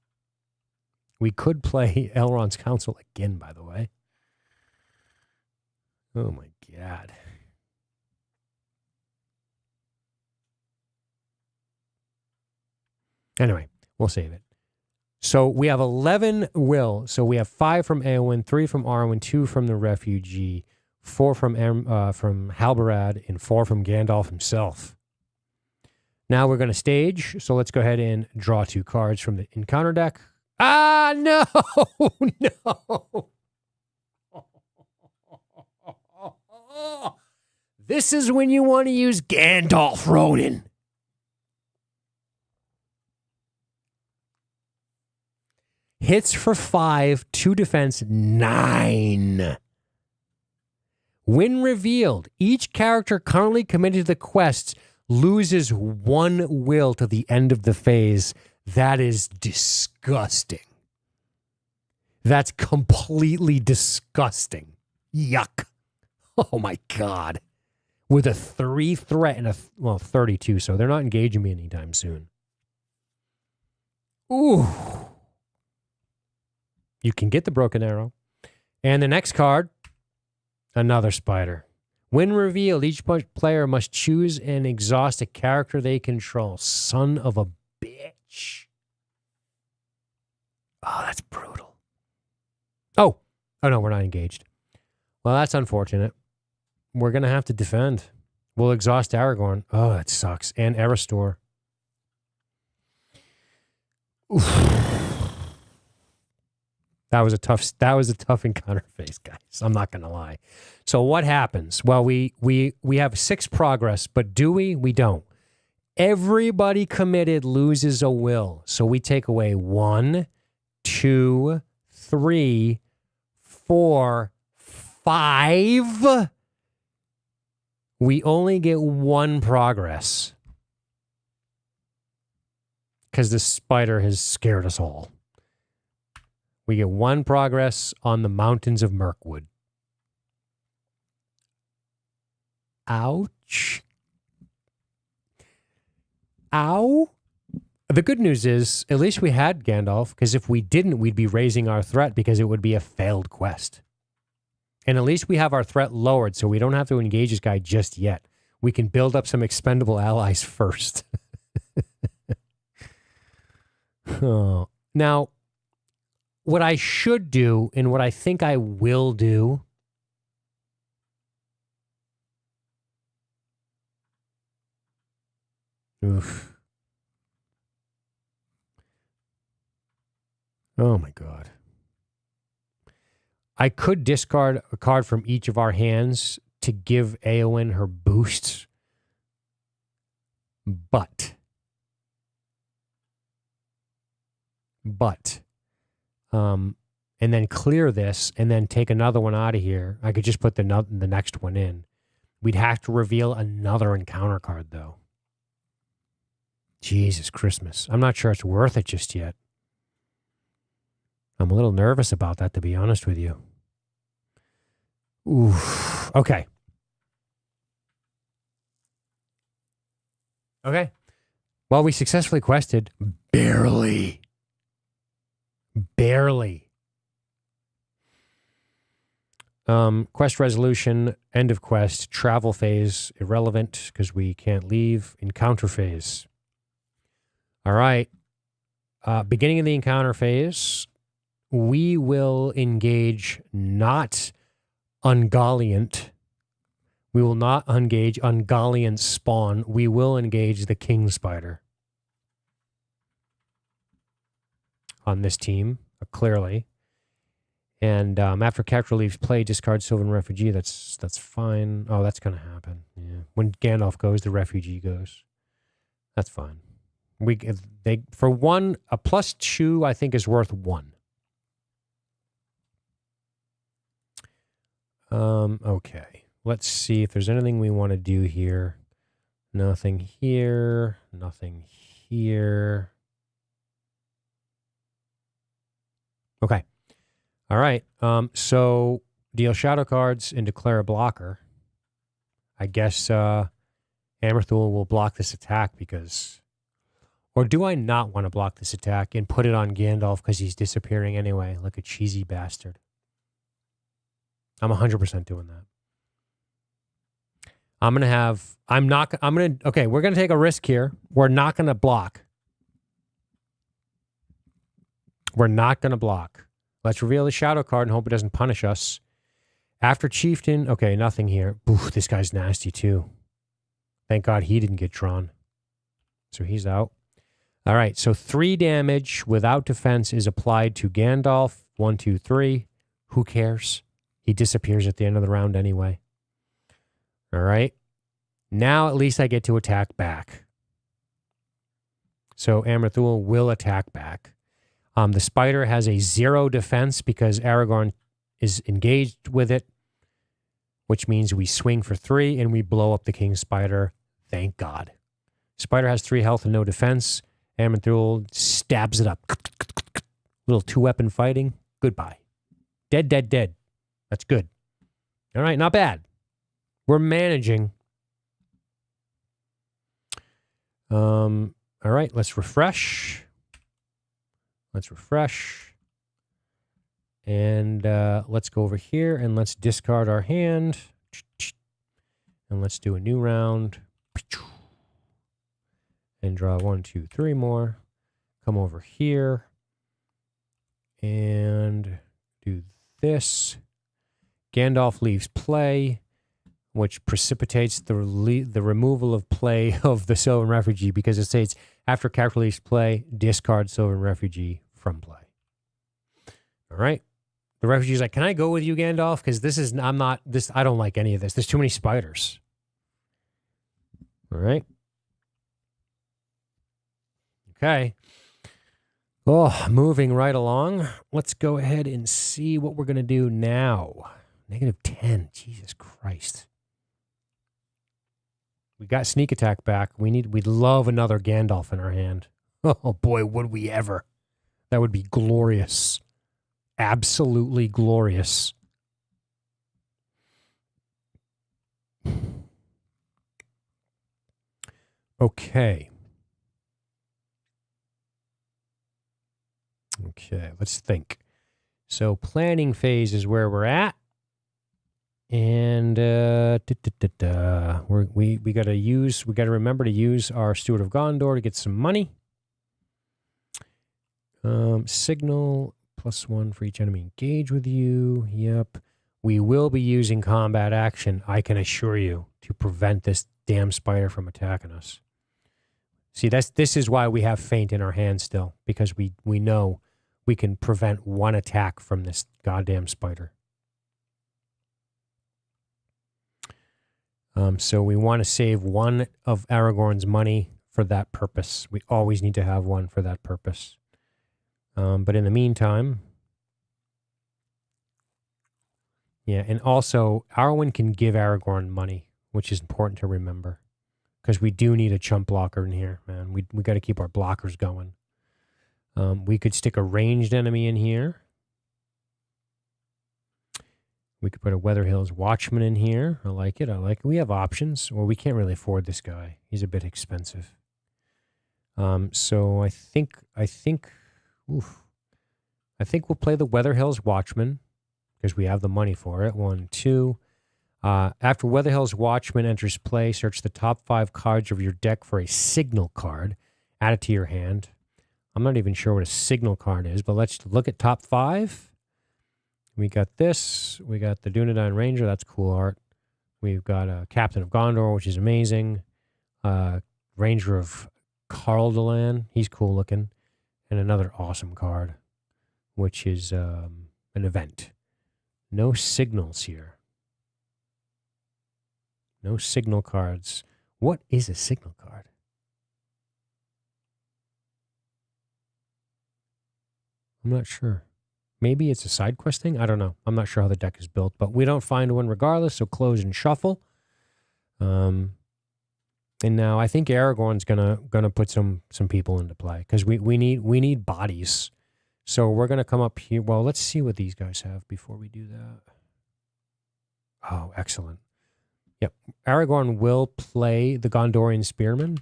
We could play Elrond's Council again, by the way. Oh, my God. Anyway, we'll save it. So we have 11 will. So we have 5 from Eowyn, 3 from Arwen, 2 from the refugee, 4 from Halbarad, and 4 from Gandalf himself. Now we're going to stage. So let's go ahead and draw 2 cards from the encounter deck. Ah, no, no. This is when you want to use Gandalf Ronin. Hits for 5, 2 defense, 9. When revealed, each character currently committed to the quests loses 1 will to the end of the phase. That is disgusting. That's completely disgusting. Yuck. Oh my God. With a 3 threat and 32, so they're not engaging me anytime soon. Ooh. You can get the broken arrow. And the next card, another spider. When revealed, each player must choose and exhaust a character they control. Son of a bitch. Oh, that's brutal. Oh no, we're not engaged. Well, that's unfortunate. We're going to have to defend. We'll exhaust Aragorn. Oh, that sucks. And Eristor. Oof. That was a tough encounter phase, guys. I'm not going to lie. So what happens? Well, we have 6 progress, but do we? We don't. Everybody committed loses a will. So we take away 1, 2, 3, 4, 5. We only get 1 progress because the spider has scared us all. We get 1 progress on the mountains of Mirkwood. Ouch. Ow. The good news is, at least we had Gandalf, because if we didn't, we'd be raising our threat because it would be a failed quest. And at least we have our threat lowered, so we don't have to engage this guy just yet. We can build up some expendable allies first. Oh. Now, what I should do, and what I think I will do, oof. Oh my God. I could discard a card from each of our hands to give Eowyn her boosts, but, and then clear this and then take another one out of here. I could just put the next one in. We'd have to reveal another encounter card, though. Jesus Christmas. I'm not sure it's worth it just yet. I'm a little nervous about that, to be honest with you. Oof. Okay. Okay. Well, we successfully quested. Barely. Quest resolution, end of quest, travel phase, irrelevant because we can't leave. Encounter phase. All right. Beginning of the encounter phase, we will engage not Ungoliant. We will not engage Ungoliant spawn. We will engage the King Spider on this team, clearly. And after character leaves play, discard Sylvan Refugee. That's fine. Oh, that's going to happen. Yeah. When Gandalf goes, the Refugee goes. That's fine. For 1, a +2, I think, is worth 1. Okay. Let's see if there's anything we want to do here. Nothing here. Nothing here. Okay. All right. So deal shadow cards and declare a blocker. I guess Amerthul will block this attack because... Or do I not want to block this attack and put it on Gandalf because he's disappearing anyway, like a cheesy bastard? I'm 100% doing that. Okay, we're going to take a risk here. We're not going to block. We're not going to block. Let's reveal the shadow card and hope it doesn't punish us. After Chieftain, okay, nothing here. Oof, this guy's nasty too. Thank God he didn't get drawn. So he's out. All right, so 3 damage without defense is applied to Gandalf. 1, 2, 3. Who cares? He disappears at the end of the round anyway. All right. Now at least I get to attack back. So Amerthul will attack back. The spider has a 0 defense because Aragorn is engaged with it, which means we swing for 3 and we blow up the king's spider. Thank God. Spider has 3 health and no defense. Amerthul stabs it up. Little 2-weapon fighting. Goodbye. Dead, dead, dead. That's good. All right, not bad. We're managing. All right, let's refresh. Let's refresh. And let's go over here and let's discard our hand. And let's do a new round. And draw 1, 2, 3 more. Come over here. And do this. Gandalf leaves play, which precipitates the removal of play of the Sylvan Refugee because it states, after character leaves play, discard Sylvan Refugee from play. All right. The refugee's like, can I go with you, Gandalf? Because I don't like any of this. There's too many spiders. All right. Okay. Oh, moving right along. Let's go ahead and see what we're going to do now. -10. Jesus Christ. We got sneak attack back. We'd love another Gandalf in our hand. Oh boy, would we ever. That would be glorious. Absolutely glorious. Okay. Okay, let's think. So planning phase is where we're at. And we got to remember to use our Steward of Gondor to get some money. Signal +1 for each enemy engaged with you. Yep. We will be using combat action, I can assure you, to prevent this damn spider from attacking us. See, this is why we have Feint in our hand still, because we know we can prevent one attack from this goddamn spider. So we want to save 1 of Aragorn's money for that purpose. We always need to have 1 for that purpose. But in the meantime, yeah, and also Arwen can give Aragorn money, which is important to remember, because we do need a chump blocker in here, man. We got to keep our blockers going. We could stick a ranged enemy in here. We could put a Weatherhill's Watchman in here. I like it. I like it. We have options. Well, we can't really afford this guy. He's a bit expensive. So I think we'll play the Weatherhill's Watchman because we have the money for it. 1, 2. After Weatherhill's Watchman enters play, search the top 5 cards of your deck for a signal card. Add it to your hand. I'm not even sure what a signal card is, but let's look at top 5. We got this. We got the Dunedain Ranger. That's cool art. We've got a Captain of Gondor, which is amazing. Ranger of Carl'Dalan. He's cool looking. And another awesome card, which is an event. No signals here. No signal cards. What is a signal card? I'm not sure. Maybe it's a side quest thing? I don't know. I'm not sure how the deck is built, but we don't find one regardless, so close and shuffle. And now I think Aragorn's gonna put some people into play because we need bodies. So we're gonna come up here. Well, let's see what these guys have before we do that. Oh, excellent. Yep. Aragorn will play the Gondorian Spearman,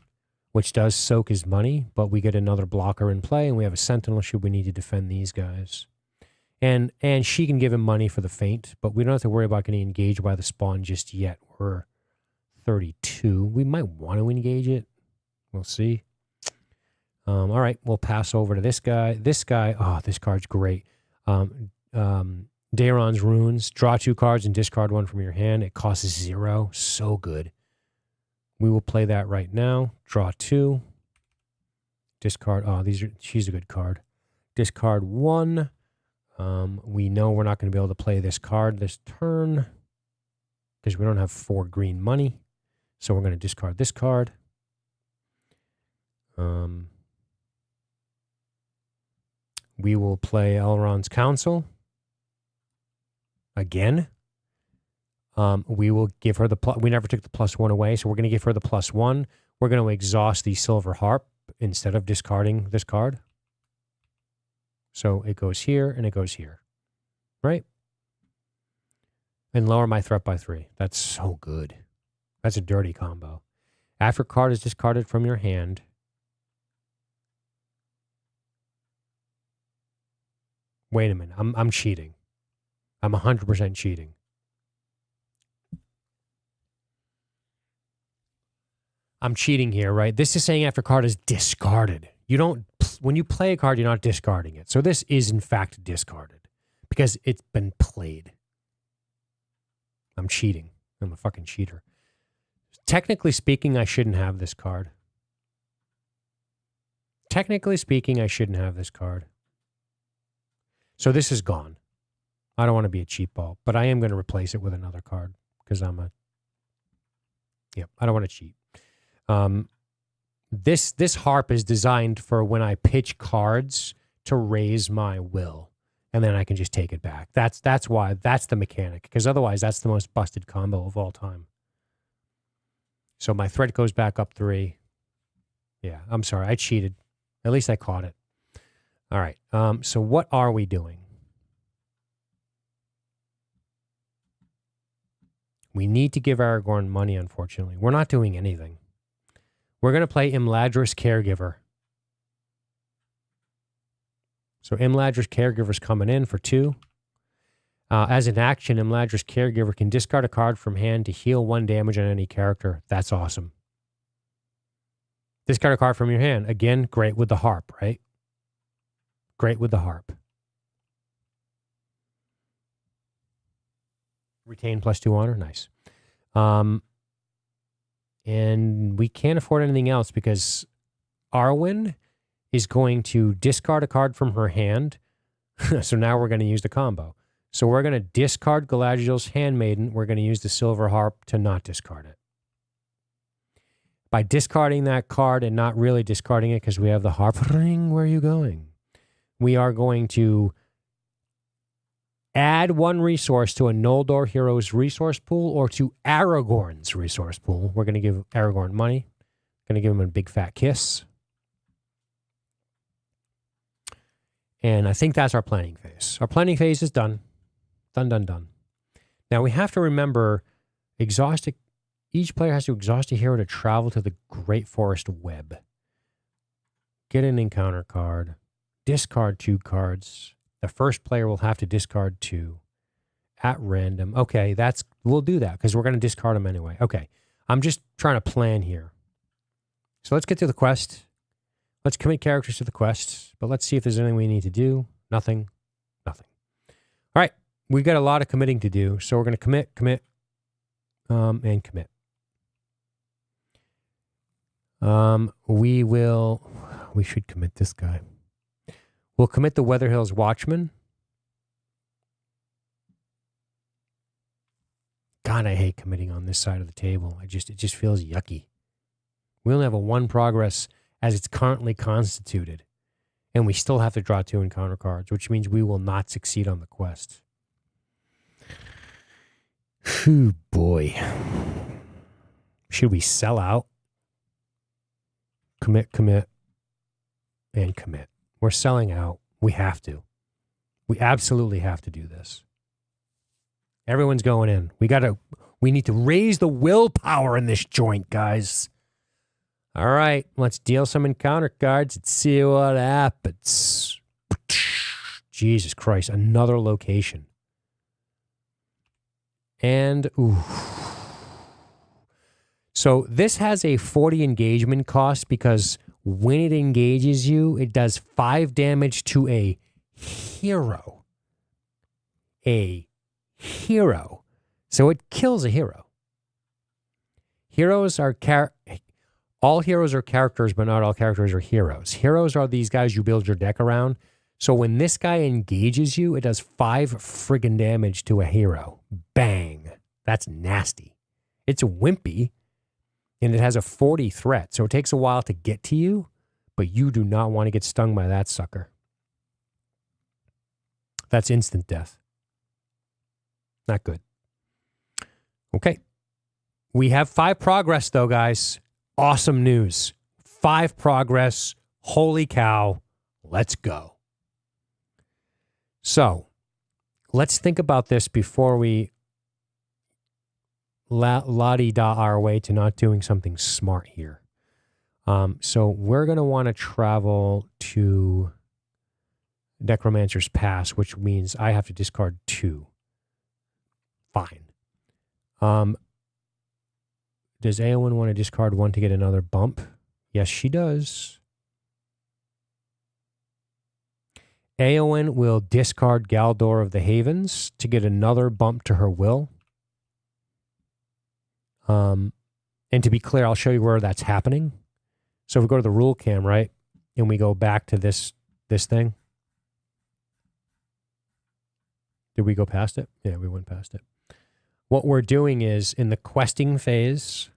which does soak his money, but we get another blocker in play, and we have a Sentinel should we need to defend these guys. And she can give him money for the feint, but we don't have to worry about getting engaged by the spawn just yet. We're 32. We might want to engage it. We'll see. All right, we'll pass over to this guy. This guy, oh, this card's great. Daeron's Runes. Draw 2 cards and discard 1 from your hand. It costs 0. So good. We will play that right now. Draw 2. Discard. Oh, she's a good card. Discard 1. We know we're not going to be able to play this card this turn because we don't have 4 green money. So we're going to discard this card. We will play Elrond's Council. Again. We will give her the plus. We never took the +1 away, so we're going to give her the +1. We're going to exhaust the Silver Harp instead of discarding this card. So it goes here and it goes here. Right? And lower my threat by 3. That's so good. That's a dirty combo. After a card is discarded from your hand, wait a minute. I'm cheating. I'm 100% cheating. I'm cheating here, right? This is saying after a card is discarded. You don't, when you play a card, you're not discarding it. So this is in fact discarded because it's been played. I'm cheating. I'm a fucking cheater. Technically speaking, I shouldn't have this card. Technically speaking, I shouldn't have this card. So this is gone. I don't want to be a cheap ball, but I am going to replace it with another card because I'm a, yep, I don't want to cheat. This harp is designed for when I pitch cards to raise my will, and then I can just take it back. That's why, that's the mechanic, because otherwise that's the most busted combo of all time. So my threat goes back up 3. Yeah, I'm sorry, I cheated. At least I caught it. All right, so what are we doing? We need to give Aragorn money, unfortunately. We're not doing anything. We're going to play Imladris Caregiver. So Imladris Caregiver's coming in for 2. As an action, Imladris Caregiver can discard a card from hand to heal 1 damage on any character. That's awesome. Discard a card from your hand. Again, great with the harp, right? Great with the harp. Retain +2 honor. Nice. And we can't afford anything else because Arwen is going to discard a card from her hand. So now we're going to use the combo. So we're going to discard Galadriel's Handmaiden. We're going to use the Silver Harp to not discard it. By discarding that card and not really discarding it because we have the harp ring, where are you going? We are going to add 1 resource to a Noldor hero's resource pool or to Aragorn's resource pool. We're going to give Aragorn money. Going to give him a big fat kiss. And I think that's our planning phase. Our planning phase is done. Done, done, done. Now we have to remember, each player has to exhaust a hero to travel to the Great Forest Web. Get an encounter card. Discard 2 cards. The first player will have to discard 2 at random. Okay, we'll do that because we're going to discard them anyway. Okay, I'm just trying to plan here. So let's get to the quest. Let's commit characters to the quest, but let's see if there's anything we need to do. Nothing. Nothing. All right, we got a lot of committing to do, so we're going to commit, and commit. We should commit this guy. We'll commit the Weather Hills Watchman. God, I hate committing on this side of the table. It just feels yucky. We only have a 1 progress as it's currently constituted. And we still have to draw 2 encounter cards, which means we will not succeed on the quest. Phew, boy. Should we sell out? Commit, and commit. We're selling out. We have to. We absolutely have to do this. Everyone's going in. We need to raise the willpower in this joint, guys. All right, let's deal some encounter cards and see what happens. Jesus Christ, another location. And, ooh. So this has a 40 engagement cost because when it engages you, it does 5 damage to a hero. A hero. So it kills a hero. Heroes are all heroes are characters, but not all characters are heroes. Heroes are these guys you build your deck around. So when this guy engages you, it does 5 friggin' damage to a hero. Bang. That's nasty. It's wimpy, and it has a 40 threat, so it takes a while to get to you, but you do not want to get stung by that sucker. That's instant death. Not good. Okay. We have 5 progress, though, guys. Awesome news. 5 progress. Holy cow. Let's go. So, let's think about this before we la-di-da our way to not doing something smart here. So, we're going to want to travel to Necromancer's Pass, which means I have to discard 2. Fine. Does Eowyn want to discard 1 to get another bump? Yes, she does. Eowyn will discard Galdor of the Havens to get another bump to her will. And to be clear, I'll show you where that's happening. So if we go to the rule cam, right, and we go back to this thing. Did we go past it? Yeah, we went past it. What we're doing is in the questing phase.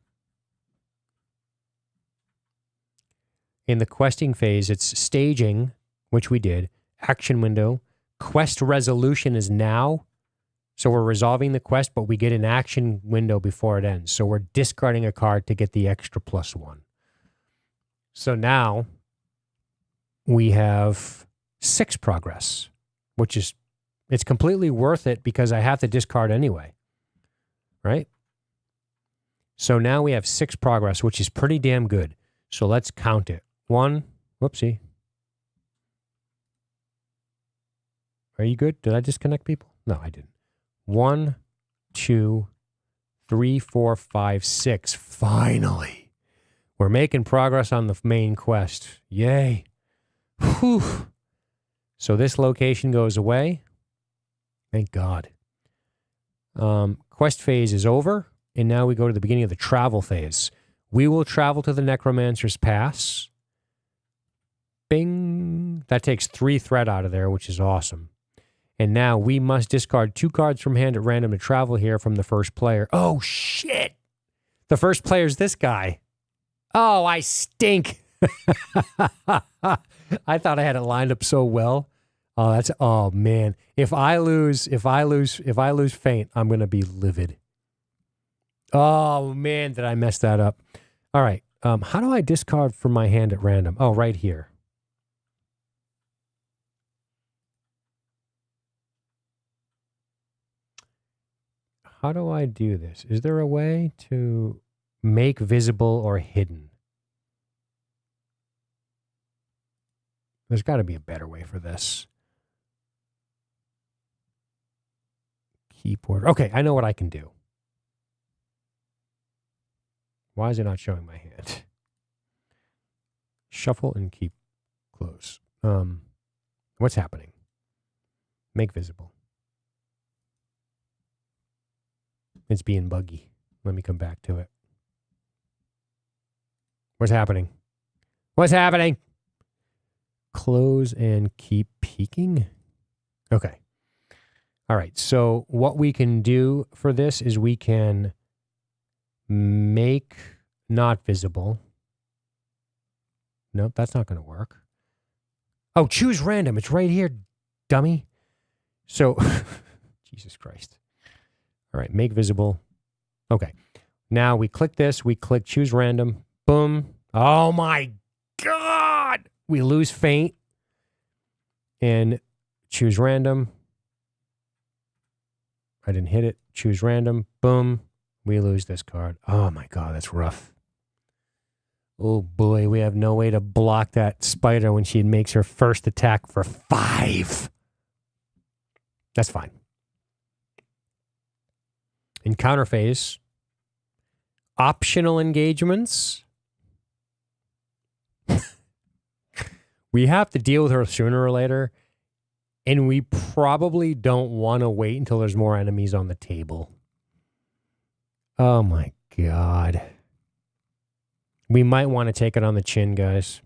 In the questing phase, it's staging, which we did. Action window. Quest resolution is now. So we're resolving the quest, but we get an action window before it ends. So we're discarding a card to get the extra +1. So now we have 6 progress, which is, it's completely worth it because I have to discard anyway. Right? So now we have 6 progress, which is pretty damn good. So let's count it. 1, whoopsie. Are you good? Did I disconnect people? No, I didn't. 1, 2, 3, 4, 5, 6. Finally. We're making progress on the main quest. Yay. Whew. So this location goes away. Thank God. Quest phase is over, and now we go to the beginning of the travel phase. We will travel to the Necromancer's Pass. Bing. That takes 3 threat out of there, which is awesome. And now we must discard 2 cards from hand at random to travel here from the first player. Oh, shit. The first player is this guy. Oh, I stink. I thought I had it lined up so well. Oh man. If I lose faint, I'm going to be livid. Oh man, did I mess that up? All right. How do I discard from my hand at random? Oh, right here. How do I do this? Is there a way to make visible or hidden? There's got to be a better way for this. Keep order. Okay, I know what I can do. Why is it not showing my hand? Shuffle and keep close. What's happening? Make visible. It's being buggy. Let me come back to it. What's happening? What's happening? Close and keep peeking. Okay. All right. So what we can do for this is we can make not visible. Nope, that's not going to work. Oh, choose random. It's right here, dummy. So, Jesus Christ. All right, make visible. Okay. Now we click this. We click choose random. Boom. Oh my God. We lose faint. And choose random. I didn't hit it. Choose random. Boom. We lose this card. Oh my god, that's rough. Oh boy, we have no way to block that spider when she makes her first attack for 5. That's fine. Encounter phase. Optional engagements. We have to deal with her sooner or later, and we probably don't want to wait until there's more enemies on the table. Oh my god. We might want to take it on the chin, guys.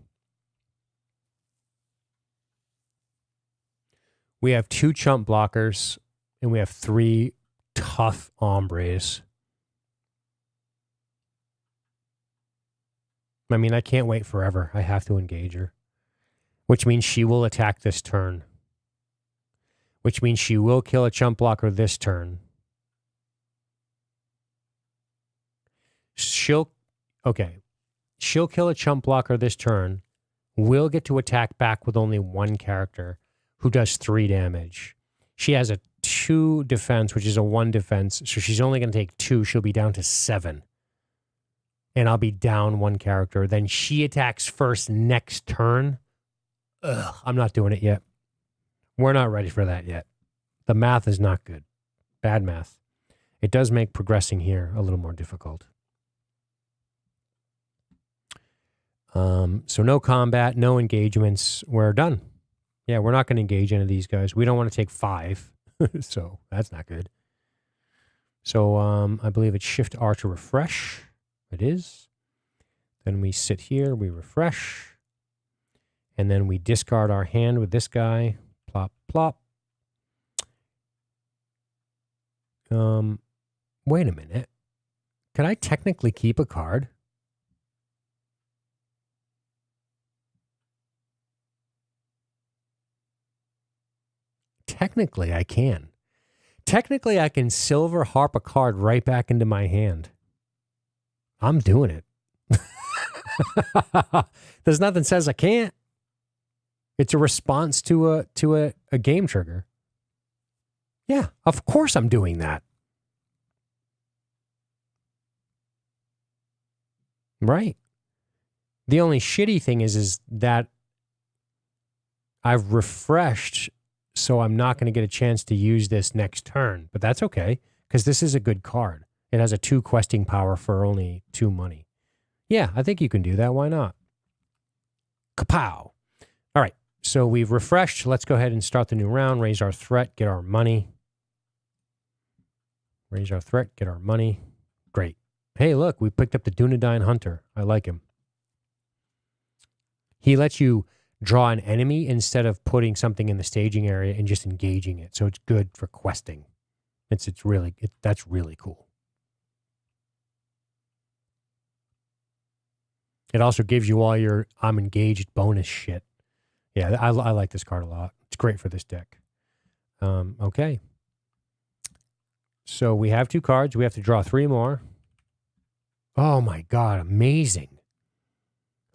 We have 2 chump blockers, and we have 3 tough hombres. I mean, I can't wait forever. I have to engage her. Which means she will attack this turn. Which means she will kill a chump blocker this turn. She'll kill a chump blocker this turn. We'll get to attack back with only 1 character who does 3 damage. She has a 2 defense, which is a 1 defense, so she's only going to take 2. She'll be down to 7. And I'll be down 1 character. Then she attacks first next turn. Ugh, I'm not doing it yet. We're not ready for that yet. The math is not good. Bad math. It does make progressing here a little more difficult. So no combat, no engagements. We're done. Yeah, we're not going to engage any of these guys. We don't want to take 5. So that's not good. So I believe it's Shift R to refresh. It is. Then we sit here, we refresh. And then we discard our hand with this guy. Plop, plop. Wait a minute. Can I technically keep a card? Technically, I can. Technically, I can silver harp a card right back into my hand. I'm doing it. There's nothing says I can't. It's a response to a game trigger. Yeah, of course I'm doing that. Right. The only shitty thing is that I've refreshed, so I'm not going to get a chance to use this next turn. But that's okay, because this is a good card. It has a 2 questing power for only 2 money. Yeah, I think you can do that. Why not? Kapow. All right. So we've refreshed. Let's go ahead and start the new round. Raise our threat. Get our money. Raise our threat. Get our money. Great. Hey, look. We picked up the Dunedain Hunter. I like him. He lets you draw an enemy instead of putting something in the staging area and just engaging it. So it's good for questing. That's really cool. It also gives you all your I'm engaged bonus shit. Yeah, I like this card a lot. It's great for this deck. Okay. So we have 2 cards. We have to draw 3 more. Oh my God, amazing.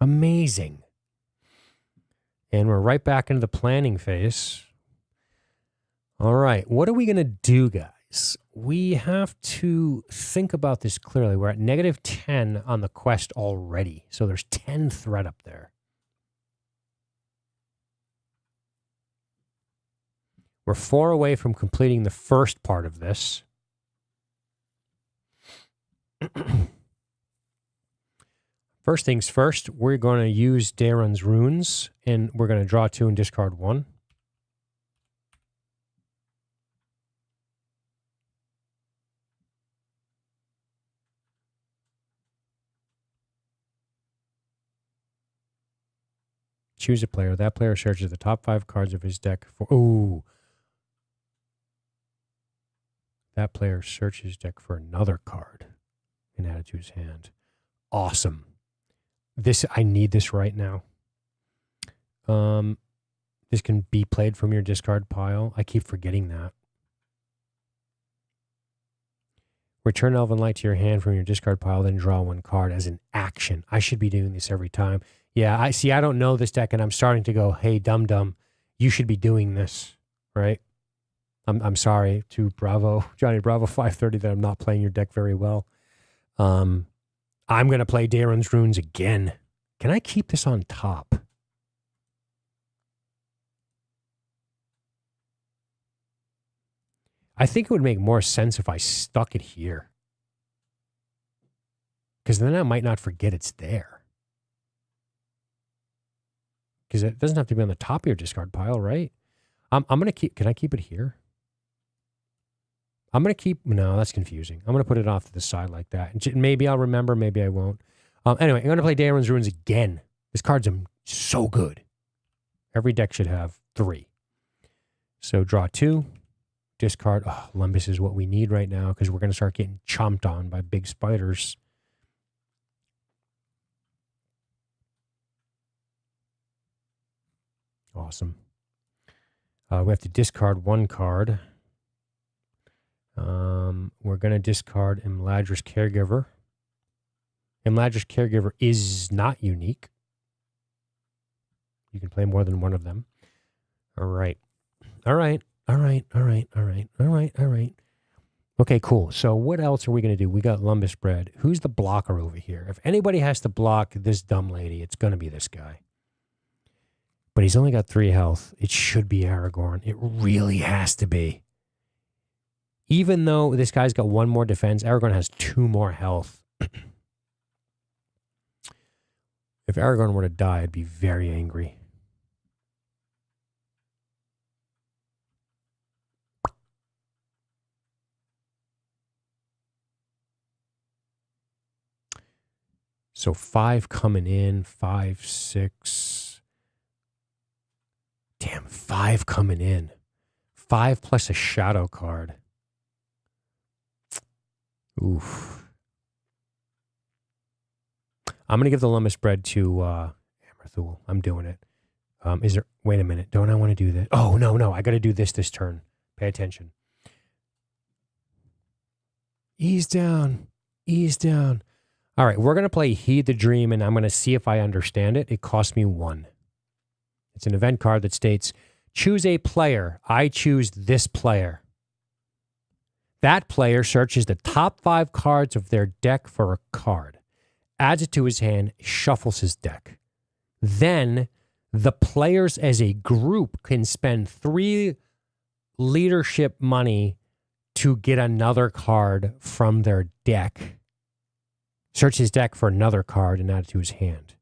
Amazing. And we're right back into the planning phase. All right, what are we going to do, guys? We have to think about this clearly. We're at -10 on the quest already. So there's 10 threat up there. We're 4 away from completing the first part of this. First things first, we're going to use Darren's runes, and we're going to draw 2 and discard 1. Choose a player. That player searches the top 5 cards of his deck for... Ooh. That player searches his deck for another card and add it to his hand. Awesome. I need this right now. This can be played from your discard pile. I keep forgetting that. Return Elven Light to your hand from your discard pile, then draw 1 card as an action. I should be doing this every time. Yeah, I don't know this deck, and I'm starting to go, hey, dum-dum, you should be doing this, right? I'm sorry to Johnny Bravo 530 that I'm not playing your deck very well. I'm going to play Darren's Runes again. Can I keep this on top? I think it would make more sense if I stuck it here. Because then I might not forget it's there. Because it doesn't have to be on the top of your discard pile, right? I'm going to keep... Can I keep it here? I'm going to keep... No, that's confusing. I'm going to put it off to the side like that. Maybe I'll remember, maybe I won't. Anyway, I'm going to play Darren's Runes again. This card's so good. Every deck should have 3. So draw 2. Discard. Oh, Lumbus is what we need right now because we're going to start getting chomped on by big spiders. Awesome. We have to discard 1 card. We're going to discard Imladra's Caregiver. Imladra's Caregiver is not unique. You can play more than one of them. All right. All right. All right. All right. All right. All right. All right. Okay, cool. So what else are we going to do? We got Lumbus Bread. Who's the blocker over here? If anybody has to block this dumb lady, it's going to be this guy. But he's only got 3 health. It should be Aragorn. It really has to be. Even though this guy's got 1 more defense, Aragorn has 2 more health. If Aragorn were to die, I'd be very angry. So 5 coming in, 5, 6. Damn, 5 coming in. 5 plus a shadow card. Oof. I'm going to give the Lumbus Bread to Amarthul. I'm doing it. Is there... Wait a minute. Don't I want to do this? Oh, no. I got to do this turn. Pay attention. Ease down. Ease down. All right, we're going to play Heed the Dream, and I'm going to see if I understand it. It cost me 1. It's an event card that states, choose a player. I choose this player. That player searches the top 5 cards of their deck for a card, adds it to his hand, shuffles his deck. Then the players as a group can spend 3 leadership money to get another card from their deck. Search his deck for another card and add it to his hand.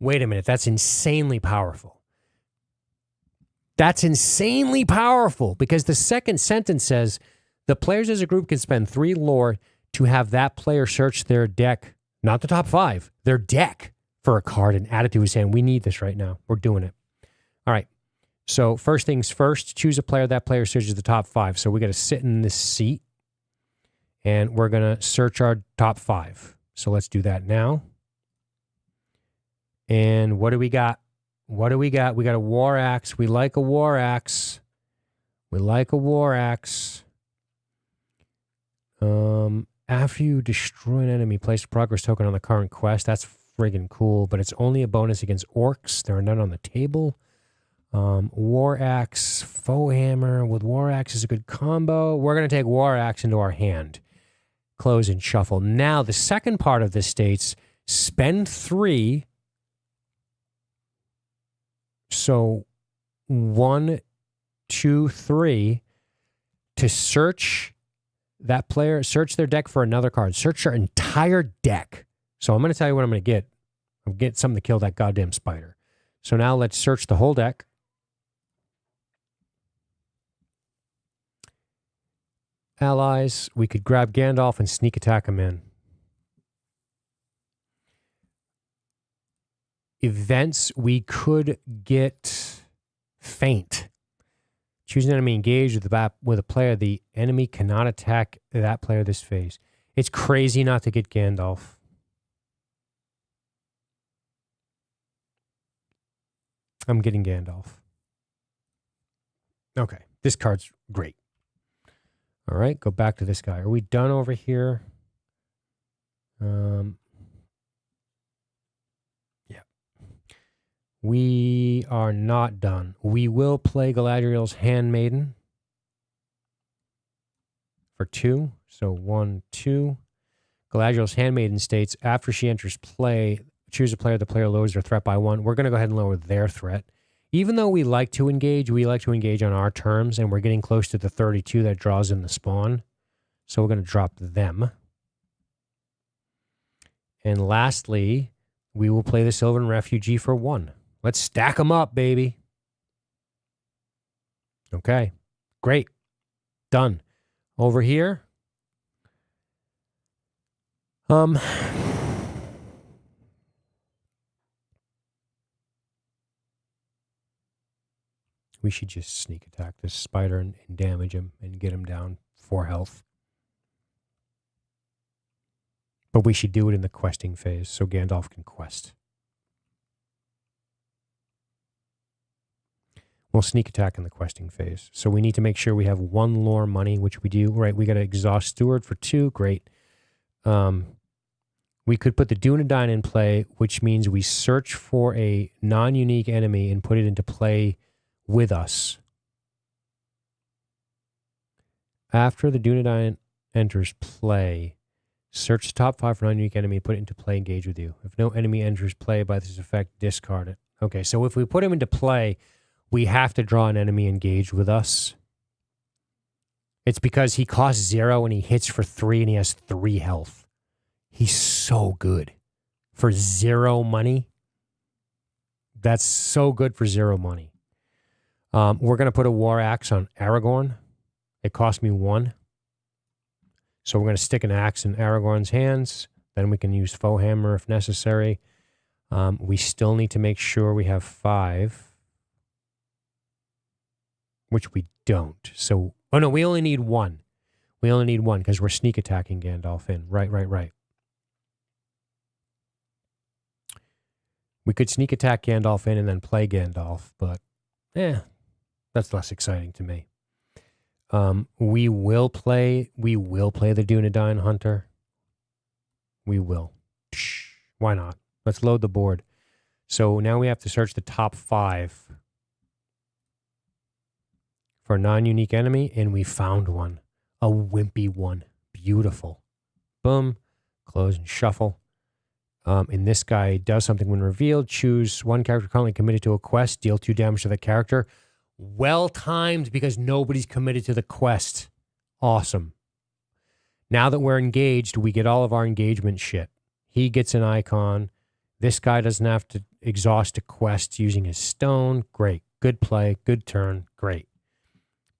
Wait a minute, that's insanely powerful. That's insanely powerful because the second sentence says, the players as a group can spend 3 lore to have that player search their deck, not the top 5, their deck for a card and add it to his hand. We need this right now. We're doing it. All right. So first things first, choose a player. That player searches the top 5. So we got to sit in this seat and we're going to search our top 5. So let's do that now. And what do we got? What do we got? We got a War Axe. We like a War Axe. We like a War Axe. After you destroy an enemy, place a progress token on the current quest. That's friggin' cool, but it's only a bonus against orcs. There are none on the table. War Axe, Foe Hammer with War Axe is a good combo. We're going to take War Axe into our hand. Close and shuffle. Now, the second part of this states, spend 3. So 1, 2, 3 to search that player, search their deck for another card. Search their entire deck. So I'm going to tell you what I'm going to get. I'm going to get something to kill that goddamn spider. So now let's search the whole deck. Allies, we could grab Gandalf and sneak attack him in. Events, we could get Feint. Choose an enemy engaged with a player. The enemy cannot attack that player this phase. It's crazy not to get Gandalf. I'm getting Gandalf. Okay, this card's great. All right, go back to this guy. Are we done over here? Yeah. We are not done. We will play Galadriel's Handmaiden for 2. So 1, 2. Galadriel's handmaiden states, after she enters play, choose a player, the player lowers their threat by 1. We're going to go ahead and lower their threat. Even though we like to engage on our terms, and we're getting close to the 32 that draws in the spawn. So we're going to drop them. And lastly, we will play the Sylvan Refugee for 1. Let's stack them up, baby. Okay, great. Done. Over here. We should just sneak attack this spider and damage him and get him down 4 health. But we should do it in the questing phase so Gandalf can quest. We'll sneak attack in the questing phase. So we need to make sure we have 1 lore money, which we do. Right, we got to exhaust Steward for 2. Great. We could put the Dunedain in play, which means we search for a non-unique enemy and put it into play with us. After the Dunedain enters play, search the top 5 for non-unique enemy, put it into play, engage with you. If no enemy enters play by this effect, discard it. Okay, so if we put him into play, we have to draw an enemy engaged with us. It's because he costs 0 and he hits for 3 and he has 3 health. He's so good. For 0 money, that's so good for 0 money. We're going to put a War Axe on Aragorn. It cost me 1. So we're going to stick an axe in Aragorn's hands. Then we can use Foe Hammer if necessary. We still need to make sure we have 5. Which we don't. So, oh no, we only need 1. We only need 1 because we're sneak attacking Gandalf in. Right. We could sneak attack Gandalf in and then play Gandalf, but that's less exciting to me. We will play the Dunedain Hunter. We will. Why not? Let's load the board. So now we have to search the top 5 for a non-unique enemy, and we found one. A wimpy one. Beautiful. Boom. Close and shuffle. And this guy does something when revealed. Choose 1 character currently committed to a quest. Deal 2 damage to the character. Well timed because nobody's committed to the quest. Awesome. Now that we're engaged, we get all of our engagement shit. He gets an icon. This guy doesn't have to exhaust a quest using his stone. Great. Good play. Good turn. Great.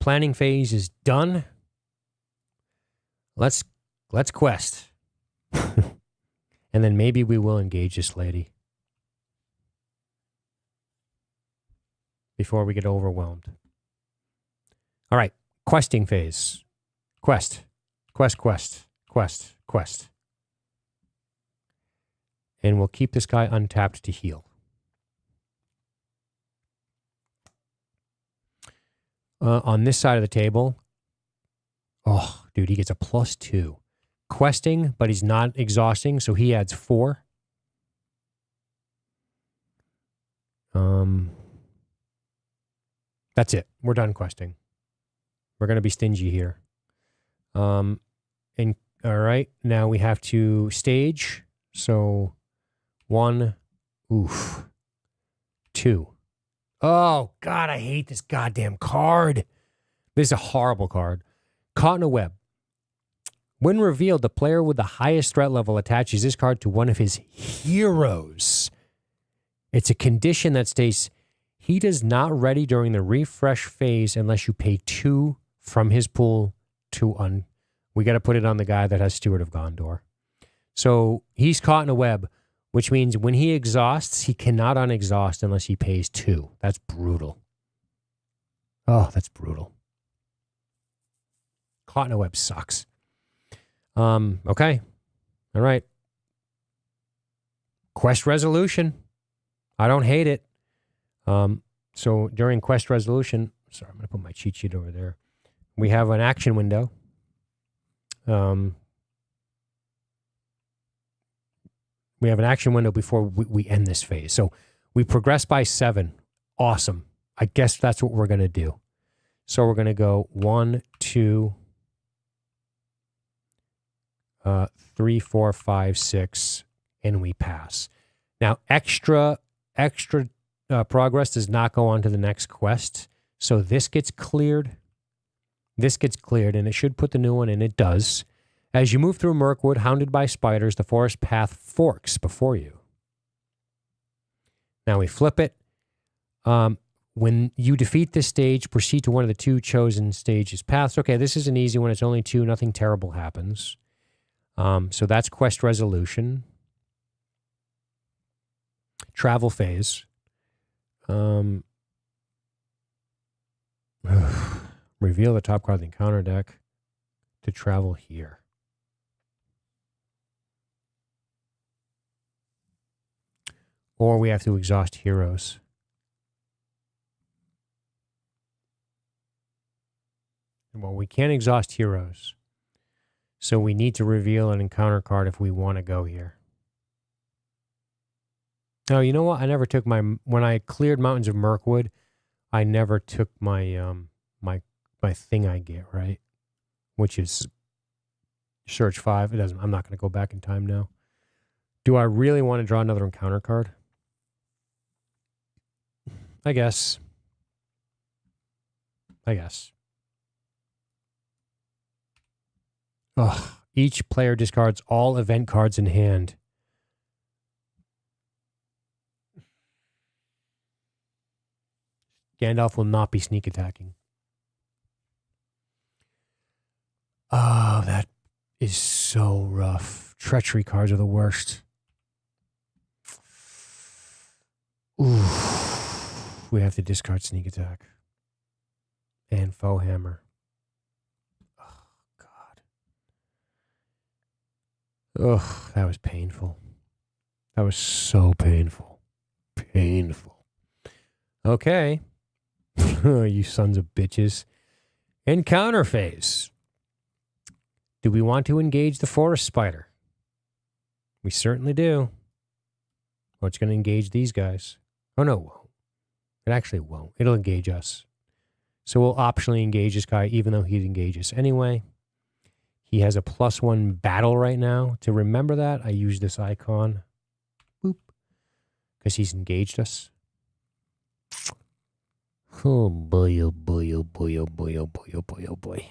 Planning phase is done. Let's quest. And then maybe we will engage this lady before we get overwhelmed. All right, questing phase. Quest. And we'll keep this guy untapped to heal. On this side of the table, oh, dude, he gets a +2. Questing, but he's not exhausting, so he adds 4. That's it. We're done questing. We're going to be stingy here. And all right, now we have to stage. So 1, 2. Oh, God, I hate this goddamn card. This is a horrible card. Caught in a Web. When revealed, the player with the highest threat level attaches this card to one of his heroes. It's a condition that states he does not ready during the refresh phase unless you pay 2 from his pool to We got to put it on the guy that has Steward of Gondor. So he's caught in a web, which means when he exhausts, he cannot unexhaust unless he pays 2. That's brutal. Oh, that's brutal. Caught in a web sucks. Okay. All right. Quest resolution. I don't hate it. So during quest resolution, sorry, I'm going to put my cheat sheet over there. We have an action window. We have an action window before we end this phase. So we progress by 7. Awesome. I guess that's what we're going to do. So we're going to go 1, 2. 3, 4, 5, 6, and we pass. Now, extra progress does not go on to the next quest. So this gets cleared. This gets cleared, and it should put the new one in. It does. As you move through Mirkwood, hounded by spiders, the forest path forks before you. Now we flip it. When you defeat this stage, proceed to one of the 2 chosen stages paths. Okay, this is an easy one. It's only 2. Nothing terrible happens. So that's quest resolution. Travel phase. Reveal the top card of the encounter deck to travel here. Or we have to exhaust heroes. Well, we can't exhaust heroes. So we need to reveal an encounter card if we want to go here. Oh, you know what? I never took my... When I cleared Mountains of Mirkwood, I never took my my thing I get, right? Which is search 5. It doesn't... I'm not going to go back in time now. Do I really want to draw another encounter card? I guess. Ugh. Each player discards all event cards in hand. Gandalf will not be sneak attacking. Oh, that is so rough. Treachery cards are the worst. Ooh. We have to discard sneak attack. And foe hammer. Oh, God. Ugh, that was painful. That was so painful. Painful. Okay. You sons of bitches. Encounter phase. Do we want to engage the forest spider? We certainly do. Well, it's going to engage these guys. Oh, no, it won't. It actually won't. It'll engage us. So we'll optionally engage this guy, even though he'd engage us anyway. He has a +1 battle right now. To remember that, I use this icon. Boop. Because he's engaged us. Oh boy, oh boy, oh boy, oh boy, oh boy, oh boy, oh boy.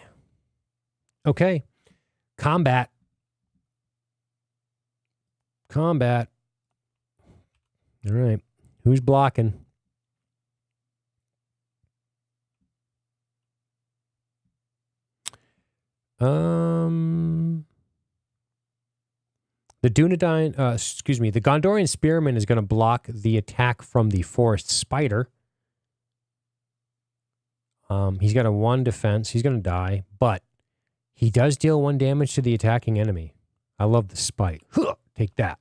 Okay. Combat. Combat. All right. Who's blocking? The the Gondorian Spearman is going to block the attack from the forest spider. He's got a 1 defense. He's going to die, but he does deal 1 damage to the attacking enemy. I love the spite. Huh, take that.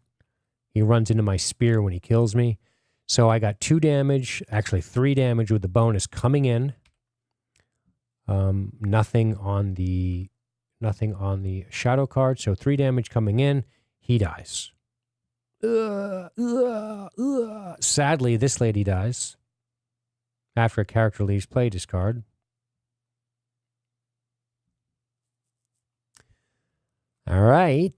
He runs into my spear when he kills me. So I got 2 damage, actually 3 damage with the bonus coming in. Nothing on the shadow card. So 3 damage coming in. He dies. Sadly, this lady dies. After a character leaves play, discard. All right.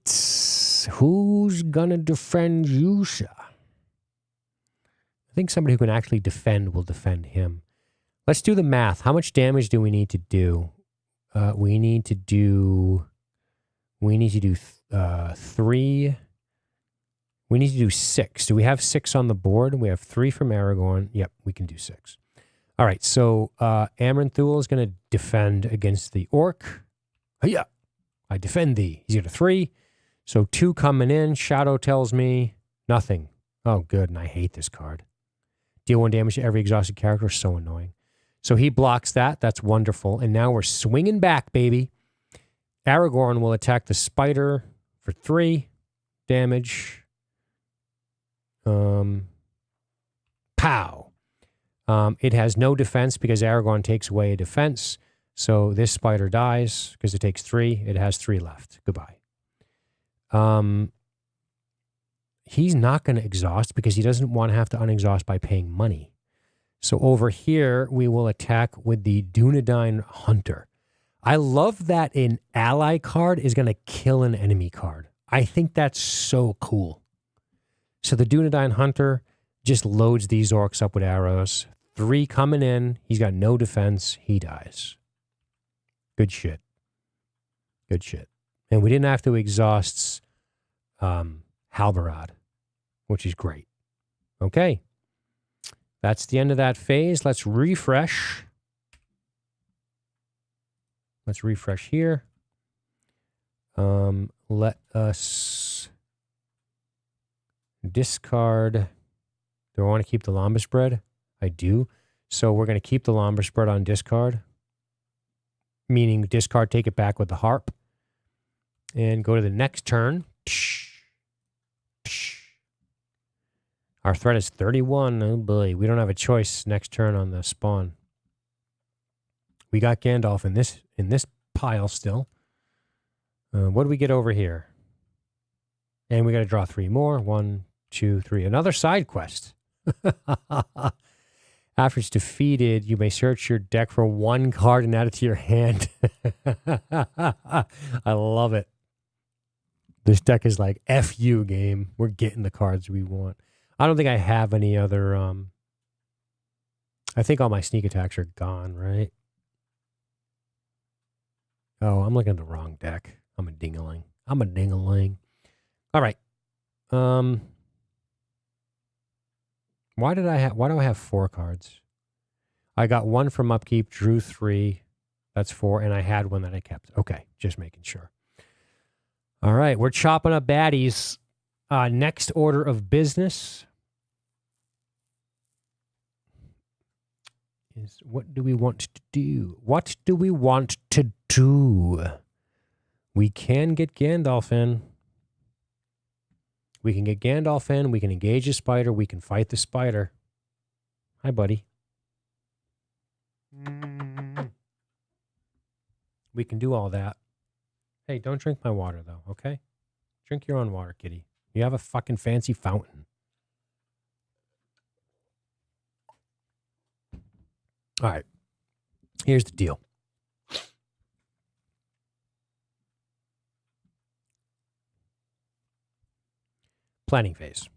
Who's going to defend you, sir? I think somebody who can actually defend will defend him. Let's do the math. How much damage do we need to do? We need to do 3. We need to do 6. Do we have 6 on the board? We have 3 from Aragorn. Yep, we can do 6. All right, so Amranthul is going to defend against the orc. Yeah, I defend thee. He's got a 3. So 2 coming in. Shadow tells me nothing. Oh, good, and I hate this card. Deal 1 damage to every exhausted character. So annoying. So he blocks that. That's wonderful. And now we're swinging back, baby. Aragorn will attack the spider for 3 damage. Pow. It has no defense because Aragorn takes away a defense. So this spider dies because it takes 3. It has 3 left. Goodbye. He's not going to exhaust because he doesn't want to have to unexhaust by paying money. So over here, we will attack with the Dunedain Hunter. I love that an ally card is going to kill an enemy card. I think that's so cool. So the Dunedain Hunter just loads these orcs up with arrows. 3 coming in. He's got no defense. He dies. Good shit. Good shit. And we didn't have to exhaust Halberad, which is great. Okay. That's the end of that phase. Let's refresh. Let's refresh here. Let us discard. Do I want to keep the Lambus Bread? I do. So we're going to keep the Lambus Bread on discard. Meaning discard, take it back with the harp. And go to the next turn. Our threat is 31. Oh boy, we don't have a choice next turn on the spawn. We got Gandalf in this pile still. What do we get over here? And we got to draw 3 more. 1, 2, 3. Another side quest. After it's defeated, you may search your deck for 1 card and add it to your hand. I love it. This deck is like, F you, game. We're getting the cards we want. I don't think I have any other... I think all my sneak attacks are gone, right? Oh, I'm looking at the wrong deck. I'm a dingaling. I'm a dingaling. All right. Why do I have 4 cards? I got 1 from upkeep, drew 3. That's 4, and I had 1 that I kept. Okay, just making sure. All right, we're chopping up baddies. Next order of business is what do we want to do? What do we want to do? We can get Gandalf in. We can get Gandalf in. We can engage a spider. We can fight the spider. Hi, buddy. We can do all that. Hey, don't drink my water, though, okay? Drink your own water, kitty. You have a fucking fancy fountain. All right. Here's the deal. Planning phase.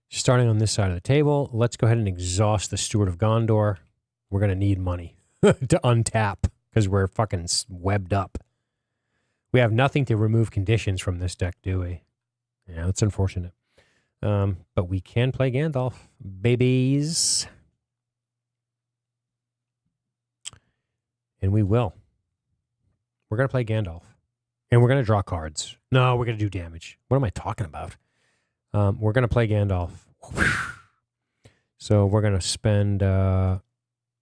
Starting on this side of the table, let's go ahead and exhaust the Steward of Gondor. We're going to need money to untap because we're fucking webbed up. We have nothing to remove conditions from this deck, do we? Yeah, that's unfortunate. But we can play Gandalf, babies. And we will. We're going to play Gandalf. And we're going to draw cards. No, we're going to do damage. What am I talking about? We're going to play Gandalf. So we're going to spend... we're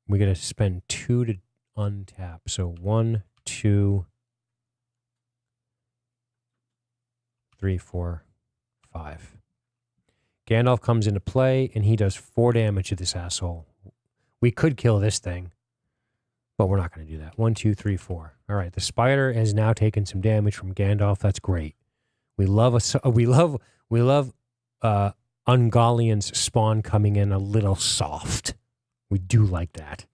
going to spend 2 to untap. So 1, 2, 3, 4, 5. Gandalf comes into play, and he does 4 damage to this asshole. We could kill this thing, but we're not going to do that. 1, 2, 3, 4. All right, the spider has now taken some damage from Gandalf. That's great. We love Ungoliant's spawn coming in a little soft. We do like that.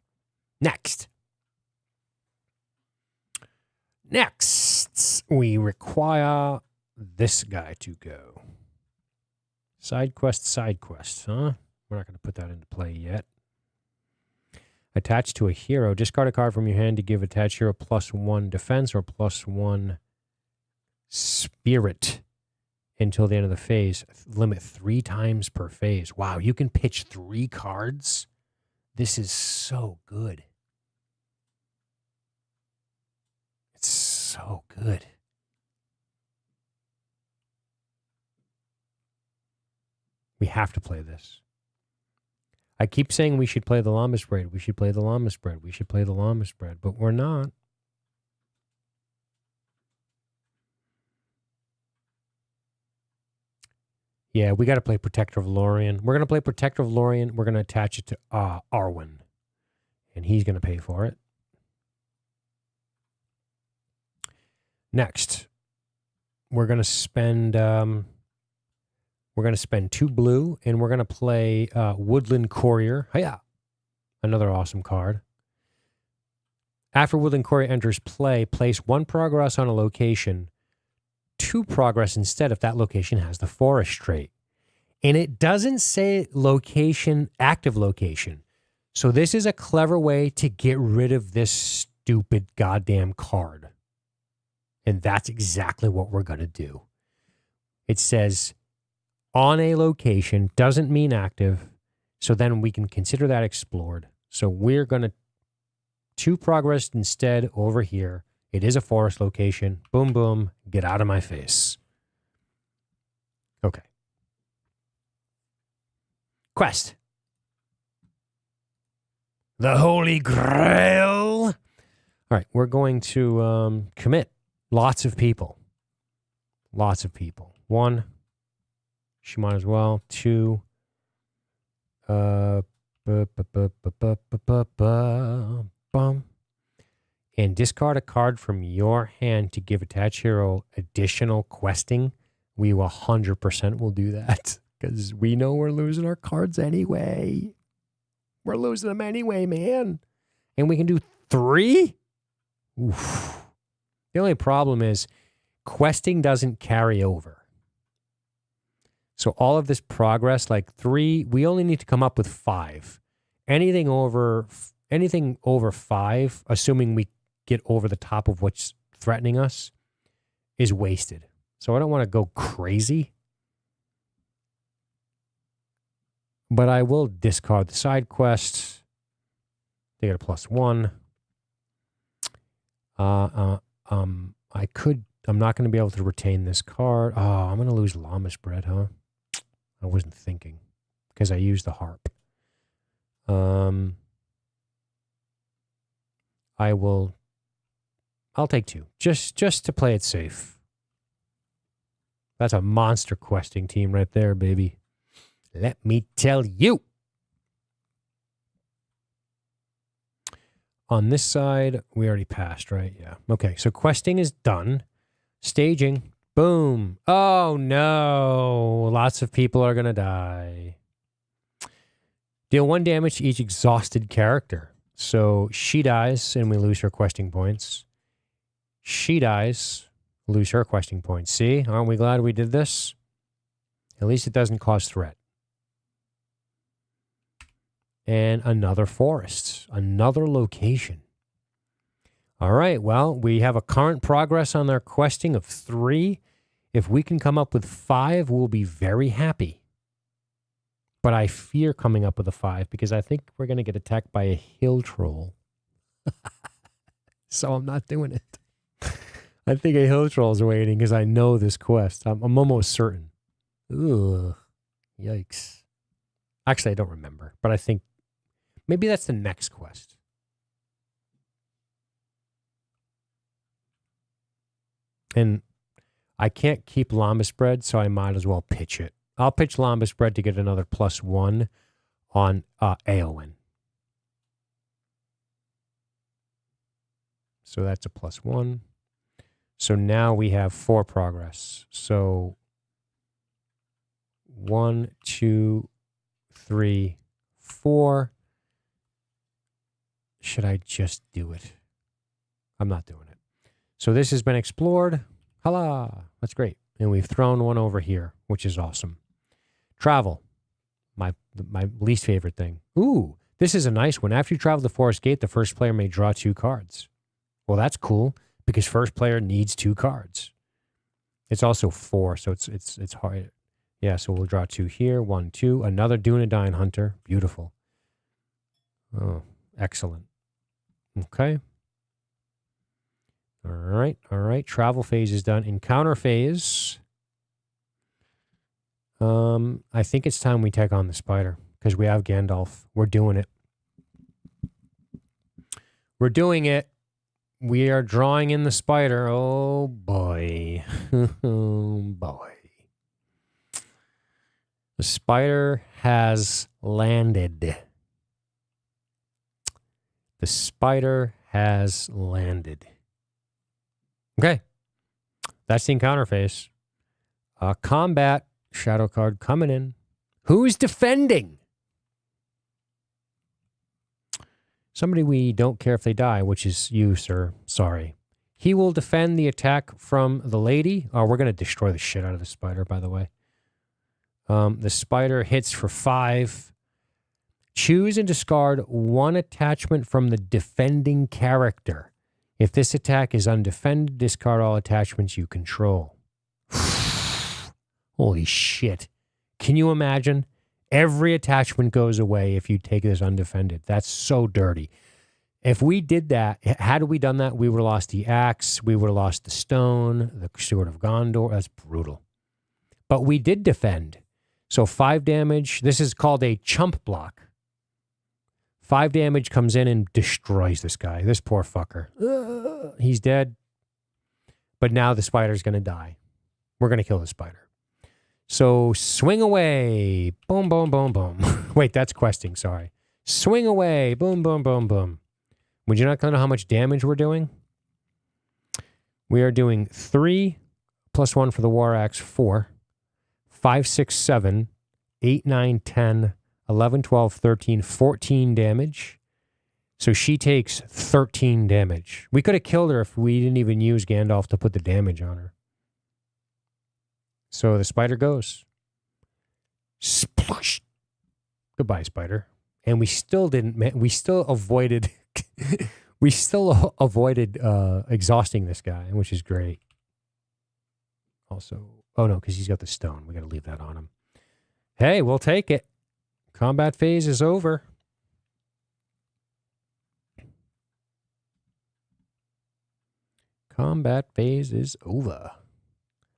Next, we require this guy to go. Side quest, huh? We're not going to put that into play yet. Attached to a hero. Discard a card from your hand to give attached hero +1 defense or +1 spirit until the end of the phase. Limit 3 times per phase. Wow, you can pitch 3 cards? This is so good. It's so good. We have to play this. I keep saying we should play the Lambus Bread. We should play the Lambus Bread. We should play the Lambus Bread, but we're not. Yeah, we got to play Protector of Lorien. We're going to play Protector of Lorien. We're going to attach it to Arwen, and he's going to pay for it. Next, we're going to spend 2 blue, and we're going to play Woodland Courier. Hiya! Another awesome card. After Woodland Quarry enters play, place 1 progress on a location, 2 progress instead if that location has the forest trait. And it doesn't say location, active location. So this is a clever way to get rid of this stupid goddamn card. And that's exactly what we're going to do. It says on a location doesn't mean active. So then we can consider that explored. So we're going to 2 progress instead over here. It is a forest location. Boom, boom. Get out of my face. Okay. Quest. The Holy Grail. All right. We're going to commit. Lots of people. Lots of people. 1. She might as well. 2. And discard a card from your hand to give attached hero additional questing. We 100% will do that because we know we're losing our cards anyway. We're losing them anyway, man. And we can do 3? Oof. The only problem is questing doesn't carry over. So all of this progress, like 3, we only need to come up with 5. Anything over 5, assuming we get over the top of what's threatening us, is wasted. So I don't want to go crazy. But I will discard the side quests. They get a +1. I'm not going to be able to retain this card. Oh, I'm going to lose Llamas Bread, huh? I wasn't thinking because I used the harp. I'll take 2 just to play it safe. That's a monster questing team right there, baby. Let me tell you. On this side, we already passed, right? Yeah. Okay, so questing is done. Staging. Boom. Oh, no. Lots of people are going to die. Deal 1 damage to each exhausted character. So she dies, and we lose her questing points. She dies, lose her questing points. See? Aren't we glad we did this? At least it doesn't cause threat. And another forest. Another location. All right, well, we have a current progress on our questing of 3. If we can come up with 5, we'll be very happy. But I fear coming up with a 5 because I think we're going to get attacked by a hill troll. So I'm not doing it. I think a hill troll is waiting because I know this quest. I'm almost certain. Ugh. Yikes. Actually, I don't remember, but I think maybe that's the next quest. And I can't keep Llamas Bread, so I might as well pitch it. I'll pitch Llamas Bread to get another +1 on Aowen. So that's a +1. So now we have 4 progress. So 1, 2, 3, 4. Should I just do it? I'm not doing it. So this has been explored. Holla! That's great. And we've thrown 1 over here, which is awesome. Travel. My least favorite thing. Ooh, this is a nice one. After you travel the forest gate, the first player may draw 2 cards. Well, that's cool because first player needs 2 cards. It's also 4, so it's hard. Yeah, so we'll draw 2 here. 1, 2. Another Dunedain Hunter. Beautiful. Oh, excellent. Okay. All right. Travel phase is done. Encounter phase. I think it's time we take on the spider because we have Gandalf. We're doing it. We're doing it. We are drawing in the spider. Oh, boy. Oh, boy. The spider has landed. The spider has landed. Okay. That's the encounter phase. Combat. Shadow card coming in. Who's defending? Somebody we don't care if they die, which is you, sir. Sorry. He will defend the attack from the lady. Oh, we're going to destroy the shit out of the spider, by the way. The spider hits for 5. Choose and discard 1 attachment from the defending character. If this attack is undefended, discard all attachments you control. Holy shit. Can you imagine? Every attachment goes away if you take this undefended. That's so dirty. If we did that, had we done that, we would have lost the axe, we would have lost the stone, the sword of Gondor. That's brutal. But we did defend. So 5 damage. This is called a chump block. 5 damage comes in and destroys this guy. This poor fucker. He's dead. But now the spider's going to die. We're going to kill the spider. So swing away. Boom, boom, boom, boom. Wait, that's questing. Sorry. Swing away. Boom, boom, boom, boom. Would you not know how much damage we're doing? We are doing 3 plus 1 for the war axe, 4. 5, 6, 7, 8, 9, 10, 11, 12, 13, 14 damage. So she takes 13 damage. We could have killed her if we didn't even use Gandalf to put the damage on her. So the spider goes. Splush. Goodbye, spider. And we still didn't, we still avoided, exhausting this guy, which is great. Also, oh no, because he's got the stone. We got to leave that on him. Hey, we'll take it. Combat phase is over. Combat phase is over.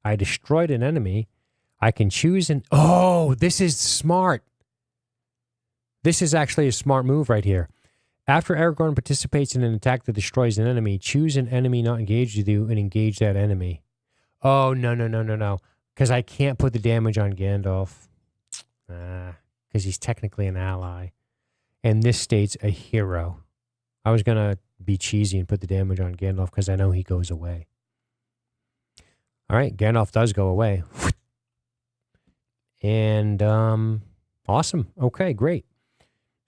I destroyed an enemy. I can choose an... Oh, this is smart. This is actually a smart move right here. After Aragorn participates in an attack that destroys an enemy, choose an enemy not engaged with you and engage that enemy. Oh, no. Because I can't put the damage on Gandalf. Because he's technically an ally. And this state's a hero. I was going to be cheesy and put the damage on Gandalf because I know he goes away. All right, Gandalf does go away. And awesome. Okay, great.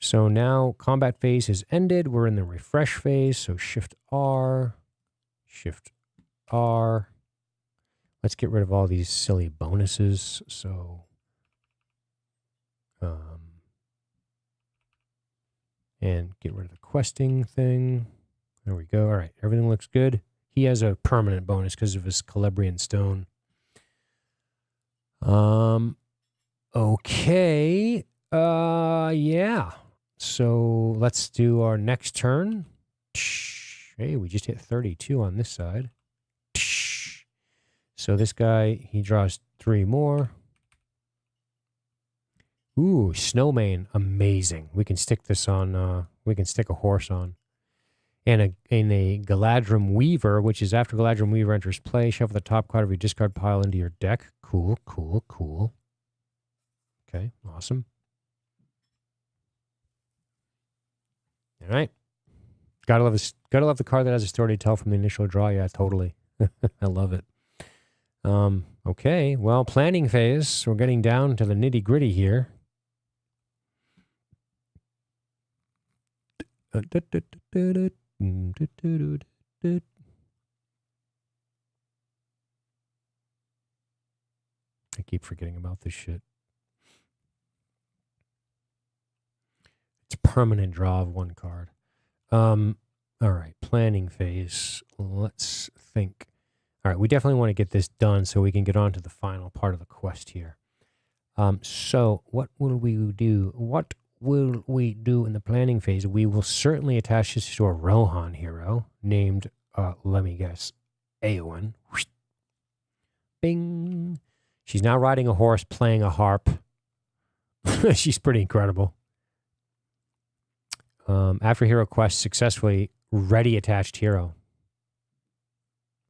So now combat phase has ended. We're in the refresh phase. So Shift R. Let's get rid of all these silly bonuses. So and get rid of the questing thing. There we go. All right, everything looks good. He has a permanent bonus because of his Celebrian stone. Okay. Yeah. So let's do our next turn. Hey, we just hit 32 on this side. So this guy, he draws 3 more. Ooh, Snowmane. Amazing. We can stick this on, we can stick a horse on. And a Galadrim Weaver, which is after Galadrim Weaver enters play, shuffle the top card of your discard pile into your deck. Cool. Okay, awesome. All right. Gotta love the card that has a story to tell from the initial draw. Yeah, totally. I love it. Okay, well, planning phase. We're getting down to the nitty-gritty here. I keep forgetting about this shit. It's a permanent draw of 1 card. All right, planning phase. Let's think. All right, we definitely want to get this done so we can get on to the final part of the quest here. So what will we do? What will we do in the planning phase? We will certainly attach this to a Rohan hero named, let me guess, Eowyn. Bing. She's now riding a horse, playing a harp. She's pretty incredible. After hero quest, successfully ready attached hero.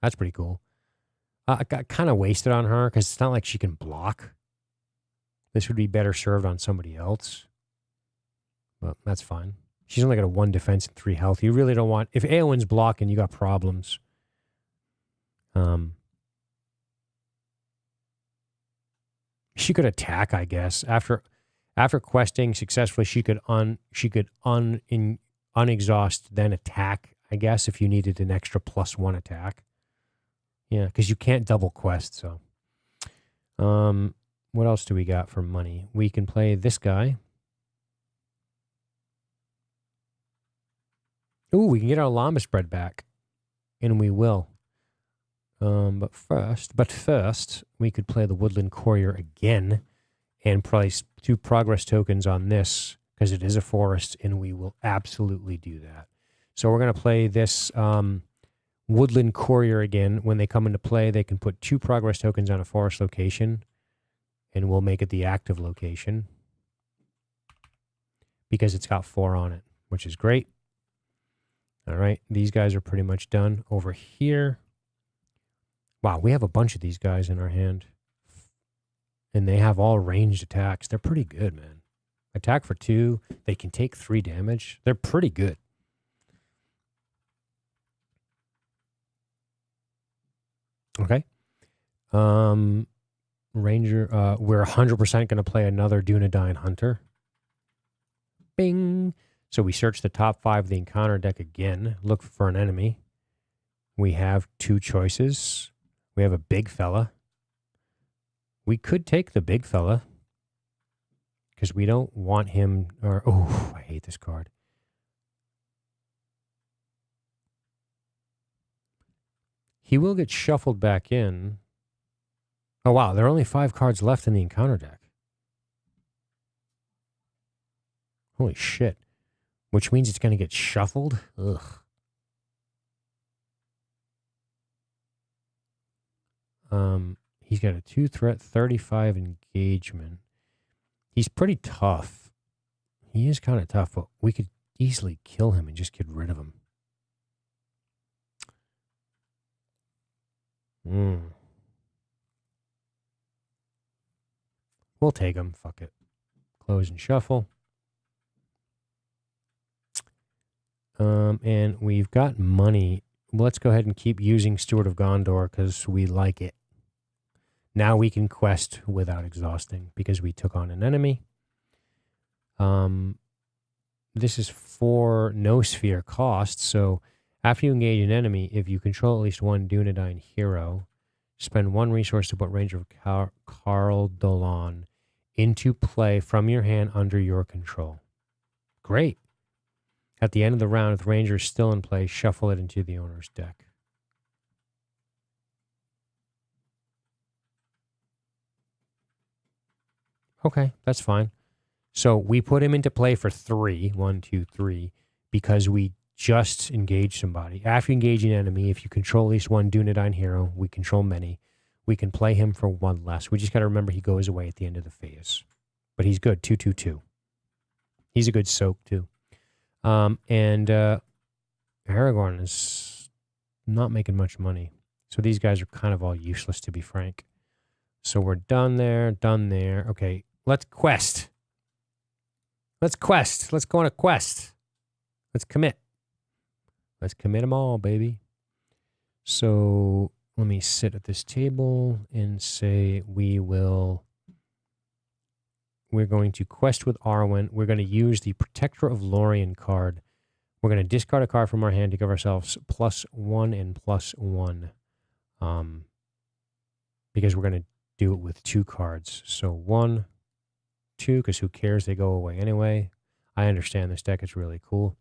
That's pretty cool. I got kind of wasted on her because it's not like she can block. This would be better served on somebody else. But that's fine. She's only got a 1 defense and 3 health. You really don't want... If Eowyn's blocking, you got problems. She could attack, I guess. After questing successfully, she could unexhaust, then attack, I guess, if you needed an extra +1 attack. Yeah, because you can't double quest, so. What else do we got for money? We can play this guy. Ooh, we can get our llama spread back. And we will. But first, we could play the Woodland Courier again and place 2 progress tokens on this because it is a forest, and we will absolutely do that. So we're going to play this Woodland Courier again. When they come into play, they can put 2 progress tokens on a forest location, and we'll make it the active location because it's got 4 on it, which is great. All right, these guys are pretty much done. Over here, wow, we have a bunch of these guys in our hand, and they have all ranged attacks. They're pretty good, man. Attack for 2. They can take 3 damage. They're pretty good. Okay. Ranger, we're 100% going to play another Dunedain Hunter. Bing. So we search the top 5 of the encounter deck again, look for an enemy. We have 2 choices. We have a big fella. We could take the big fella because we don't want him, or, oh, I hate this card. He will get shuffled back in. Oh, wow. There are only 5 cards left in the encounter deck. Holy shit. Which means it's going to get shuffled? Ugh. He's got a 2-threat, 35 engagement. He's pretty tough. He is kind of tough, but we could easily kill him and just get rid of him. We'll take him. Fuck it. Close and shuffle. And we've got money. Let's go ahead and keep using Steward of Gondor because we like it. Now we can quest without exhausting because we took on an enemy. This is for no sphere cost. So after you engage an enemy, if you control at least 1 Dunedain hero, spend 1 resource to put Ranger of Cardolan into play from your hand under your control. Great. At the end of the round, if the Ranger is still in play, shuffle it into the owner's deck. Okay, that's fine. So we put him into play for 3, 1, 2, 3, because we just engaged somebody. After engaging an enemy, if you control at least 1 Dunedain hero, we control many, we can play him for 1 less. We just got to remember he goes away at the end of the phase. But he's good, 2, 2, 2. He's a good soak, too. Aragorn is not making much money. So these guys are kind of all useless, to be frank. So we're done there, done there. Okay, let's quest. Let's quest. Let's go on a quest. Let's commit. Let's commit them all, baby. So let me sit at this table and say we're going to quest with Arwen. We're going to use the Protector of Lorien card. We're going to discard a card from our hand to give ourselves +1 and +1. Because we're going to do it with 2 cards. So 1, 2, because who cares? They go away anyway. I understand this deck. It's really cool.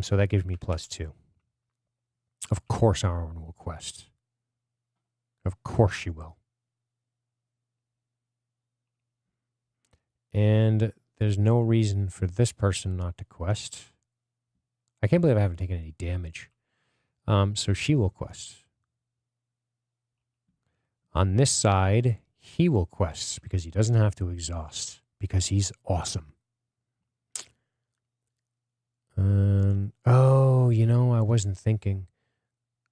So that gives me +2. Of course Arwen will quest. Of course she will. And there's no reason for this person not to quest. I can't believe I haven't taken any damage. So she will quest. On this side, he will quest because he doesn't have to exhaust because he's awesome. Oh, you know, I wasn't thinking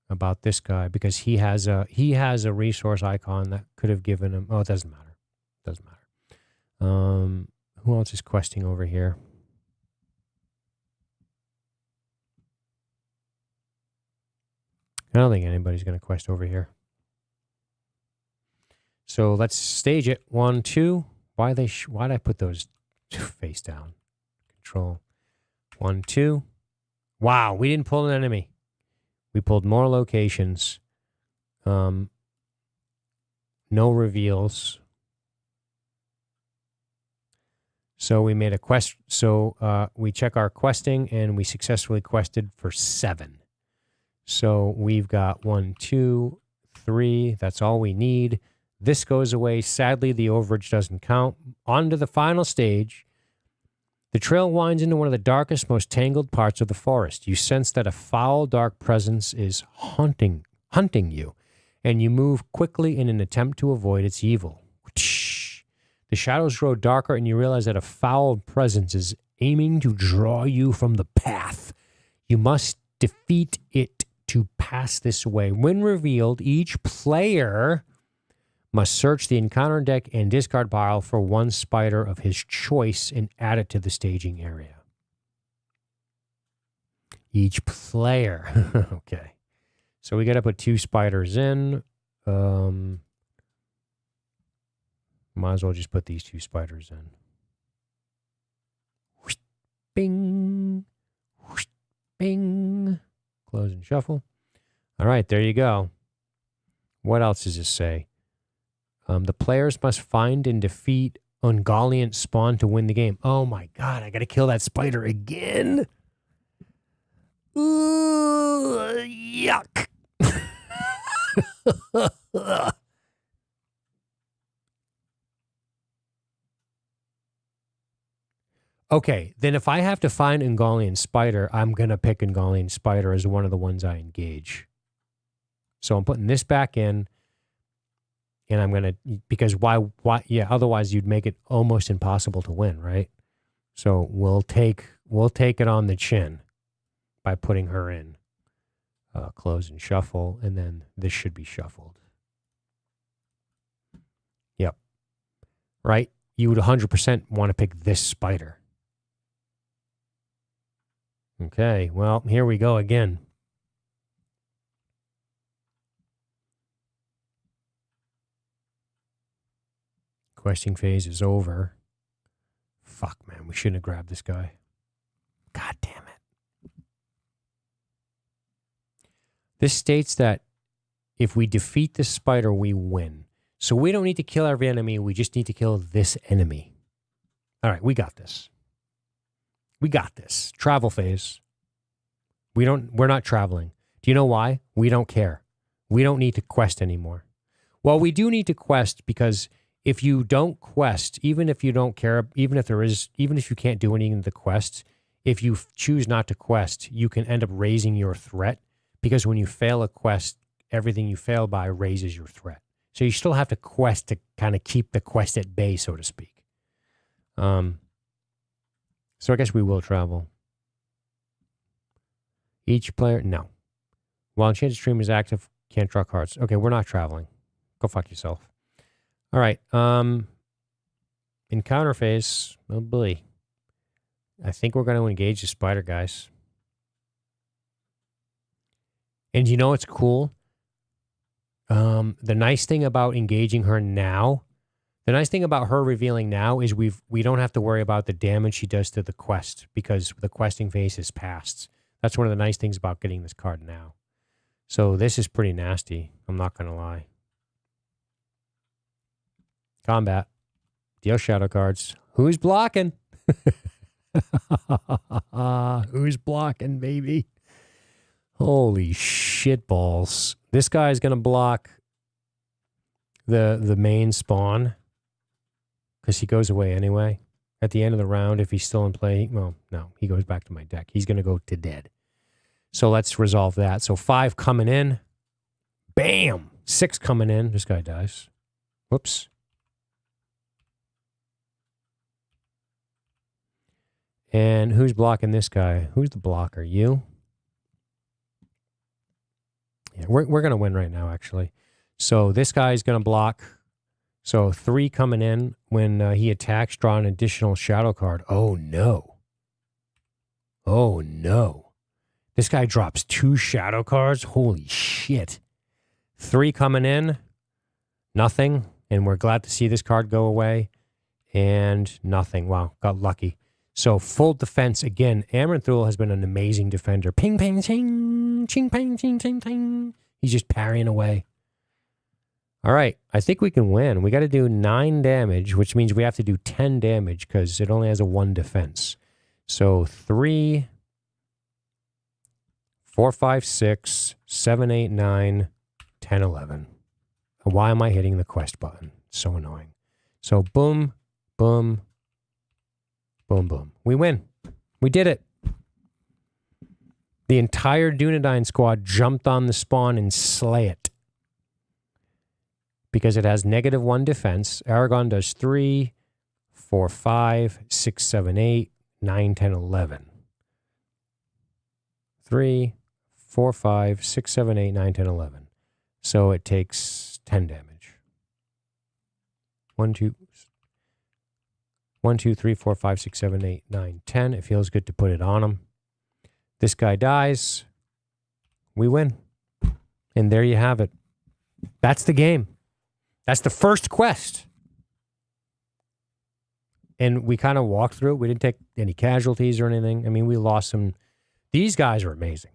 about this guy because he has a resource icon that could have given him. Oh, it doesn't matter. Doesn't matter. Who else is questing over here? I don't think anybody's going to quest over here. So let's stage it. 1, 2. Why'd I put those face down? Control. 1, 2. Wow, we didn't pull an enemy. We pulled more locations. No reveals. So we made a quest. So we check our questing, and we successfully quested for 7. So we've got 1, 2, 3. That's all we need. This goes away. Sadly, the overage doesn't count. On to the final stage. The trail winds into one of the darkest, most tangled parts of the forest. You sense that a foul, dark presence is hunting you, and you move quickly in an attempt to avoid its evil. The shadows grow darker, and you realize that a foul presence is aiming to draw you from the path. You must defeat it to pass this way. When revealed, each player must search the encounter deck and discard pile for 1 spider of his choice and add it to the staging area. Each player. Okay. So we got to put 2 spiders in. Might as well just put these 2 spiders in. Whoosh, bing. Whoosh, bing. Close and shuffle. All right, there you go. What else does this say? The players must find and defeat Ungoliant spawn to win the game. Oh my god, I gotta kill that spider again. Ooh, yuck. Okay, then if I have to find Ungoliant spider, I'm gonna pick Ungoliant spider as one of the ones I engage. So I'm putting this back in. And I'm going to, because why, yeah, otherwise you'd make it almost impossible to win, right? So we'll take it on the chin by putting her in. Close and shuffle, and then this should be shuffled. Yep. Right? You would 100% want to pick this spider. Okay, well, here we go again. Questing phase is over. Fuck, man. We shouldn't have grabbed this guy. God damn it. This states that if we defeat this spider, we win. So we don't need to kill every enemy. We just need to kill this enemy. All right, we got this. We got this. Travel phase. We're not traveling. Do you know why? We don't care. We don't need to quest anymore. Well, we do need to quest because if you don't quest, even if you don't care, even if you can't do anything in the quest, if you choose not to quest, you can end up raising your threat because when you fail a quest, everything you fail by raises your threat. So you still have to quest to kind of keep the quest at bay, so to speak. So I guess we will travel. Each player, no. While Enchanted Stream is active, can't draw cards. Okay, we're not traveling. Go fuck yourself. All right. Encounter phase. Oh boy. I think we're going to engage the spider, guys. And you know what's cool? The nice thing about engaging her now, the nice thing about her revealing now is we don't have to worry about the damage she does to the quest because the questing phase is passed. That's one of the nice things about getting this card now. So this is pretty nasty. I'm not going to lie. Combat. Deal shadow cards. Who's blocking? Who's blocking, baby? Holy shit balls. This guy's going to block the main spawn because he goes away anyway. At the end of the round, if he's still in play, well, no, he goes back to my deck. He's going to go to dead. So let's resolve that. So 5 coming in. Bam! 6 coming in. This guy dies. Whoops. And who's blocking this guy? Who's the blocker? You? Yeah, we're going to win right now, actually. So this guy's going to block. So 3 coming in. When he attacks, draw an additional shadow card. Oh, no. Oh, no. This guy drops 2 shadow cards. Holy shit. 3 coming in. Nothing. And we're glad to see this card go away. And nothing. Wow, got lucky. So full defense again. Amaranthrul has been an amazing defender. Ping, ping, ching, ching, ping, ching, ching, ching. He's just parrying away. All right, I think we can win. We got to do 9 damage, which means we have to do 10 damage because it only has a 1 defense. So 3, 4, 5, 6, 7, 8, 9, 10, 11. Why am I hitting the quest button? So annoying. So boom, boom, boom, boom. We win. We did it. The entire Dunedain squad jumped on the spawn and slay it. Because it has -1 defense. Aragon does 3, 4, 5, 6, 7, 8, 9, 10, 11. 3, 4, 5, 6, 7, 8, 9, 10, 11. So it takes 10 damage. 1, 2, 3, 4, 5, 6, 7, 8, 9, 10. It feels good to put it on him. This guy dies. We win. And there you have it. That's the game. That's the first quest. And we kind of walked through it. We didn't take any casualties or anything. I mean, we lost some. These guys are amazing.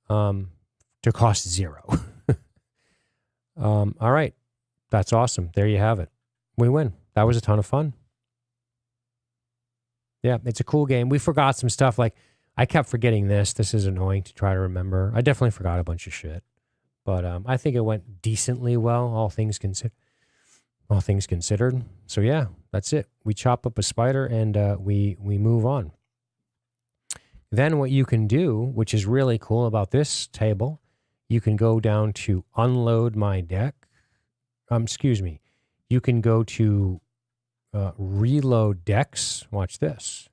To cost 0. All right. That's awesome. There you have it. We win. That was a ton of fun. Yeah, it's a cool game. We forgot some stuff. Like, I kept forgetting this. This is annoying to try to remember. I definitely forgot a bunch of shit. But I think it went decently well, all things considered. So yeah, that's it. We chop up a spider and we move on. Then what you can do, which is really cool about this table, you can go down to unload my deck. Excuse me. You can go to reload decks. Watch this.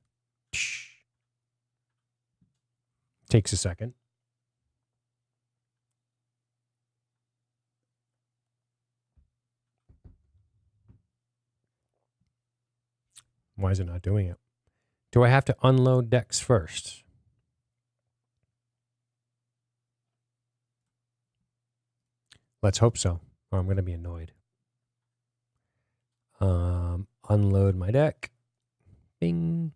Takes a second. Why is it not doing it? Do I have to unload decks first? Let's hope so, or I'm going to be annoyed. Unload my deck. Bing.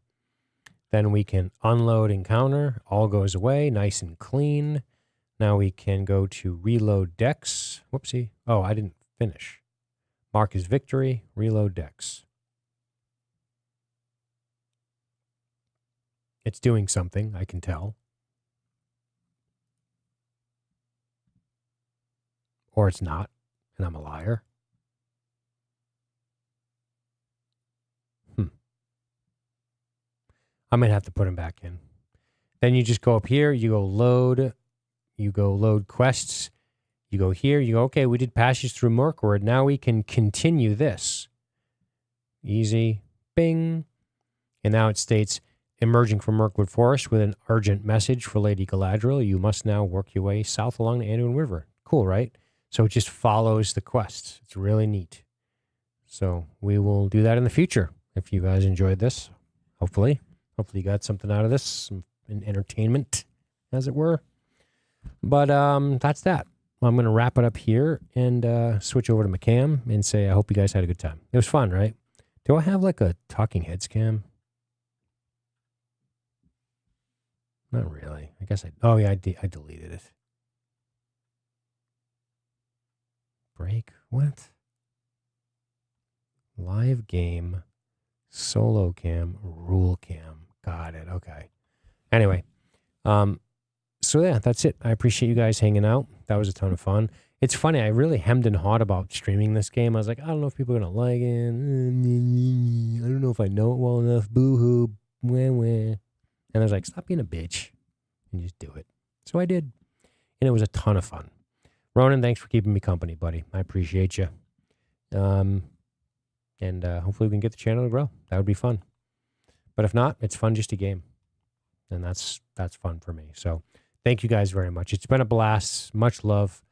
Then we can unload encounter. All goes away, nice and clean. Now we can go to reload decks. Whoopsie. Oh, I didn't finish. Mark as victory. Reload decks. It's doing something, I can tell. Or it's not, and I'm a liar. I might have to put them back in. Then you just go up here, you go load quests. You go here, you go, okay, we did passage through Mirkwood. Now we can continue this. Easy, bing. And now it states, emerging from Mirkwood Forest with an urgent message for Lady Galadriel. You must now work your way south along the Anduin River. Cool, right? So it just follows the quests. It's really neat. So we will do that in the future. If you guys enjoyed this, hopefully you got something out of this, some entertainment, as it were. But that's that. I'm going to wrap it up here and switch over to my cam and say I hope you guys had a good time. It was fun, right? Do I have like a talking heads cam? Not really. I guess oh yeah, I deleted it. Break? What? Live game, solo cam, rule cam. Got it. Okay. Anyway, so yeah, that's it. I appreciate you guys hanging out. That was a ton of fun. It's funny. I really hemmed and hawed about streaming this game. I was like, I don't know if people are going to like it. I don't know if I know it well enough. Boo-hoo. Wah, wah. And I was like, stop being a bitch and just do it. So I did. And it was a ton of fun. Ronan, thanks for keeping me company, buddy. I appreciate you. And hopefully we can get the channel to grow. That would be fun. But if not, it's fun just a game. And that's fun for me. So thank you guys very much. It's been a blast. Much love.